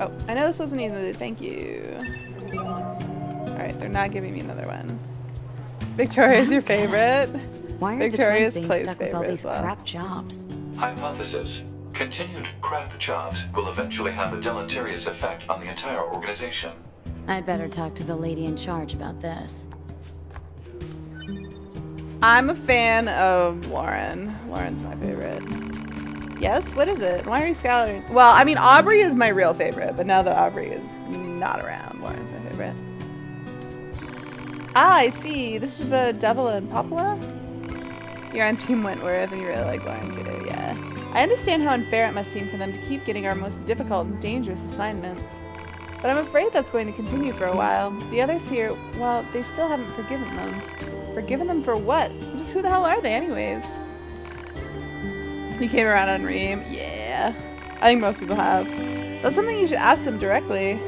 S1: Oh, I know this wasn't easy. Thank you. Alright, they're not giving me another one. Victoria's your favorite?
S3: Why are
S1: Victoria's
S3: the twins being
S1: Clay's
S3: stuck with all
S1: favorite
S3: these
S1: as well.
S3: crap jobs?
S2: Hypothesis. Continued crap jobs will eventually have a deleterious effect on the entire organization.
S3: I'd better talk to the lady in charge about this.
S1: I'm a fan of Lauren. Lauren's my favorite. Yes? What is it? Why are you scouting? Well, I mean, Aubrey is my real favorite, but now that Aubrey is not around, Lauren's my favorite. Ah, I see. This is the Devil and Popula? You're on Team Wentworth and you really like Lauren too, yeah. I understand how unfair it must seem for them to keep getting our most difficult and dangerous assignments. But I'm afraid that's going to continue for a while. The others here, well, they still haven't forgiven them. Forgiven them for what? Just who the hell are they anyways? You came around on Reem? Yeah. I think most people have. That's something you should ask them directly.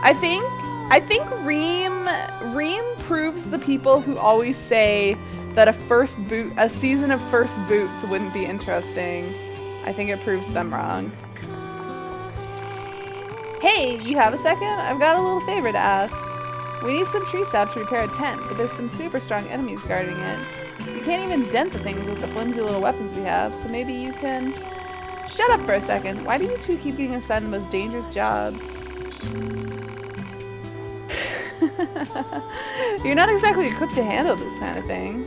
S1: I think Reem proves the people who always say that a season of first boots wouldn't be interesting. I think it proves them wrong. Hey, you have a second? I've got a little favor to ask. We need some tree sap to repair a tent, but there's some super strong enemies guarding it. We can't even dent the things with the flimsy little weapons we have, so maybe you can... Shut up for a second. Why do you two keep getting assigned the most dangerous jobs? You're not exactly equipped to handle this kind of thing.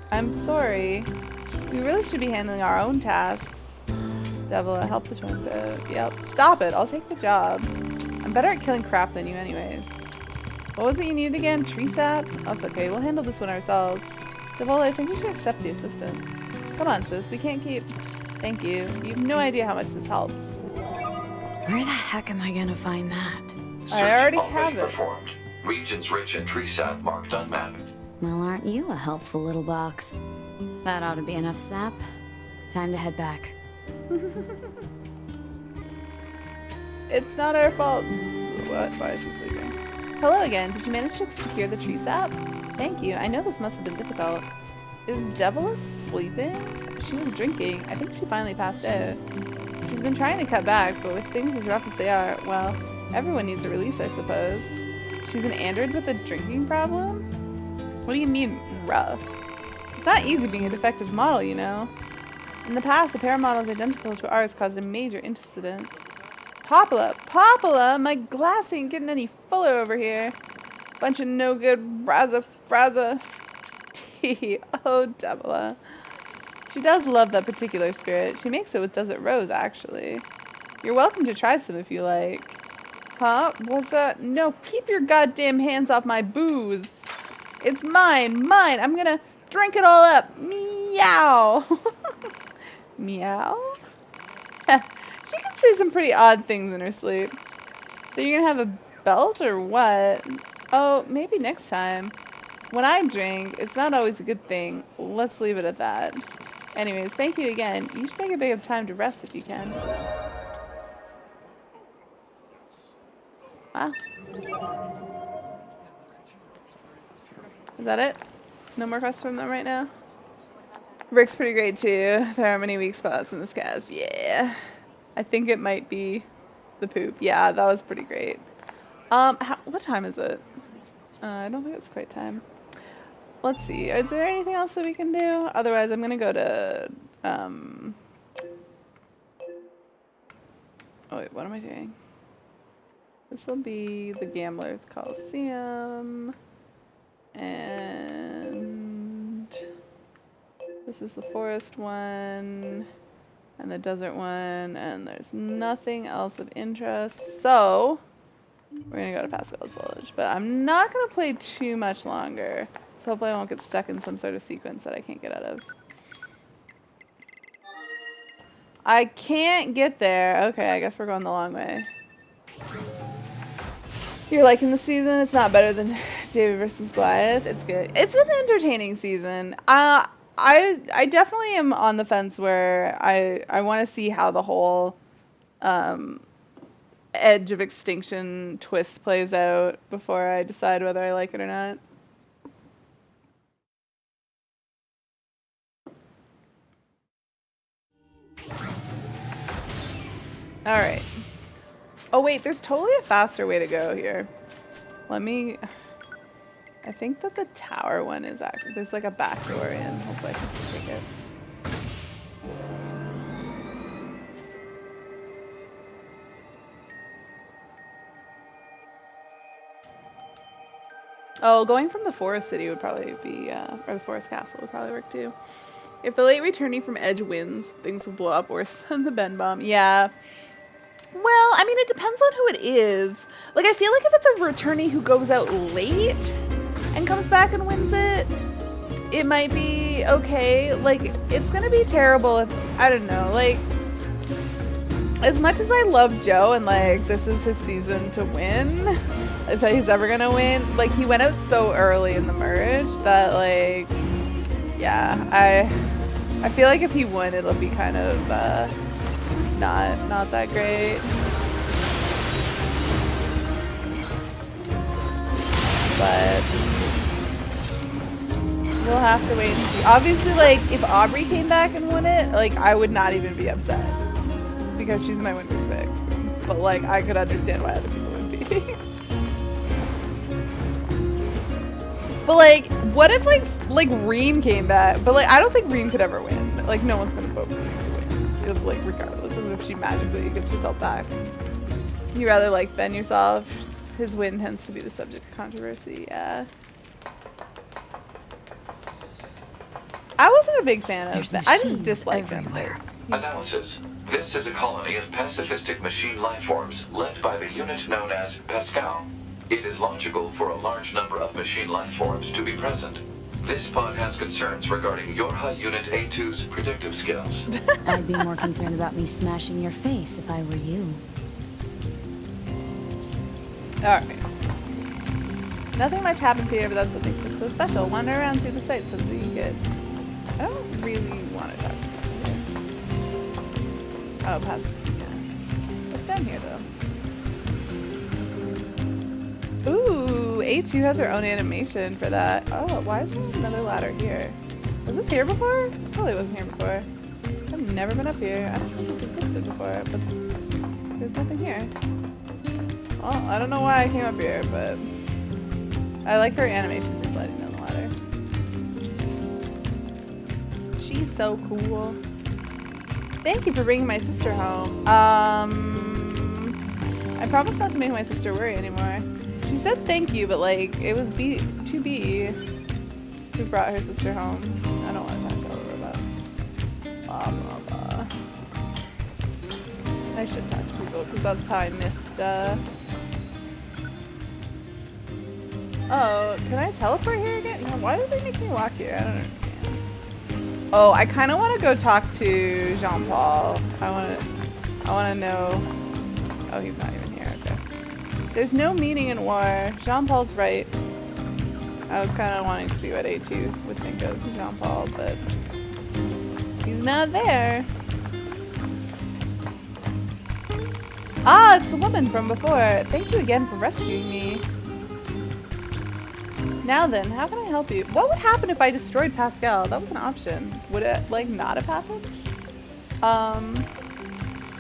S1: I'm sorry. We really should be handling our own tasks. Devil, help the twins out. Yep. Stop it. I'll take the job. I'm better at killing crap than you anyways. What was it you needed again? Tree sap? That's okay. We'll handle this one ourselves. Devil, I think we should accept the assistance. Come on, sis. We can't keep... Thank you. You have no idea how much this helps.
S3: Where the heck am I gonna find that?
S1: I already have it.
S2: Performed. Regions rich in tree sap marked on map.
S3: Well, aren't you a helpful little box? That ought to be enough sap. Time to head back.
S1: It's not our fault. What? Why is she sleeping? Hello again. Did you manage to secure the tree sap? Thank you. I know this must have been difficult. Is Devil sleeping? She was drinking. I think she finally passed out. She's been trying to cut back, but with things as rough as they are, well, everyone needs a release, I suppose. She's an android with a drinking problem? What do you mean, rough? It's not easy being a defective model, you know. In the past, a pair of models identical to ours caused a major incident. Popula! Popula! My glass ain't getting any fuller over here. Bunch of no-good fraza. Tee. Oh, Devila. She does love that particular spirit. She makes it with Desert Rose, actually. You're welcome to try some if you like. Huh? What's that? No, keep your goddamn hands off my booze. It's mine. Mine. I'm gonna drink it all up. Meow. Meow? She can say some pretty odd things in her sleep. So you're gonna have a belt or what? Oh, maybe next time. When I drink, it's not always a good thing. Let's leave it at that. Anyways, thank you again. You should take a bit of time to rest if you can. Wow. Is that it? No more questions from them right now? Rick's pretty great too. There are many weak spots in this cast. Yeah. I think it might be the poop. Yeah, that was pretty great. What time is it? I don't think it's quite time. Let's see. Is there anything else that we can do? Otherwise, I'm gonna go to, oh wait, what am I doing? This will be the Gambler's Coliseum. And this is the forest one. And the desert one. And there's nothing else of interest. So, we're gonna go to Pascal's Village. But I'm not gonna play too much longer. So hopefully I won't get stuck in some sort of sequence that I can't get out of. I can't get there. Okay, I guess we're going the long way. You're liking the season? It's not better than David vs. Goliath. It's good. It's an entertaining season. I definitely am on the fence where I want to see how the whole Edge of Extinction twist plays out before I decide whether I like it or not. Alright. Oh wait, there's totally a faster way to go here. Let me... I think that the tower one is actually... There's like a back door in. Hopefully I can still take it. Oh, going from the Forest City would probably be, or the Forest Castle would probably work too. If the late returning from Edge wins, things will blow up worse than the Ben bomb. Yeah. Well, I mean, it depends on who it is. Like, I feel like if it's a returnee who goes out late and comes back and wins it, it might be okay. Like, it's gonna be terrible if, I don't know, like, as much as I love Joe and, like, this is his season to win, if he's ever gonna win, like, he went out so early in the merge that, like, yeah, I feel like if he won, it'll be kind of, not that great. But we'll have to wait and see. Obviously, like, if Aubrey came back and won it, like, I would not even be upset. Because she's my winner's pick. But, like, I could understand why other people would be. But, like, what if, like Reem came back? But, like, I don't think Reem could ever win. Like, no one's gonna vote for Reem to win. Like, regardless of if she magically gets herself back. You rather, like, Ben yourself. His win tends to be the subject of controversy, yeah. I wasn't a big fan of Ben. I didn't dislike him.
S2: Analysis. This is a colony of pacifistic machine lifeforms led by the unit known as Pascal. It is logical for a large number of machine lifeforms to be present. This pod has concerns regarding Yorha Unit A2's predictive skills.
S3: I'd be more concerned about me smashing your face if I were you.
S1: Alright. Nothing much happens here, but that's what makes it so special. Wander around, see the sights as we get. I don't really want to talk about here. Oh, past. Yeah. What's down here, though? Ooh, A2 has her own animation for that. Oh, why is there another ladder here? Was this here before? This totally wasn't here before. I've never been up here. I don't think this existed before, but there's nothing here. Well, I don't know why I came up here, but I like her animation for sliding down the ladder. She's so cool. Thank you for bringing my sister home. I promise not to make my sister worry anymore. She said thank you, but like, it was B2B who brought her sister home. I don't want to talk to her about blah blah blah. I should talk to people because that's how I missed Oh, can I teleport here again? No, why did they make me walk here? I don't understand. Oh, I kind of want to go talk to Jean-Paul. I want to know. Oh, he's not even here. Okay. There's no meaning in war. Jean-Paul's right. I was kind of wanting to see what A2 would think of Jean-Paul, but he's not there. Ah, it's the woman from before. Thank you again for rescuing me. Now then, how can I help you? What would happen if I destroyed Pascal? That was an option. Would it, like, not have happened?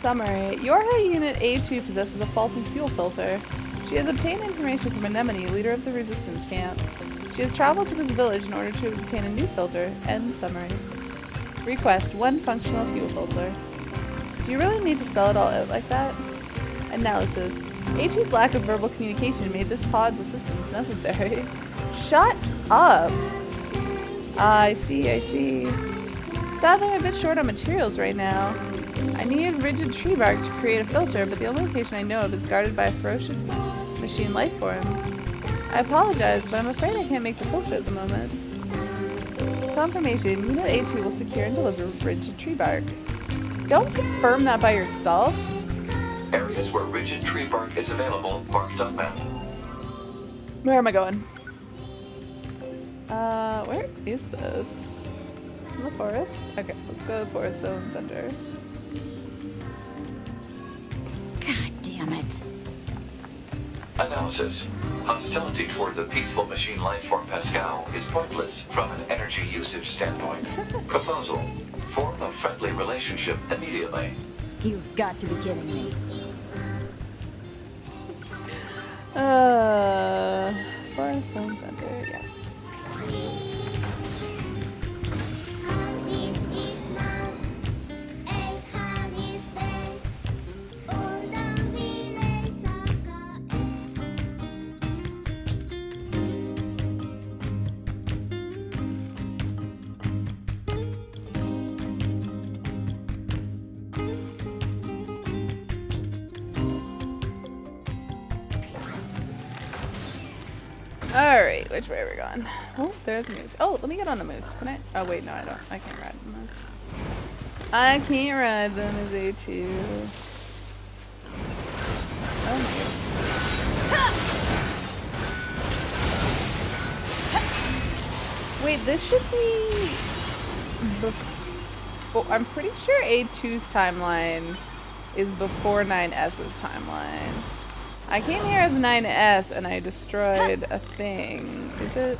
S1: Summary. Yorha Unit A2 possesses a faulty fuel filter. She has obtained information from Anemone, leader of the resistance camp. She has traveled to this village in order to obtain a new filter. End summary. Request 1 functional fuel filter. Do you really need to spell it all out like that? Analysis. A2's lack of verbal communication made this pod's assistance necessary. Shut up! I see. Sadly, I'm a bit short on materials right now. I need rigid tree bark to create a filter, but the only location I know of is guarded by ferocious machine life forms. I apologize, but I'm afraid I can't make the filter at the moment. Confirmation. Unit A2 will secure and deliver rigid tree bark. Don't confirm that by yourself.
S2: Areas where rigid tree bark is available marked on map.
S1: Where am I going? Where is this? In the forest? Okay, let's go to the forest zone center.
S3: God damn it.
S2: Analysis. Hostility toward the peaceful machine lifeform Pascal is pointless from an energy usage standpoint. Proposal. Form a friendly relationship immediately.
S3: You've got to be kidding me.
S1: Forest zone center, yes. Alright, which way are we going? Oh, there's a moose. Oh, let me get on the moose. Can I? Oh, wait, no, I don't. I can't ride the moose. I can't ride them as A2. Oh my god. Wait, this should be before. I'm pretty sure A2's timeline is before 9S's timeline. I came here as 9S and I destroyed a thing. Is it?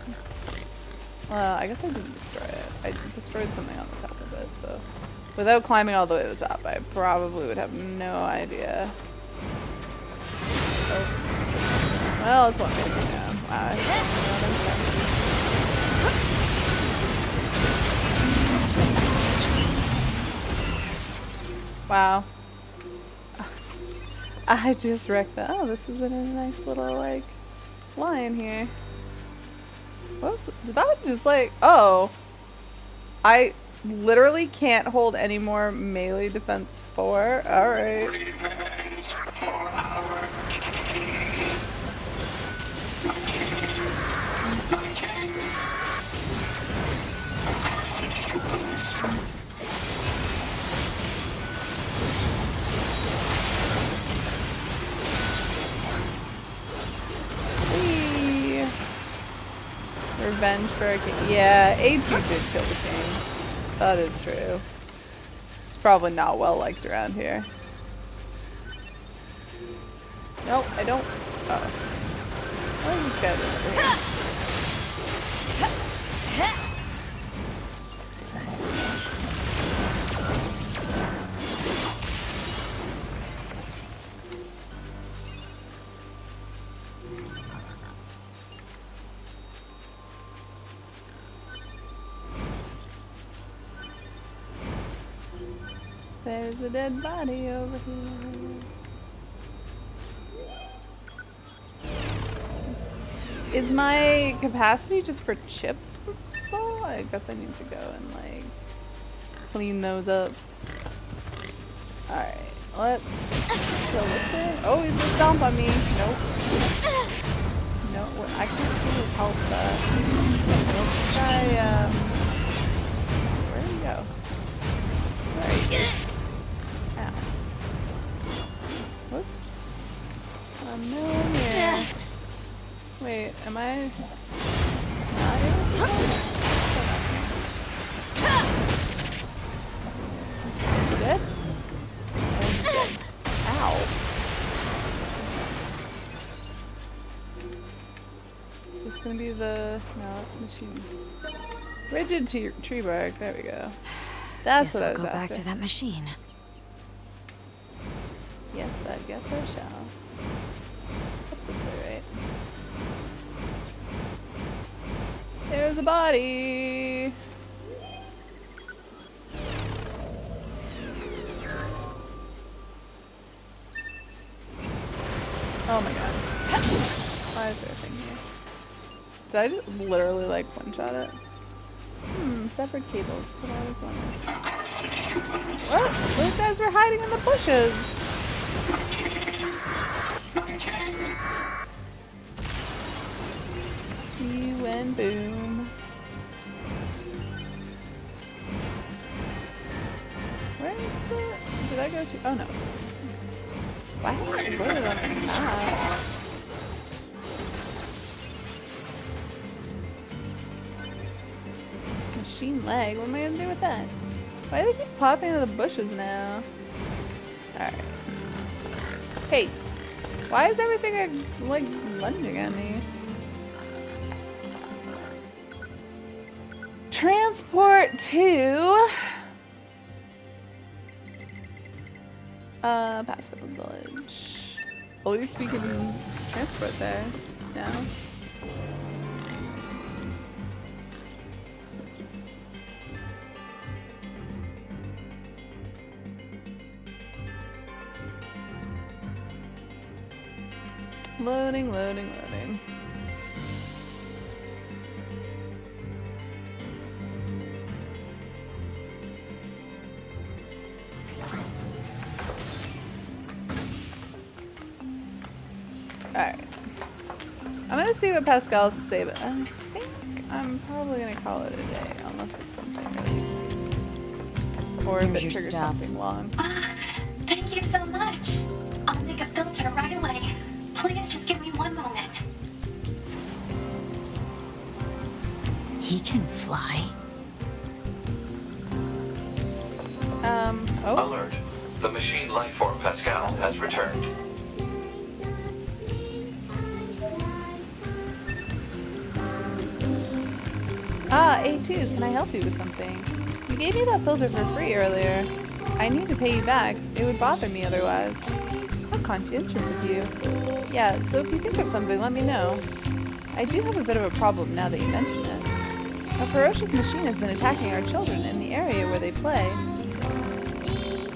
S1: Well, I guess I didn't destroy it. I destroyed something on the top of it, so. Without climbing all the way to the top, I probably would have no idea. Oh. Well, it's one thing, yeah. Wow, I don't know. Wow. I just wrecked that. Oh, this is in a nice little, like, line here. What? Did that just, like, oh. I literally can't hold any more melee defense 4. Alright. Revenge for a king. Yeah, A2 did kill the king. That is true. It's probably not well liked around here. Nope, I don't. Oh. What is this guy doing over here? There's a dead body over here. Is my capacity just for chips full? I guess I need to go and like clean those up. Alright, let's kill this thing. Oh, he's gonna stomp on me. Nope. No, I can't see his health stuff. Let's try, where did he go? There he is. Ow. Whoops. No one here. Wait, am I not able to go? Is he dead? Oh, he's dead. Ow. Is this gonna be the... No, it's machine. Rigid tree bark. There we go. That's what I was
S3: Guess I'll go back
S1: after.
S3: to that machine.
S1: Yes, I guess I shall. Up this way, right? There's a body! Oh my god. Why is there a thing here? Did I just literally like one-shot it? Severed cables. That's what I was wondering. What? Those guys were hiding in the bushes! You and boom. Where is the... Did I go to... Oh no. Why have I put it on the map? Machine leg? What am I gonna do with that? Why do they keep popping out of the bushes now? Alright. Hey! Why is everything like lunging at me? Transport to Pascal's Village. At least we can transport there now. Loading, loading, loading. Alright. I'm gonna see what Pascal has to say, but I think I'm probably gonna call it a day, unless it's something really, or if it
S3: Here's your
S1: triggers
S3: stuff.
S1: something long.
S4: Thank you so much. I'll make a filter right away. Please just give me one moment.
S3: He can fly.
S1: Oh,
S2: Alert. The machine lifeform Pascal has returned.
S1: A2, can I help you with something? You gave me that filter for free earlier. I need to pay you back. It would bother me otherwise. How conscientious of you. Yeah, so if you think of something, let me know. I do have a bit of a problem now that you mention it. A ferocious machine has been attacking our children in the area where they play.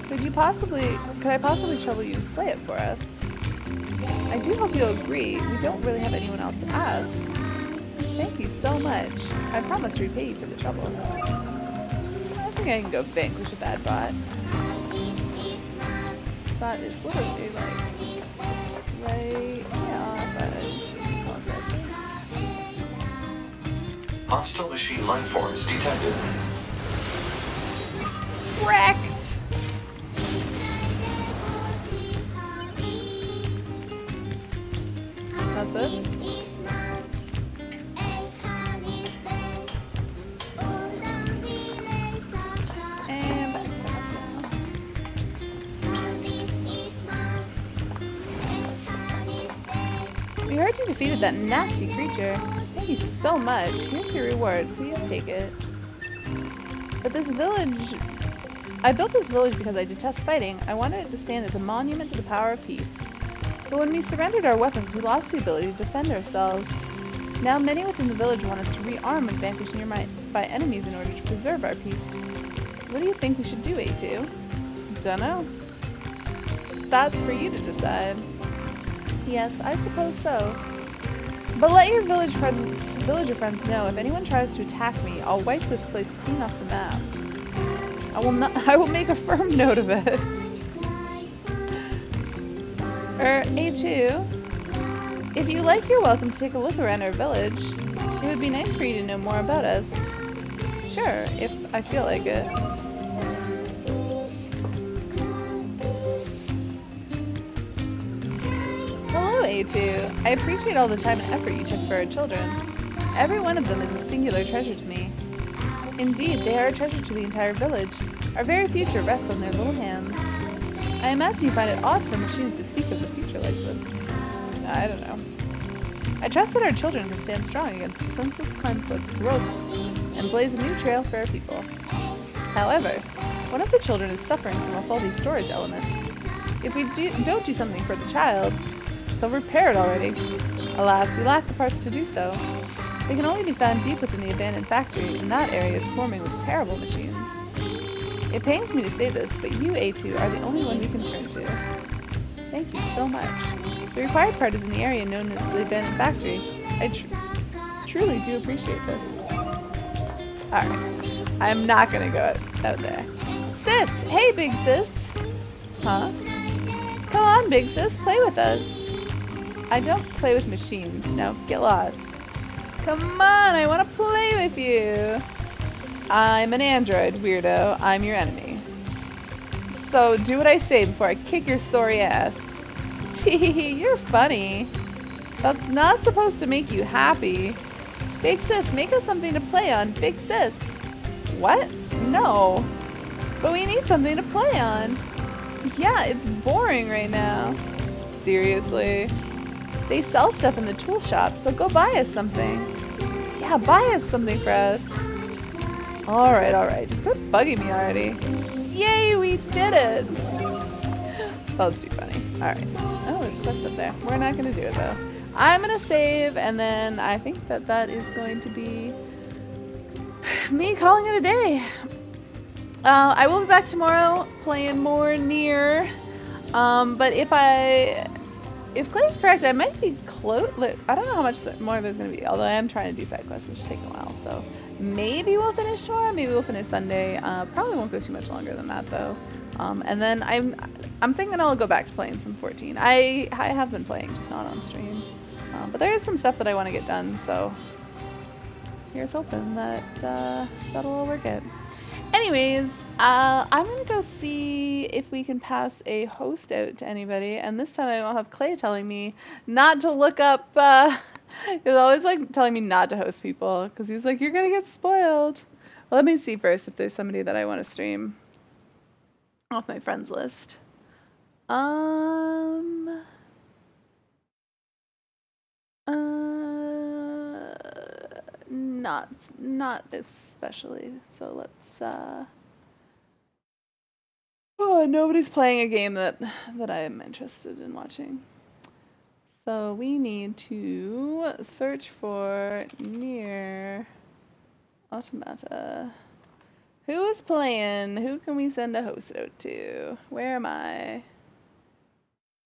S1: Could I possibly trouble you to slay it for us? I do hope you'll agree. We don't really have anyone else to ask. Thank you so much. I promise to repay you for the trouble. I think I can go vanquish a bad bot. Bot is literally like right
S2: Hostile machine lifeforms detected.
S1: wrecked. That's it. And back to us now. We heard you defeated that nasty creature. Thank you so much. Here's your reward. Please take it. But this village... I built this village because I detest fighting. I wanted it to stand as a monument to the power of peace. But when we surrendered our weapons, we lost the ability to defend ourselves. Now many within the village want us to rearm and vanquish nearby enemies in order to preserve our peace. What do you think we should do, A2? Dunno. That's for you to decide. Yes, I suppose so. But let your villager friends know if anyone tries to attack me, I'll wipe this place clean off the map. I will make a firm note of it. A2, if you like, you're welcome to take a look around our village. It would be nice for you to know more about us. Sure, if I feel like it. Hello, A2. I appreciate all the time and effort you took for our children. Every one of them is a singular treasure to me. Indeed, they are a treasure to the entire village. Our very future rests on their little hands. I imagine you find it odd for machines to speak of the future like this. I don't know. I trust that our children can stand strong against the senseless conflicts world and blaze a new trail for our people. However, one of the children is suffering from a faulty storage element. If we don't do something for the child, they'll repair it already. Alas, we lack the parts to do so. They can only be found deep within the abandoned factory, and that area is swarming with terrible machines. It pains me to say this, but you, A2, are the only one we can turn to. Thank you so much. The required part is in the area known as the abandoned factory. I truly do appreciate this. Alright. I'm not gonna go out there. Sis! Hey, big sis! Huh? Come on, big sis, play with us. I don't play with machines. Now, get lost. Come on, I want to play with you. I'm an android, weirdo. I'm your enemy. So do what I say before I kick your sorry ass. Tee, you're funny. That's not supposed to make you happy. Big sis, make us something to play on. Big sis. What? No. But we need something to play on. Yeah, it's boring right now. Seriously. They sell stuff in the tool shop, so go buy us something. Yeah, buy us something for us. Alright. Just quit bugging me already. Yay, we did it! That's too funny. Alright. Oh, there's a quest up there. We're not going to do it, though. I'm going to save, and then I think that is going to be me calling it a day. I will be back tomorrow playing more Nier. But if Clay's correct, I might be close. I don't know how much more there's going to be, although I am trying to do side quests, which is taking a while. So maybe we'll finish tomorrow, maybe we'll finish Sunday. Probably won't go too much longer than that, though. And then I'm thinking I'll go back to playing some 14. I have been playing, just not on stream. But there is some stuff that I want to get done, so here's hoping that that'll all work out. Anyways, I'm gonna go see if we can pass a host out to anybody, and this time I won't have Clay telling me not to look up. He's always like telling me not to host people because he's like, you're gonna get spoiled. Well, let me see first if there's somebody that I want to stream off my friends list. Not especially. So let's oh, nobody's playing a game that I am interested in watching. So we need to search for Nier Automata. Who is playing? Who can we send a host out to? Where am I?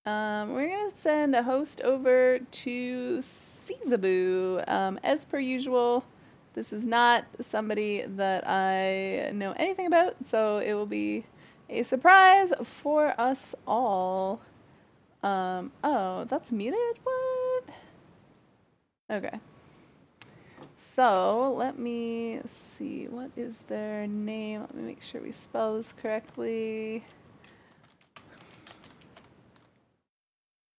S1: We're gonna send a host over to Caesaboo. As per usual, this is not somebody that I know anything about, so it will be a surprise for us all. Oh, that's muted? What? Okay. So, let me see. What is their name? Let me make sure we spell this correctly.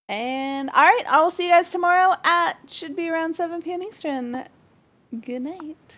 S1: And, alright, I will see you guys tomorrow at, should be around 7 p.m. Eastern. Good night.